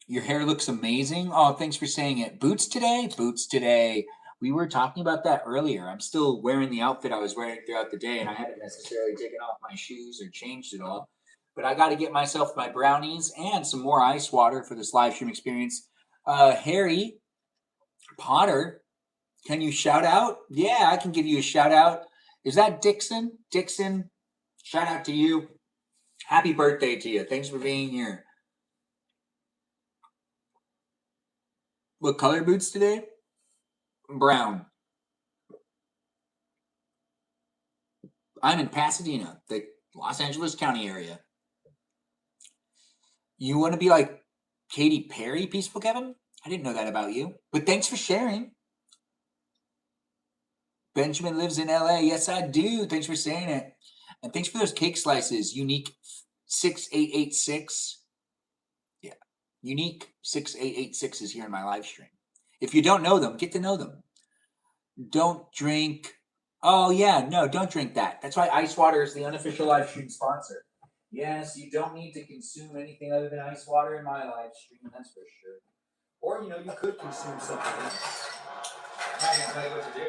Your hair looks amazing. Oh, thanks for saying it. Boots today? Boots today. We were talking about that earlier. I'm still wearing the outfit I was wearing throughout the day, and I haven't necessarily taken off my shoes or changed it all. But I got to get myself my brownies and some more ice water for this live stream experience. Harry Potter, can you shout out? Yeah, I can give you a shout out. Is that Dixon? Dixon, shout out to you. Happy birthday to you. Thanks for being here. What color boots today? Brown. I'm in Pasadena, the Los Angeles County area. You want to be like Katy Perry, Peaceful Kevin? I didn't know that about you. But thanks for sharing. Benjamin lives in LA. Yes, I do. Thanks for saying it. And thanks for those cake slices. Unique 6886. Yeah. Unique 6886 is here in my live stream. If you don't know them, get to know them. Don't drink. Oh, yeah. No, don't drink that. That's why ice water is the unofficial live stream sponsor. Yes, you don't need to consume anything other than ice water in my live stream, that's for sure. Or, you could consume something else. I'm not going to tell you what to do.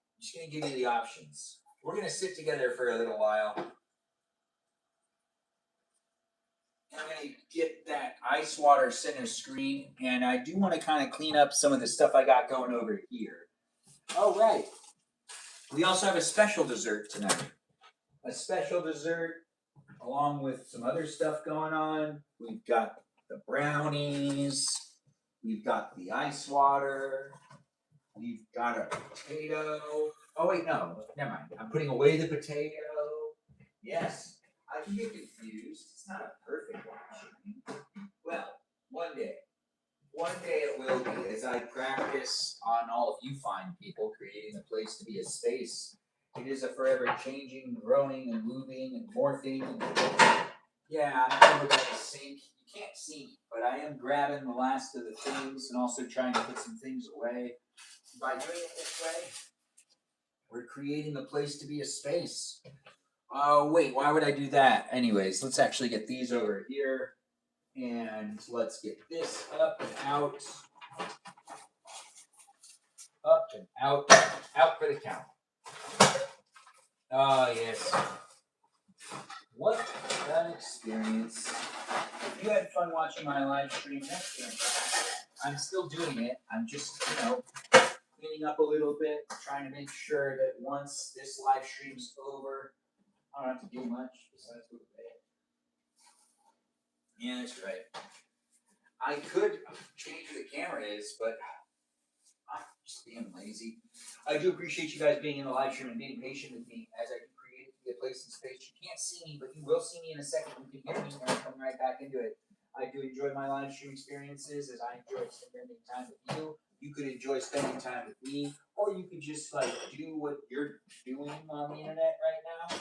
I'm just going to give you the options. We're going to sit together for a little while. I'm going to get that ice water center screen, and I do want to kind of clean up some of the stuff I got going over here. Oh, right. We also have a special dessert tonight. A special dessert along with some other stuff going on. We've got the brownies. We've got the ice water. We've got a potato. Oh, wait, no. Never mind. I'm putting away the potato. Yes, I can get confused. It's not a perfect one. Well, one day. One day it will be, as I practice on all of you fine people, creating a place to be a space. It is a forever changing, growing, and moving, and morphing. Yeah, I'm over by the sink. You can't see me, but I am grabbing the last of the things and also trying to put some things away. By doing it this way, we're creating a place to be a space. Oh, wait, why would I do that? Anyways, let's actually get these over here. And let's get this up and out. Up and out. Out for the count. Oh, yes. What an experience. If you had fun watching my live stream, that's fantastic. I'm still doing it. I'm just, cleaning up a little bit, trying to make sure that once this live stream's over, I don't have to do much besides go to bed. Yeah, that's right. I could change where the camera is, but I'm just being lazy. I do appreciate you guys being in the live stream and being patient with me as I create a place and space. You can't see me, but you will see me in a second. You can hear me when I come right back into it. I do enjoy my live stream experiences as I enjoy spending time with you. You could enjoy spending time with me, or you could just do what you're doing on the internet right now.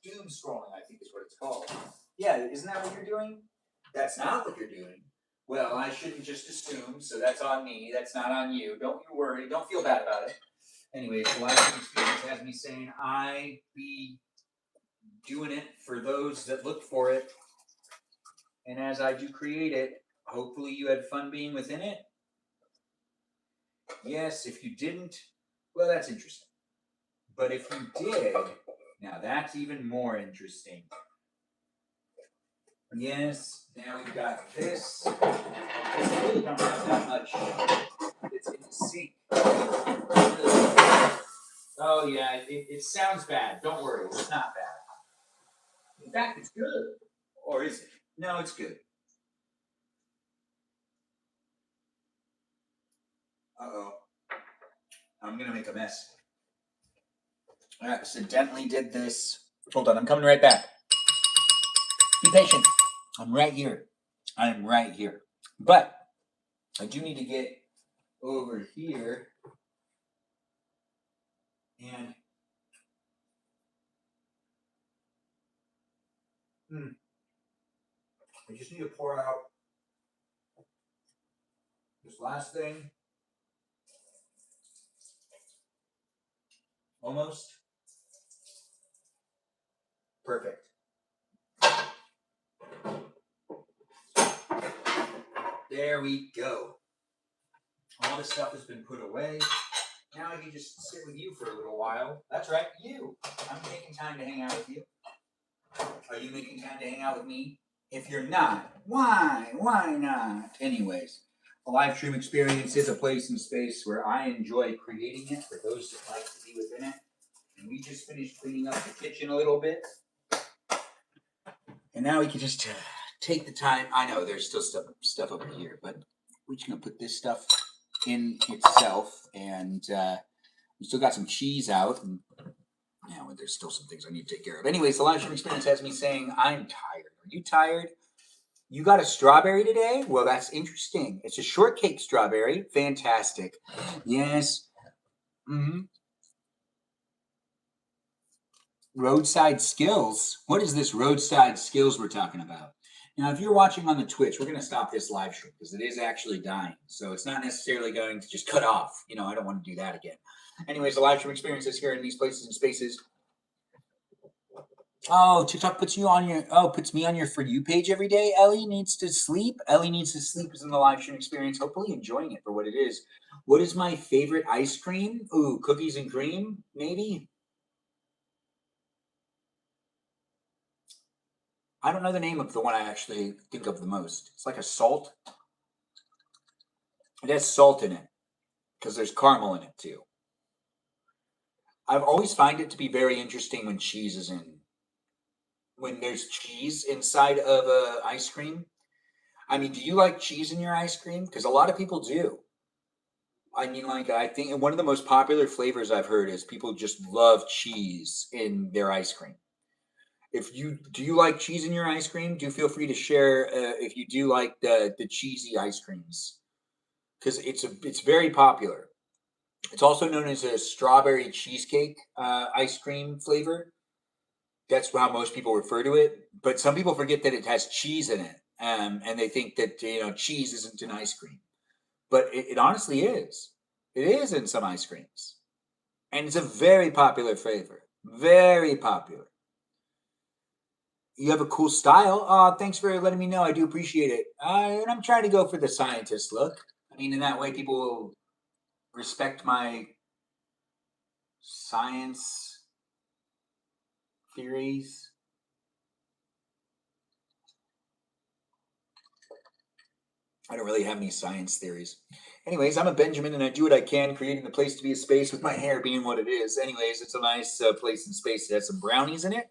Doom scrolling, I think is what it's called. Yeah, isn't that what you're doing? That's not what you're doing. Well, I shouldn't just assume, so that's on me. That's not on you. Don't you worry. Don't feel bad about it. Anyways, the live stream experience has me saying I be doing it for those that look for it. And as I do create it, hopefully you had fun being within it. Yes, if you didn't, well, that's interesting. But if you did, now that's even more interesting. Yes, now we've got this. It's really don't have that much. It's in the sink. Oh, yeah, it sounds bad. Don't worry, it's not bad. In fact, it's good. Or is it? No, it's good. Uh-oh. I'm going to make a mess. I accidentally did this. Hold on, I'm coming right back. Be patient. I'm right here. I'm right here. But I do need to get over here. And I just need to pour out this last thing. Almost. Perfect. There we go. All the stuff has been put away. Now I can just sit with you for a little while. That's right, you. I'm taking time to hang out with you. Are you making time to hang out with me? If you're not, why? Why not? Anyways, a live stream experience is a place and space where I enjoy creating it for those that like to be within it. And we just finished cleaning up the kitchen a little bit. And now we can just take the time. I know there's still stuff over here, but we're just going to put this stuff in itself. And we still got some cheese out. And yeah, well, there's still some things I need to take care of. Anyways, the live stream experience has me saying, I'm tired. Are you tired? You got a strawberry today? Well, that's interesting. It's a shortcake strawberry. Fantastic. Yes. Mm-hmm. Roadside skills. What is this roadside skills we're talking about? Now, if you're watching on the Twitch, we're going to stop this live stream because it is actually dying. So it's not necessarily going to just cut off. You know, I don't want to do that again. Anyways, the live stream experience is here in these places and spaces. Oh, TikTok puts me on your For You page every day. Ellie needs to sleep. Ellie needs to sleep is in the live stream experience, hopefully enjoying it for what it is. What is my favorite ice cream? Ooh, cookies and cream, maybe? I don't know the name of the one I actually think of the most. It's like a salt. It has salt in it because there's caramel in it too. I've always find it to be very interesting when cheese is in. When there's cheese inside of a ice cream. I mean, do you like cheese in your ice cream? Because a lot of people do. I mean, like, I think one of the most popular flavors I've heard is people just love cheese in their ice cream. If you do you like cheese in your ice cream? Do feel free to share if you do like the cheesy ice creams because it's very popular. It's also known as a strawberry cheesecake ice cream flavor. That's how most people refer to it. But some people forget that it has cheese in it, and they think that cheese isn't in ice cream. But it honestly is. It is in some ice creams, and it's a very popular flavor. Very popular. You have a cool style. Thanks for letting me know. I do appreciate it. And I'm trying to go for the scientist look. I mean, in that way, people will respect my science theories. I don't really have any science theories. Anyways, I'm a Benjamin and I do what I can, creating the place to be a space with my hair being what it is. Anyways, it's a nice place and space. It has some brownies in it,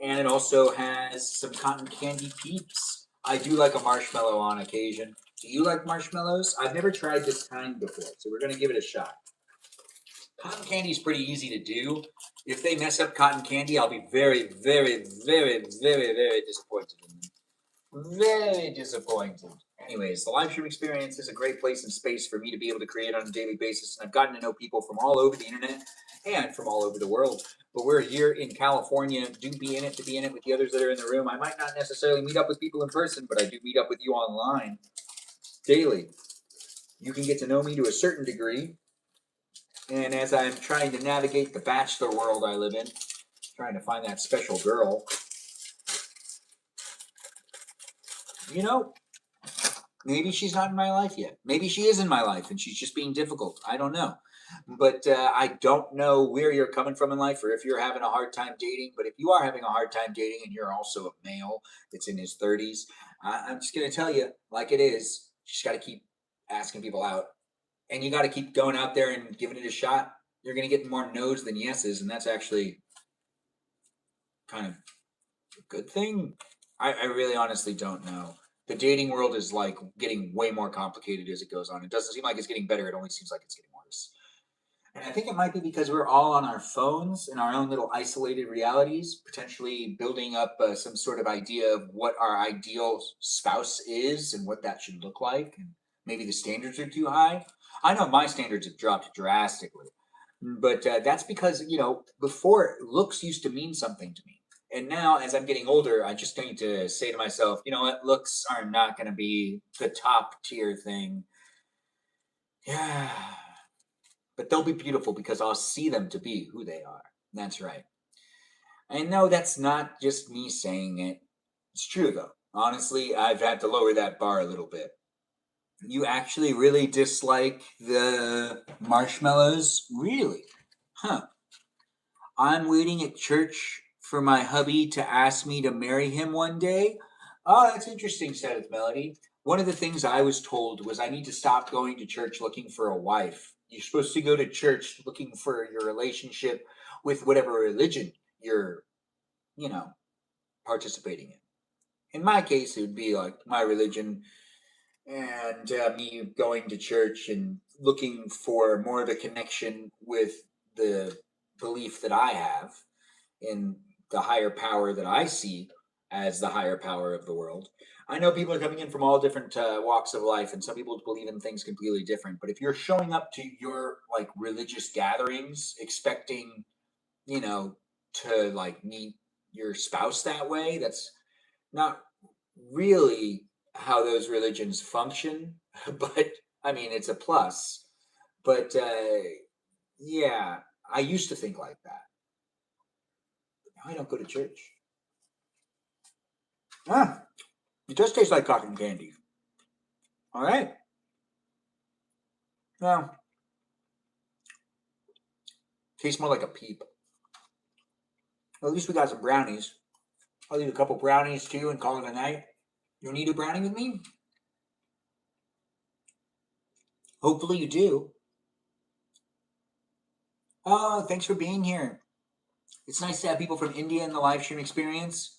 and it also has some cotton candy peeps. I do like a marshmallow on occasion. Do you like marshmallows? I've never tried this kind before, so we're going to give it a shot. Cotton candy is pretty easy to do. If they mess up cotton candy, I'll be very, very, very, very, very disappointed in them. Very disappointed. Anyways, the live stream experience is a great place and space for me to be able to create on a daily basis. And I've gotten to know people from all over the internet and from all over the world. But we're here in California. Do be in it to be in it with the others that are in the room. I might not necessarily meet up with people in person, but I do meet up with you online daily. You can get to know me to a certain degree. And as I'm trying to navigate the bachelor world I live in, trying to find that special girl, you know, maybe she's not in my life yet. Maybe she is in my life and she's just being difficult. I don't know. But I don't know where you're coming from in life or if you're having a hard time dating. But if you are having a hard time dating and you're also a male that's in his 30s, I'm just going to tell you, like it is, you just got to keep asking people out. And you got to keep going out there and giving it a shot. You're going to get more no's than yeses. And that's actually kind of a good thing. I really honestly don't know. The dating world is like getting way more complicated as it goes on. It doesn't seem like it's getting better. It only seems like it's getting worse. And I think it might be because we're all on our phones in our own little isolated realities, potentially building up some sort of idea of what our ideal spouse is and what that should look like. And maybe the standards are too high. I know my standards have dropped drastically, but that's because, before looks used to mean something to me. And now, as I'm getting older, I just need to say to myself, you know what, looks are not going to be the top tier thing. Yeah, but they'll be beautiful because I'll see them to be who they are. That's right. I know that's not just me saying it. It's true, though. Honestly, I've had to lower that bar a little bit. You actually really dislike the marshmallows? Really? Huh. I'm waiting at church for my hubby to ask me to marry him one day. Oh, that's interesting, said Melody. One of the things I was told was I need to stop going to church looking for a wife. You're supposed to go to church looking for your relationship with whatever religion you're, you know, participating in. In my case, it would be like my religion and me going to church and looking for more of a connection with the belief that I have in the higher power that I see as the higher power of the world. I know people are coming in from all different walks of life, and some people believe in things completely different. But if you're showing up to your like religious gatherings expecting, you know, to like meet your spouse that way, that's not really how those religions function. But I mean, it's a plus. But yeah, I used to think like that. Now I don't go to church. Ah, it does taste like cotton candy. All right. Well, tastes more like a peep. Well, at least we got some brownies. I'll eat a couple brownies too and call it a night. You want to eat a brownie with me? Hopefully you do. Oh, thanks for being here. It's nice to have people from India in the live stream experience.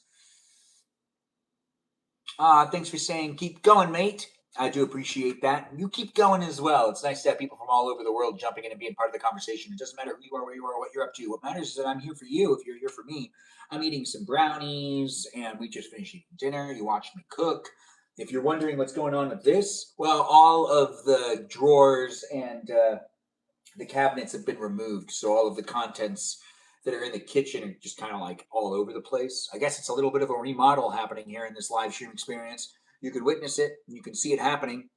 Thanks for saying keep going, mate. I do appreciate that. You keep going as well. It's nice to have people from all over the world jumping in and being part of the conversation. It doesn't matter who you are, where you are, what you're up to. What matters is that I'm here for you. If you're here for me, I'm eating some brownies and we just finished eating dinner. You watched me cook. If you're wondering what's going on with this, well, all of the drawers and the cabinets have been removed. So all of the contents that are in the kitchen are just kind of like all over the place. I guess it's a little bit of a remodel happening here in this live stream experience. You can witness it, you can see it happening.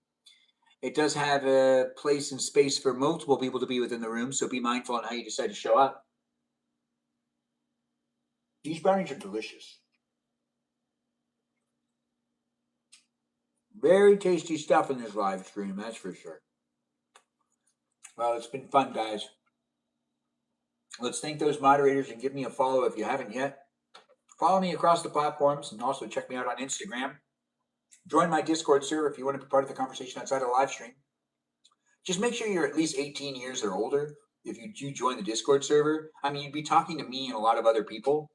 It does have a place and space for multiple people to be within the room, so be mindful on how you decide to show up. These brownies are delicious. Very tasty stuff in this live stream, that's for sure. Well, it's been fun, guys. Let's thank those moderators and give me a follow if you haven't yet. Follow me across the platforms and also check me out on Instagram. Join my Discord server if you want to be part of the conversation outside of the live stream. Just make sure you're at least 18 years or older if you do join the Discord server. I mean, you'd be talking to me and a lot of other people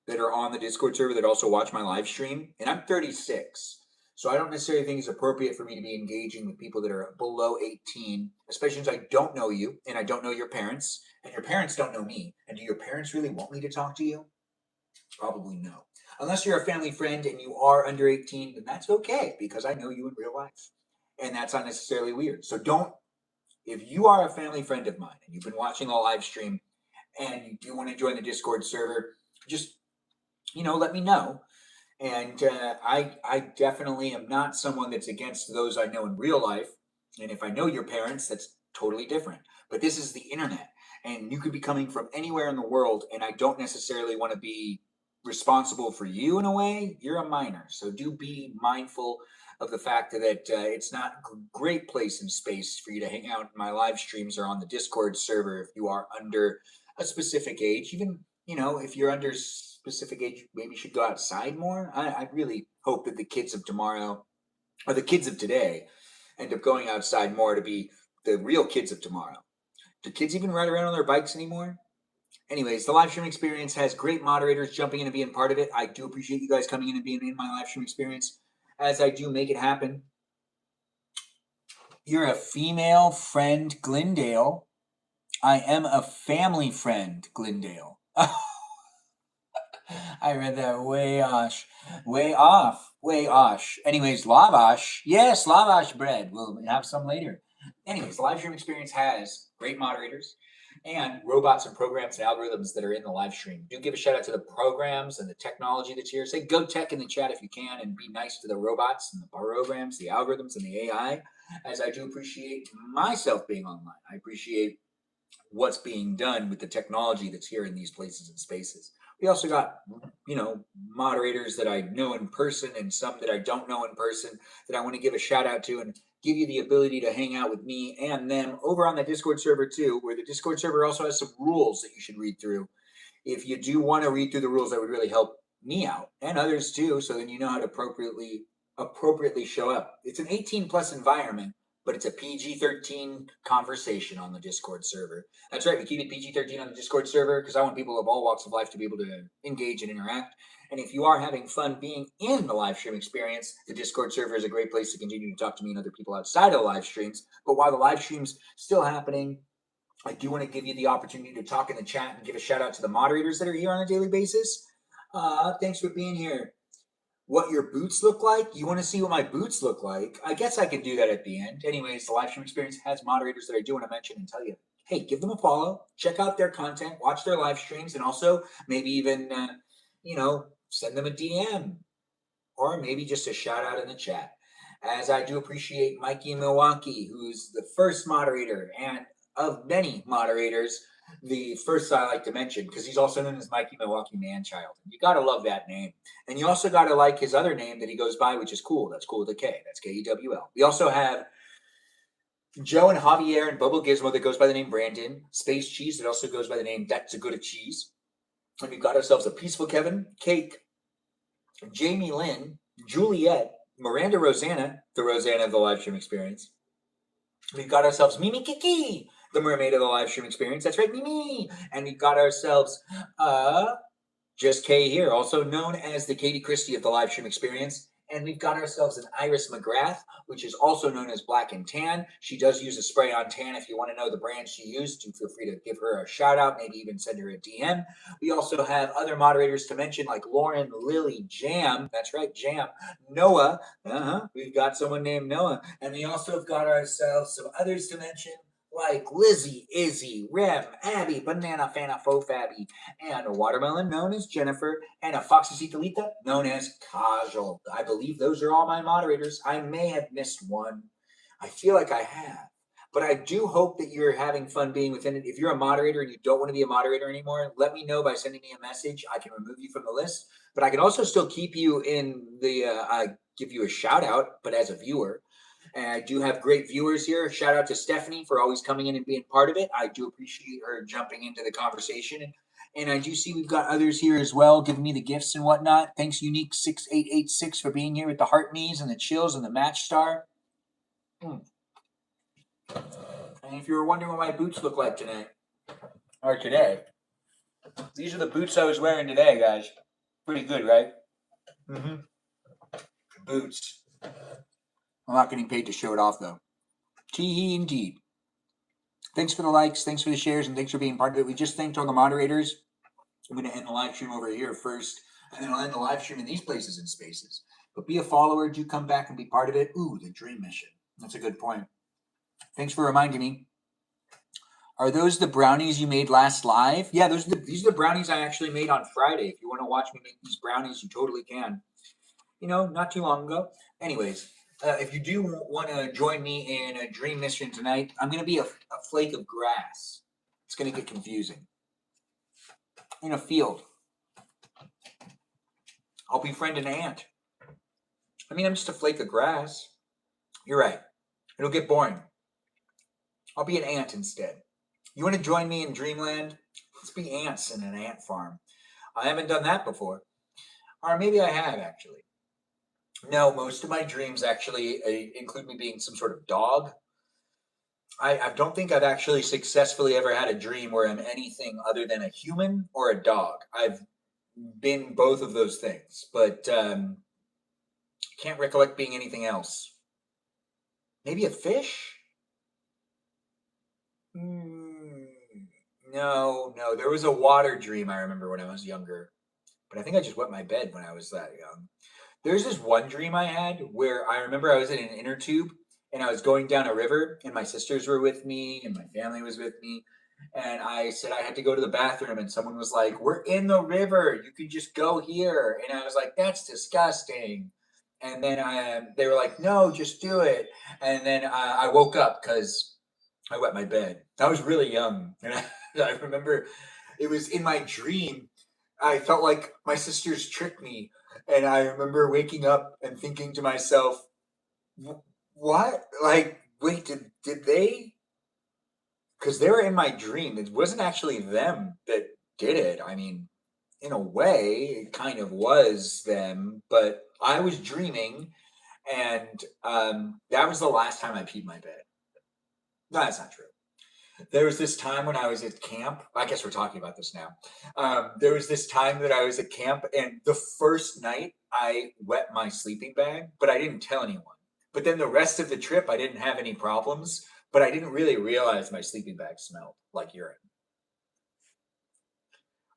that are on the Discord server that also watch my live stream. And I'm 36. So I don't necessarily think it's appropriate for me to be engaging with people that are below 18, especially since I don't know you and I don't know your parents, and your parents don't know me. And do your parents really want me to talk to you? Probably no. Unless you're a family friend and you are under 18, then that's okay because I know you in real life. And that's not necessarily weird. So don't, if you are a family friend of mine and you've been watching the live stream and you do want to join the Discord server, just, let me know. And I definitely am not someone that's against those I know in real life. And if I know your parents, that's totally different. But this is the internet. And you could be coming from anywhere in the world. And I don't necessarily want to be responsible for you in a way. You're a minor. So do be mindful of the fact that it's not a great place and space for you to hang out in my live streams or on the Discord server if you are under a specific age. Even, if you're under specific age, maybe you should go outside more. I really hope that the kids of tomorrow or the kids of today end up going outside more to be the real kids of tomorrow. Do kids even ride around on their bikes anymore? Anyways, the live stream experience has great moderators jumping in and being part of it. I do appreciate you guys coming in and being in my live stream experience as I do make it happen. You're a female friend, Glendale. I am a family friend, Glendale. I read that way off. Way off. Way osh. Anyways, lavash. Yes, lavash bread. We'll have some later. Anyways, the live stream experience has great moderators and robots and programs and algorithms that are in the live stream. Do give a shout out to the programs and the technology that's here. Say go tech in the chat if you can, and be nice to the robots and the programs, the algorithms, and the AI, as I do appreciate myself being online. I appreciate what's being done with the technology that's here in these places and spaces. We also got, moderators that I know in person and some that I don't know in person that I want to give a shout out to and give you the ability to hang out with me and them over on the Discord server too, where the Discord server also has some rules that you should read through. If you do want to read through the rules, that would really help me out and others too, so then you know how to appropriately show up. It's an 18 plus environment, but it's a PG-13 conversation on the Discord server. That's right, we keep it PG-13 on the Discord server because I want people of all walks of life to be able to engage and interact. And if you are having fun being in the live stream experience, the Discord server is a great place to continue to talk to me and other people outside of the live streams. But while the live stream's still happening, I do want to give you the opportunity to talk in the chat and give a shout out to the moderators that are here on a daily basis. Thanks for being here. What your boots look like? You want to see what my boots look like? I guess I could do that at the end. Anyways, the live stream experience has moderators that I do want to mention and tell you, hey, give them a follow, check out their content, watch their live streams, and also maybe even, send them a DM or maybe just a shout out in the chat. As I do appreciate Mikey Milwaukee, who's the first moderator and of many moderators, the first I like to mention, because he's also known as Mikey Milwaukee Manchild. You got to love that name. And you also got to like his other name that he goes by, which is cool. That's cool with a K. That's Kewl. We also have Joe and Javier and Bubble Gizmo that goes by the name Brandon. Space Cheese that also goes by the name That's a Good of Cheese. And we've got ourselves a Peaceful Kevin, Cake, Jamie Lynn, Juliet, Miranda Rosanna, the Rosanna of the live stream experience. We've got ourselves Mimi Kiki, the mermaid of the live stream experience. That's right, Mimi. And we've got ourselves Just Kay here, also known as the Katie Christie of the live stream experience. And we've got ourselves an Iris McGrath, which is also known as Black and Tan. She does use a spray on tan. If you want to know the brand she used, do feel free to give her a shout out, maybe even send her a DM. We also have other moderators to mention, like Lauren, Lily, Jam. That's right, Jam. Noah. We've got someone named Noah. And we also have got ourselves some others to mention, like Lizzie, Izzy, Rem, Abby, Banana Fana Fofabby, and a watermelon known as Jennifer, and a Foxycitalita known as Kajal. I believe those are all my moderators. I may have missed one. I feel like I have. But I do hope that you're having fun being within it. If you're a moderator and you don't want to be a moderator anymore, let me know by sending me a message. I can remove you from the list. But I can also still keep you in the, give you a shout out, but as a viewer. And I do have great viewers here. Shout out to Stephanie for always coming in and being part of it. I do appreciate her jumping into the conversation. And I do see we've got others here as well, giving me the gifts and whatnot. Thanks, Unique6886, for being here with the heart knees and the chills and the match star. And if you were wondering what my boots look like today, these are the boots I was wearing today, guys. Pretty good, right? Boots. I'm not getting paid to show it off, though. Tee indeed. Thanks for the likes, thanks for the shares, and thanks for being part of it. We just thanked all the moderators. I'm going to end the live stream over here first, and then I'll end the live stream in these places and spaces. But be a follower, do come back and be part of it. Ooh, the dream mission. That's a good point. Thanks for reminding me. Are those the brownies you made last live? Yeah, these are the brownies I actually made on Friday. If you want to watch me make these brownies, you totally can. Not too long ago. Anyways. If you do want to join me in a dream mission tonight, I'm going to be a flake of grass. It's going to get confusing. In a field. I'll befriend an ant. I'm just a flake of grass. You're right. It'll get boring. I'll be an ant instead. You want to join me in Dreamland? Let's be ants in an ant farm. I haven't done that before. Or maybe I have, actually. No, most of my dreams actually include me being some sort of dog. I don't think I've actually successfully ever had a dream where I'm anything other than a human or a dog. I've been both of those things, but can't recollect being anything else. Maybe a fish? No. There was a water dream I remember when I was younger, but I think I just wet my bed when I was that young. There's this one dream I had where I remember I was in an inner tube and I was going down a river, and my sisters were with me, and my family was with me. And I said I had to go to the bathroom, and someone was like, "We're in the river. You can just go here." And I was like, "That's disgusting." And then they were like, "No, just do it." And then I woke up because I wet my bed. I was really young, and I remember it was in my dream. I felt like my sisters tricked me, and I remember waking up and thinking to myself, "What? Like, wait, did they? Because they were in my dream. It wasn't actually them that did it. I mean, in a way, it kind of was them, but I was dreaming, and that was the last time I peed my bed. No, that's not true. There was this time when I was at camp. I guess we're talking about this now. There was this time that I was at camp, and the first night I wet my sleeping bag, but I didn't tell anyone. But then the rest of the trip, I didn't have any problems, but I didn't really realize my sleeping bag smelled like urine.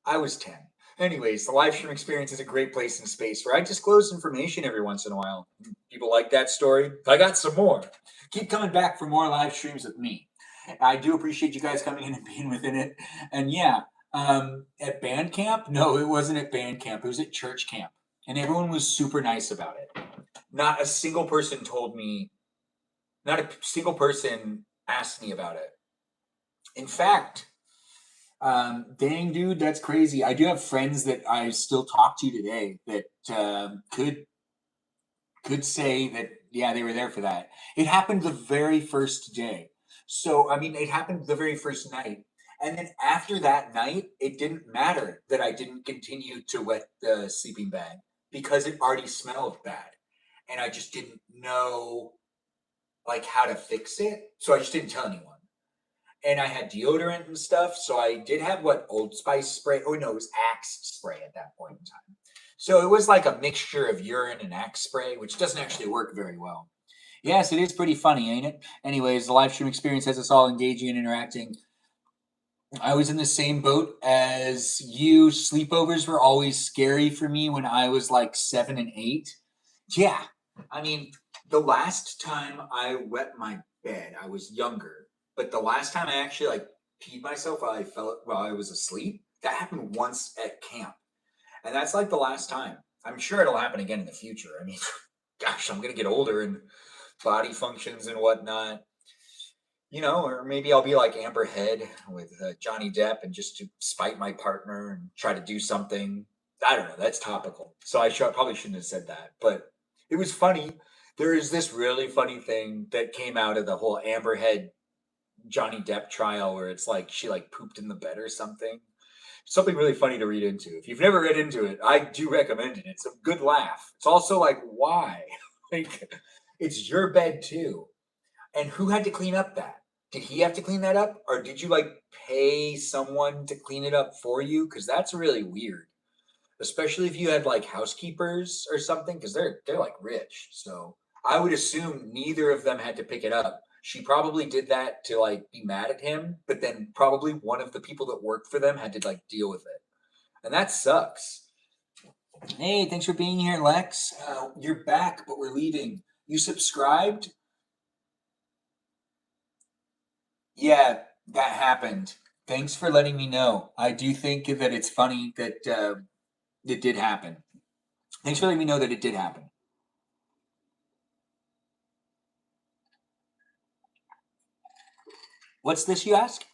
I was 10. Anyways, the live stream experience is a great place in space where I disclose information every once in a while. People like that story? I got some more. Keep coming back for more live streams with me. I do appreciate you guys coming in and being within it. And yeah, at band camp, no, it wasn't at band camp. It was at church camp. And everyone was super nice about it. Not a single person told me, not a single person asked me about it. In fact, dang, dude, that's crazy. I do have friends that I still talk to today that could say that, yeah, they were there for that. It happened the very first day. So, I mean, it happened the very first night. And then after that night, it didn't matter that I didn't continue to wet the sleeping bag because it already smelled bad. And I just didn't know like how to fix it. So I just didn't tell anyone. And I had deodorant and stuff. So I did have what Old Spice spray. Oh no, it was Axe spray at that point in time. So it was like a mixture of urine and Axe spray, which doesn't actually work very well. Yes, it is pretty funny, ain't it? Anyways, the live stream experience has us all engaging and interacting. I was in the same boat as you. Sleepovers were always scary for me when I was like 7 and 8. Yeah, I mean, the last time I wet my bed, I was younger, but the last time I actually like peed myself while I was asleep, that happened once at camp, and that's like the last time. I'm sure it'll happen again in the future. I mean, gosh, I'm gonna get older and body functions and whatnot. Or maybe I'll be like Amber Heard with Johnny Depp and just to spite my partner and try to do something. I don't know. That's topical. So probably shouldn't have said that. But it was funny. There is this really funny thing that came out of the whole Amber Heard Johnny Depp trial where it's like she like pooped in the bed or something. Something really funny to read into. If you've never read into it, I do recommend it. It's a good laugh. It's also like, why? Like, it's your bed too. And who had to clean up that? Did he have to clean that up? Or did you like pay someone to clean it up for you? Because that's really weird. Especially if you had like housekeepers or something, because they're like rich. So I would assume neither of them had to pick it up. She probably did that to like be mad at him, but then probably one of the people that worked for them had to like deal with it. And that sucks. Hey, thanks for being here, Lex. You're back, but we're leaving. You subscribed? Yeah, that happened. Thanks for letting me know. I do think that it's funny that it did happen. Thanks for letting me know that it did happen. What's this, you ask?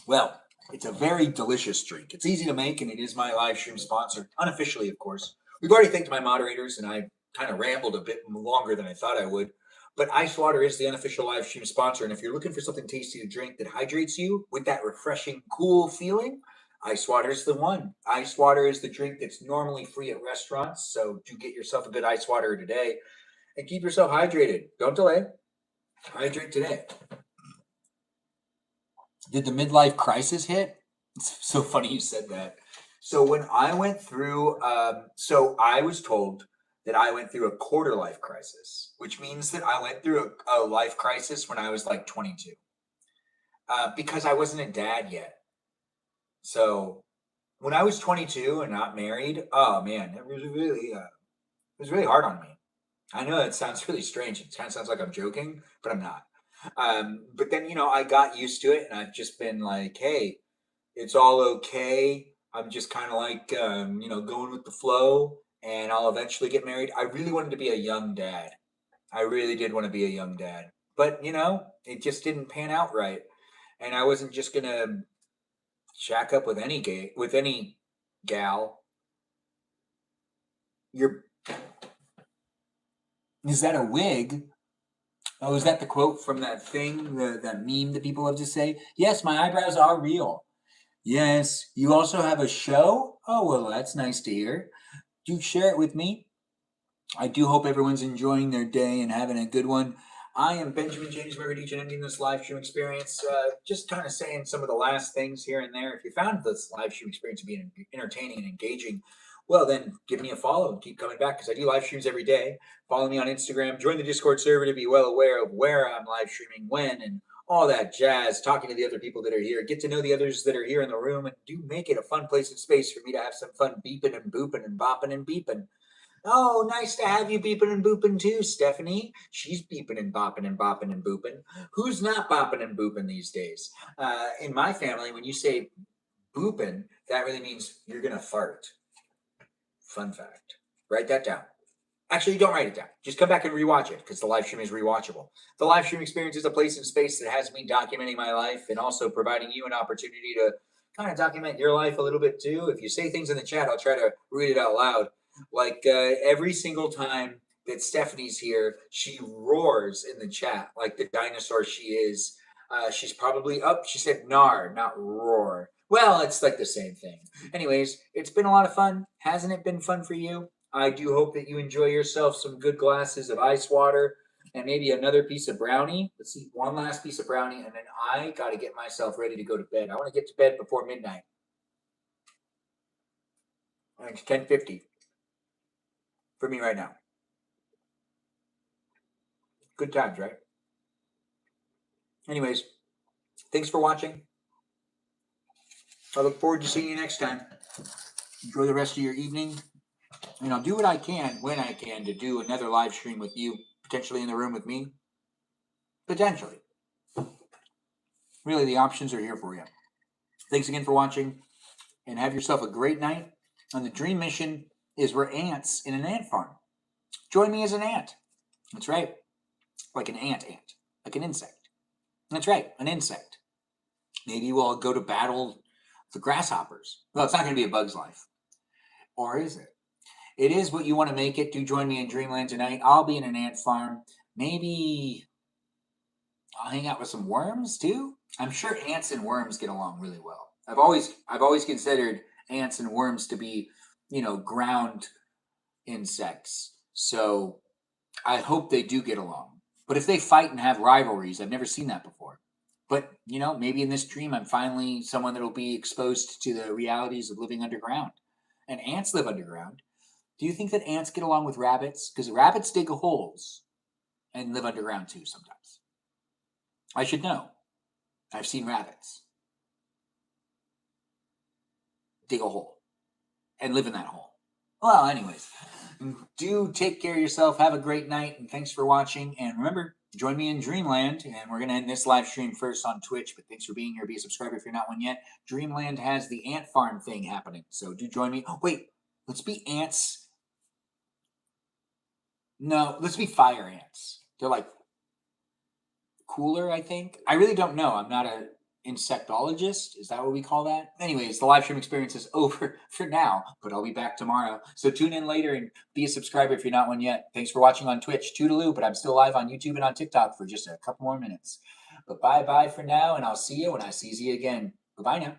Well, it's a very delicious drink. It's easy to make, and it is my live stream sponsor, unofficially, of course. We've already thanked my moderators, and I kind of rambled a bit longer than I thought I would. But ice water is the unofficial live stream sponsor, and if you're looking for something tasty to drink that hydrates you with that refreshing, cool feeling, ice water is the one. Ice water is the drink that's normally free at restaurants, so do get yourself a good ice water today and keep yourself hydrated. Don't delay. Hydrate today. Did the midlife crisis hit? It's so funny you said that. So when I went through, so I was told that I went through a quarter life crisis, which means that I went through a life crisis when I was like 22, because I wasn't a dad yet. So when I was 22 and not married, oh man, it was really hard on me. I know that sounds really strange. It kind of sounds like I'm joking, but I'm not. But then, I got used to it and I've just been like, hey, it's all okay. I'm just kind of like, going with the flow and I'll eventually get married. I really wanted to be a young dad. I really did want to be a young dad. But, it just didn't pan out right. And I wasn't just going to shack up with any gal. You're, is that a wig? Oh, is that the quote from that thing, that meme that people love to say? Yes, my eyebrows are real. Yes, you also have a show? Oh, well, that's nice to hear. Do share it with me. I do hope everyone's enjoying their day and having a good one. I am Benjamin James Magrdichian, ending this live stream experience. Just kind of saying some of the last things here and there. If you found this live stream experience to be entertaining and engaging, well, then give me a follow and keep coming back because I do live streams every day. Follow me on Instagram. Join the Discord server to be well aware of where I'm live streaming, when, and all that jazz. Talking to the other people that are here. Get to know the others that are here in the room and do make it a fun place and space for me to have some fun beeping and booping and bopping and beeping. Oh, nice to have you beeping and booping too, Stephanie. She's beeping and bopping and bopping and booping. Who's not bopping and booping these days? In my family, when you say booping, that really means you're going to fart. Fun fact. Write that down. Actually, don't write it down. Just come back and rewatch it because the live stream is rewatchable. The live stream experience is a place and space that has me documenting my life and also providing you an opportunity to kind of document your life a little bit too. If you say things in the chat, I'll try to read it out loud. Like every single time that Stephanie's here, she roars in the chat like the dinosaur she is. She's probably up. She said "nar," not "roar." Well, it's like the same thing. Anyways, it's been a lot of fun. Hasn't it been fun for you? I do hope that you enjoy yourself some good glasses of ice water and maybe another piece of brownie. Let's see, one last piece of brownie, and then I got to get myself ready to go to bed. I want to get to bed before midnight. It's 10:50 for me right now. Good times, right? Anyways, thanks for watching. I look forward to seeing you next time. Enjoy the rest of your evening. And I'll do what I can when I can to do another live stream with you, potentially in the room with me. Potentially. Really, the options are here for you. Thanks again for watching, and have yourself a great night. And the dream mission is we're ants in an ant farm. Join me as an ant. That's right. Like an ant, like an insect. That's right, an insect. Maybe we'll go to battle the grasshoppers. Well, it's not going to be a bug's life. Or is it? It is what you want to make it. Do join me in Dreamland tonight. I'll be in an ant farm. Maybe I'll hang out with some worms too. I'm sure ants and worms get along really well. I've always considered ants and worms to be, ground insects. So I hope they do get along. But if they fight and have rivalries, I've never seen that before. But, maybe in this dream, I'm finally someone that'll be exposed to the realities of living underground. And ants live underground. Do you think that ants get along with rabbits? Because rabbits dig holes and live underground too sometimes. I should know. I've seen rabbits dig a hole and live in that hole. Well, anyways, do take care of yourself. Have a great night, and thanks for watching. And remember, join me in Dreamland. And we're going to end this live stream first on Twitch, but thanks for being here. Be a subscriber if you're not one yet. Dreamland has the ant farm thing happening, so do join me. Oh, wait, let's be ants. No, let's be fire ants. They're like cooler, I think. I really don't know. I'm not a insectologist. Is that what we call that? Anyways, the live stream experience is over for now, but I'll be back tomorrow. So tune in later and be a subscriber if you're not one yet. Thanks for watching on Twitch. Toodaloo, but I'm still live on YouTube and on TikTok for just a couple more minutes. But bye-bye for now, and I'll see you when I see you again. Bye-bye now.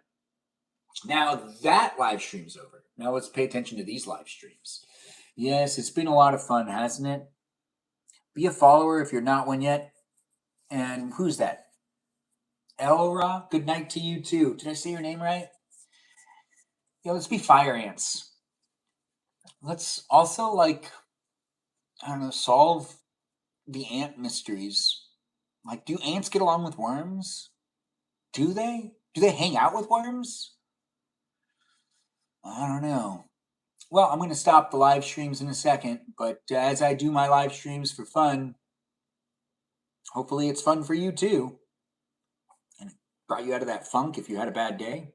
Now that live stream's over. Now let's pay attention to these live streams. Yes, it's been a lot of fun, hasn't it? Be a follower if you're not one yet. And who's that? Elra, good night to you too. Did I say your name right? Yeah, let's be fire ants. Let's also, I don't know, solve the ant mysteries. Like, do ants get along with worms? Do they? Do they hang out with worms? I don't know. Well, I'm going to stop the live streams in a second, but as I do my live streams for fun, hopefully it's fun for you too. And it brought you out of that funk if you had a bad day.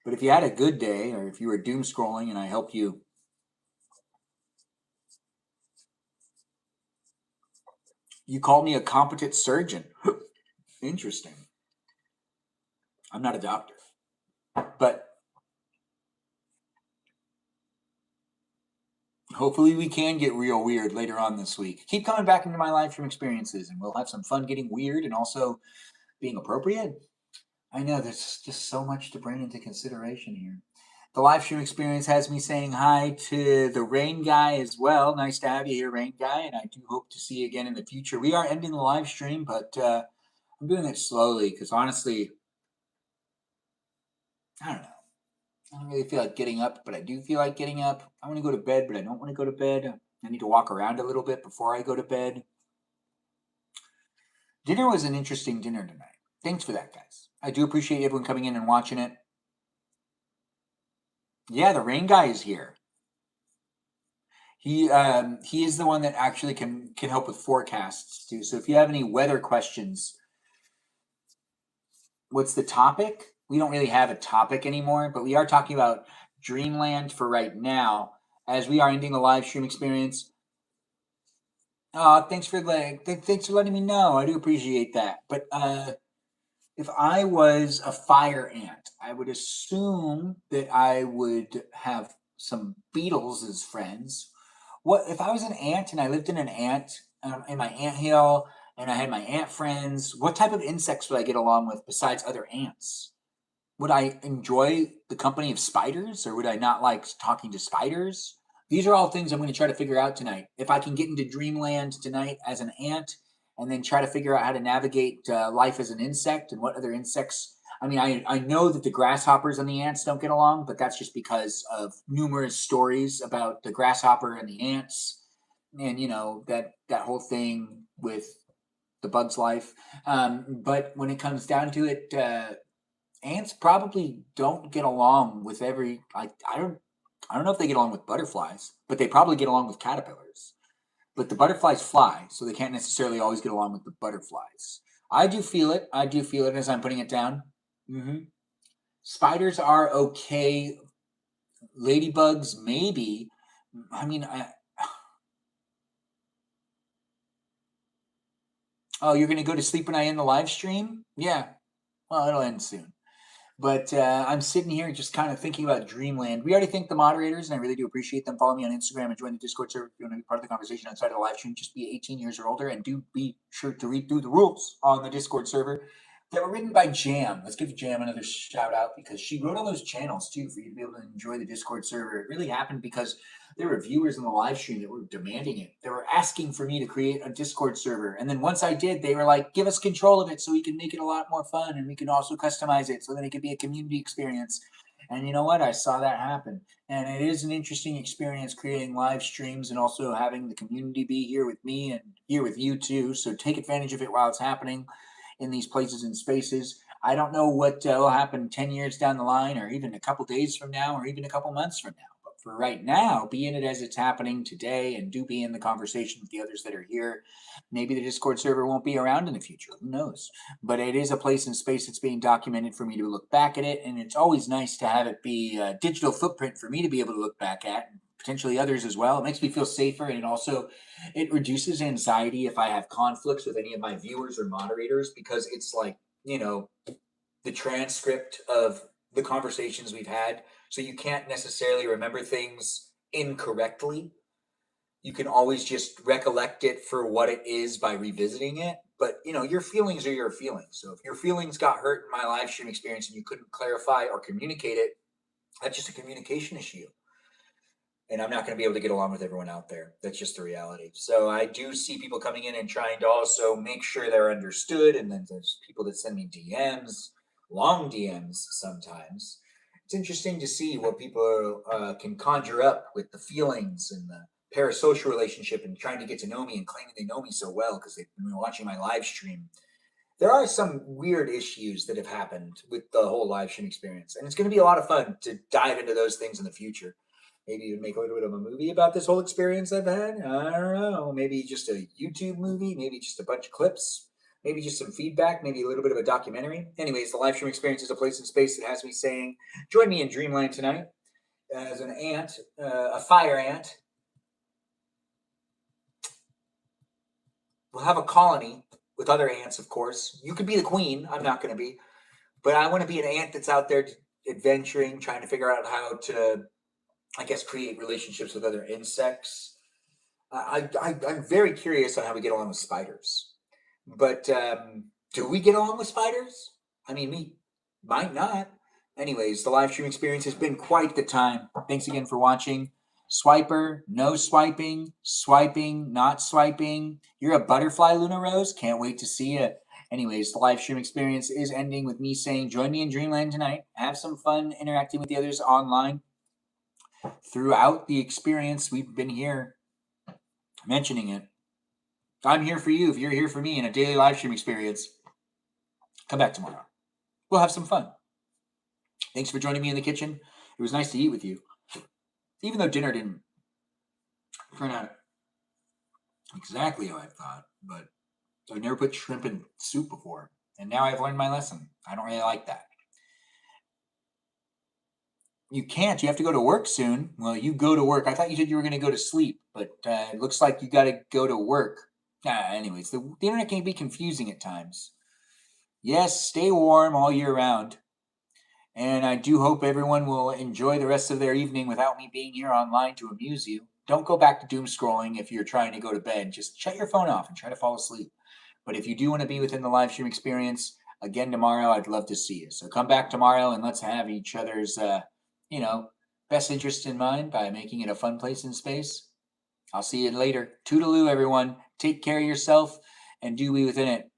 But if you had a good day, or if you were doom scrolling and I helped you, you called me a competent surgeon. Interesting. I'm not a doctor. But hopefully we can get real weird later on this week. Keep coming back into my live stream experiences and we'll have some fun getting weird and also being appropriate. I know there's just so much to bring into consideration here. The live stream experience has me saying hi to the Rain Guy as well. Nice to have you here, Rain Guy, and I do hope to see you again in the future. We are ending the live stream, but I'm doing it slowly because honestly, I don't know. I don't really feel like getting up, but I do feel like getting up. I want to go to bed, but I don't want to go to bed. I need to walk around a little bit before I go to bed. Dinner was an interesting dinner tonight. Thanks for that, guys. I do appreciate everyone coming in and watching it. Yeah, the Rain Guy is here. He is the one that actually can help with forecasts too. So if you have any weather questions, what's the topic? We don't really have a topic anymore, but we are talking about Dreamland for right now, as we are ending the live stream experience. Thanks for letting me know. I do appreciate that. But if I was a fire ant, I would assume that I would have some beetles as friends. What if I was an ant and I lived in an ant in my anthill and I had my ant friends? What type of insects would I get along with besides other ants? Would I enjoy the company of spiders or would I not like talking to spiders? These are all things I'm going to try to figure out tonight. If I can get into Dreamland tonight as an ant and then try to figure out how to navigate life as an insect and what other insects. I mean, I know that the grasshoppers and the ants don't get along, but that's just because of numerous stories about the grasshopper and the ants and, you know, that whole thing with the bug's life. But when it comes down to it, ants probably don't get along with every. I don't know if they get along with butterflies, but they probably get along with caterpillars. But the butterflies fly, so they can't necessarily always get along with the butterflies. I do feel it. I do feel it as I'm putting it down. Spiders are okay. Ladybugs, maybe. I mean, oh, you're going to go to sleep when I end the live stream? Yeah. Well, it'll end soon. But I'm sitting here just kind of thinking about Dreamland. We already thank the moderators, and I really do appreciate them. Follow me on Instagram and join the Discord server if you want to be part of the conversation outside of the live stream. Just be 18 years or older, and do be sure to read through the rules on the Discord server that were written by Jam. Let's give Jam another shout out because she wrote all those channels too for you to be able to enjoy the Discord server. It really happened because there were viewers in the live stream that were demanding it. They were asking for me to create a Discord server. And then once I did, they were like, give us control of it so we can make it a lot more fun and we can also customize it so that it could be a community experience. And you know what? I saw that happen. And it is an interesting experience creating live streams and also having the community be here with me and here with you too. So take advantage of it while it's happening in these places and spaces. I don't know what will happen 10 years down the line or even a couple days from now or even a couple months from now. For right now, be in it as it's happening today and do be in the conversation with the others that are here. Maybe the Discord server won't be around in the future. Who knows? But it is a place and space that's being documented for me to look back at it. And it's always nice to have it be a digital footprint for me to be able to look back at and potentially others as well. It makes me feel safer and it reduces anxiety if I have conflicts with any of my viewers or moderators because it's like, you know, the transcript of the conversations we've had. So you can't necessarily remember things incorrectly. You can always just recollect it for what it is by revisiting it. But you know, your feelings are your feelings. So if your feelings got hurt in my live stream experience and you couldn't clarify or communicate it, that's just a communication issue. And I'm not going to be able to get along with everyone out there. That's just the reality. So I do see people coming in and trying to also make sure they're understood. And then there's people that send me DMs, long DMs sometimes. It's interesting to see what people can conjure up with the feelings and the parasocial relationship and trying to get to know me and claiming they know me so well because they've been watching my live stream. There are some weird issues that have happened with the whole live stream experience. And it's going to be a lot of fun to dive into those things in the future. Maybe even make a little bit of a movie about this whole experience I've had. I don't know. Maybe just a YouTube movie. Maybe just a bunch of clips. Maybe just some feedback. Maybe a little bit of a documentary. Anyways, the live stream experience is a place in space that has me saying, join me in dreamland tonight as an ant, a fire ant. We'll have a colony with other ants, of course. You could be the queen. I'm not going to be. But I want to be an ant that's out there adventuring, trying to figure out how to, I guess, create relationships with other insects. I'm very curious on how we get along with spiders. But do we get along with spiders? I mean, we might not. Anyways, the live stream experience has been quite the time. Thanks again for watching. Swiper, no swiping, swiping, not swiping. You're a butterfly, Luna Rose. Can't wait to see you. Anyways, the live stream experience is ending with me saying, join me in Dreamland tonight. Have some fun interacting with the others online. Throughout the experience, we've been here mentioning it. I'm here for you if you're here for me in a daily live stream experience. Come back tomorrow. We'll have some fun. Thanks for joining me in the kitchen. It was nice to eat with you. Even though dinner didn't turn out exactly how I thought, but I've never put shrimp in soup before. And now I've learned my lesson. I don't really like that. You can't. You have to go to work soon. Well, you go to work. I thought you said you were going to go to sleep, but it looks like you got to go to work. Anyways, the internet can be confusing at times. Yes, stay warm all year round. And I do hope everyone will enjoy the rest of their evening without me being here online to amuse you. Don't go back to doom scrolling if you're trying to go to bed. Just shut your phone off and try to fall asleep. But if you do want to be within the live stream experience, again tomorrow, I'd love to see you. So come back tomorrow and let's have each other's, best interest in mind by making it a fun place in space. I'll see you later. Toodaloo, everyone. Take care of yourself and do be within it.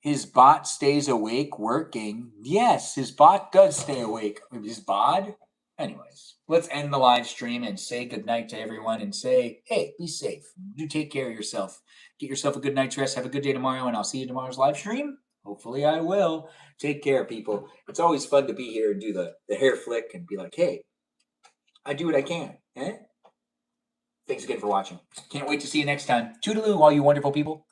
His bot stays awake working. Yes, his bot does stay awake. His bod? Anyways, let's end the live stream and say goodnight to everyone and say, hey, be safe. Do take care of yourself. Get yourself a good night's rest. Have a good day tomorrow, and I'll see you tomorrow's live stream. Hopefully I will. Take care, people. It's always fun to be here and do the hair flick and be like, hey, I do what I can. Thanks again for watching. Can't wait to see you next time. Toodaloo, all you wonderful people.